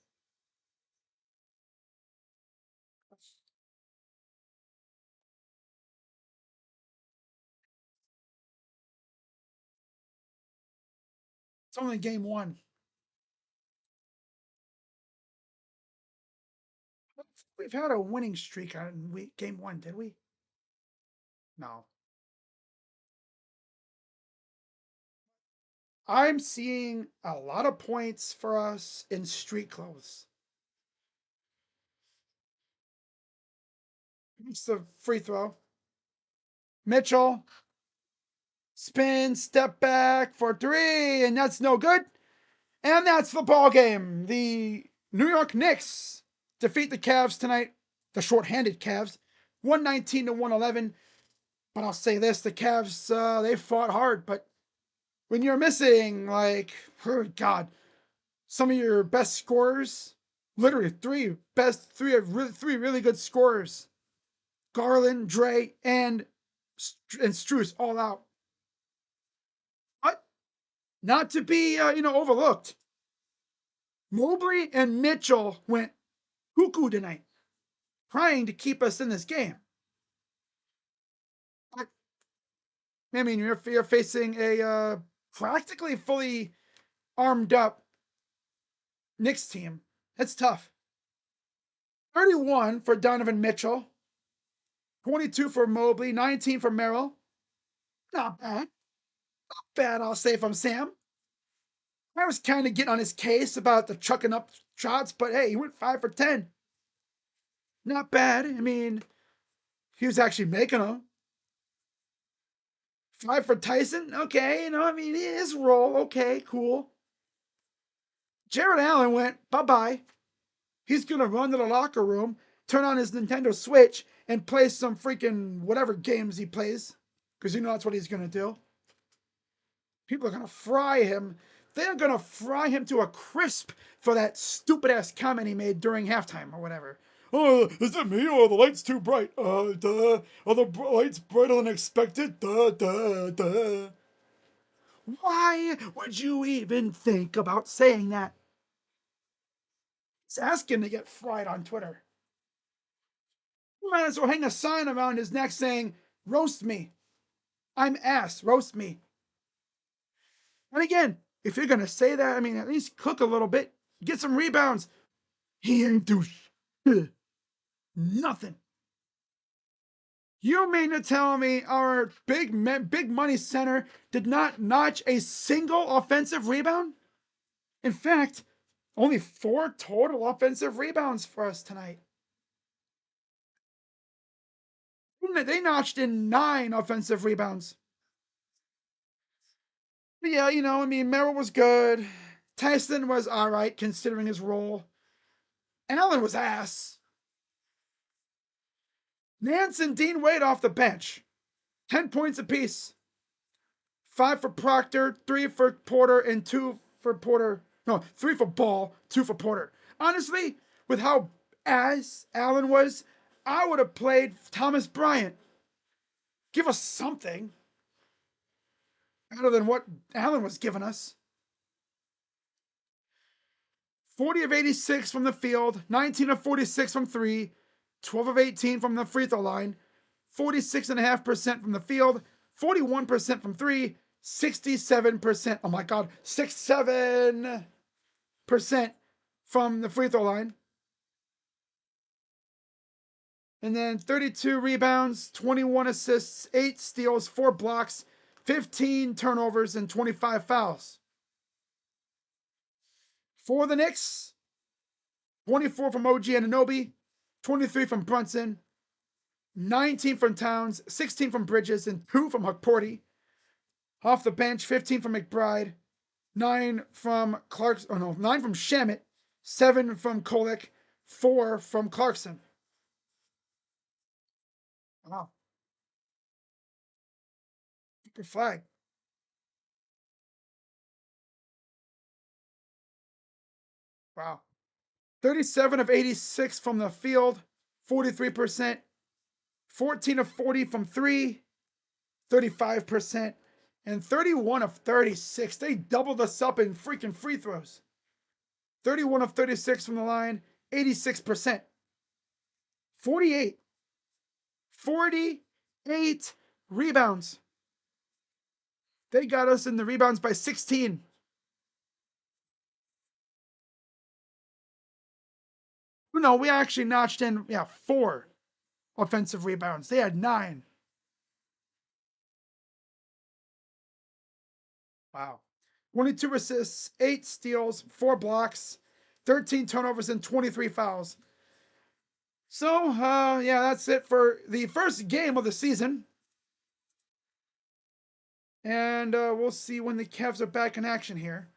It's only game one. We've had a winning streak on game one, did we? No. I'm seeing a lot of points for us in street clothes. It's the free throw. Mitchell, spin, step back for three, and that's no good. And that's the ball game. The New York Knicks defeat the Cavs tonight, the shorthanded Cavs, 119 to 111. But I'll say this, the Cavs, they fought hard, but when you're missing, like, oh God, some of your best scorers, literally three really good scorers, Garland, Dre, and Strus all out. But not to be overlooked. Mobley and Mitchell went cuckoo tonight, trying to keep us in this game. I mean, you're facing a practically fully armed up Knicks team. It's tough. 31 for Donovan Mitchell, 22 for Mobley, 19 for Merrill. Not bad. Not bad, I'll say, from Sam. I was kind of getting on his case about the chucking up shots, but hey, he went 5 for 10. Not bad. I mean, he was actually making them. 5 for Tyson. Okay, I mean, his role. Okay, cool. Jared Allen went bye-bye. He's going to run to the locker room, turn on his Nintendo Switch, and play some freaking whatever games he plays. Because that's what he's going to do. People are going to fry him. They're going to fry him to a crisp for that stupid ass comment he made during halftime or whatever. Oh, is it me or the light's too bright? Duh. Are the lights brighter than expected? Duh. Why would you even think about saying that? It's asking to get fried on Twitter. You might as well hang a sign around his neck saying, roast me. I'm ass, roast me. And again, if you're going to say that, I mean, at least cook a little bit. Get some rebounds. He ain't do nothing. You mean to tell me our big money center did not notch a single offensive rebound? In fact, only 4 total offensive rebounds for us tonight. They notched in 9 offensive rebounds. But yeah, I mean, Merrill was good. Tyson was all right considering his role. Allen was ass. Nance and Dean Wade off the bench. 10 points apiece. 5 for Proctor, 3 for Porter, and 2 for Porter. No, 3 for Ball, 2 for Porter. Honestly, with how ass Allen was, I would have played Thomas Bryant. Give us something other than what Allen was giving us. 40 of 86 from the field, 19 of 46 from 3, 12 of 18 from the free throw line, 46.5% from the field, 41% from 3, 67%. Oh my God, 67% from the free throw line. And then 32 rebounds, 21 assists, 8 steals, 4 blocks, 15 turnovers, and 25 fouls. For the Knicks, 24 from OG Anunoby, 23 from Brunson, 19 from Towns, 16 from Bridges, and 2 from Hukporti. Off the bench, 15 from McBride, 9 from 9 from Shamet, 7 from Kolek, 4 from Clarkson. Wow. Good flag. Wow. 37 of 86 from the field, 43%. 14 of 40 from 3, 35%. And 31 of 36. They doubled us up in freaking free throws. 31 of 36 from the line, 86%. 48. 48 rebounds. They got us in the rebounds by 16. No, we actually notched in 4 offensive rebounds. They had 9. Wow. 22 assists, 8 steals, 4 blocks, 13 turnovers, and 23 fouls. So, yeah, that's it for the first game of the season. And we'll see when the Cavs are back in action here.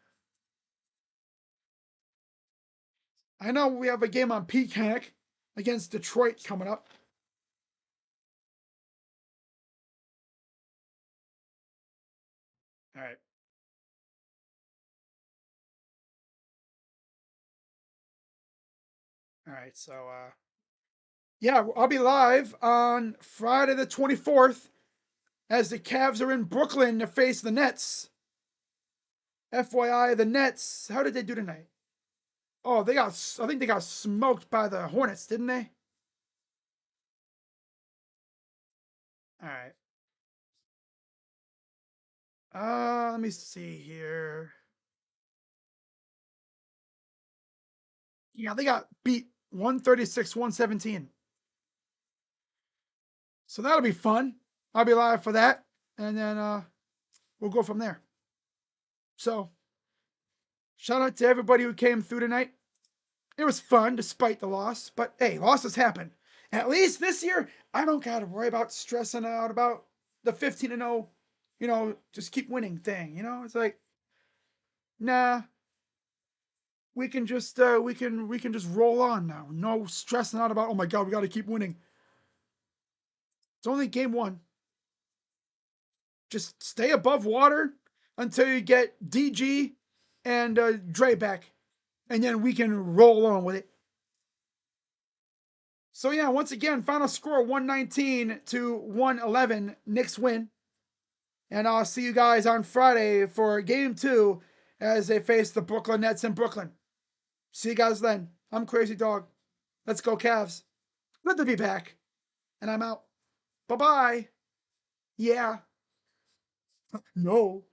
I know we have a game on Peacock against Detroit coming up. All right. All right. So, yeah, I'll be live on Friday the 24th as the Cavs are in Brooklyn to face the Nets. FYI, the Nets, how did they do tonight? Oh, I think they got smoked by the Hornets, didn't they? All right. Let me see here. Yeah, they got beat 136-117. So that'll be fun. I'll be live for that. And then we'll go from there. So shout out to everybody who came through tonight. It was fun despite the loss, but hey, losses happen. At least this year, I don't gotta worry about stressing out about the 15-0, just keep winning thing. It's like, nah, we can just roll on now. No stressing out about, oh my god, we gotta keep winning. It's only game 1. Just stay above water until you get DG and Dre back, and then we can roll on with it. So yeah, once again, final score 119-111. Knicks win. And I'll see you guys on Friday for game 2 as they face the Brooklyn Nets in Brooklyn. See you guys then. I'm Crazy Dog. Let's go Cavs. Good to be back. And I'm out. Bye-bye. Yeah. No.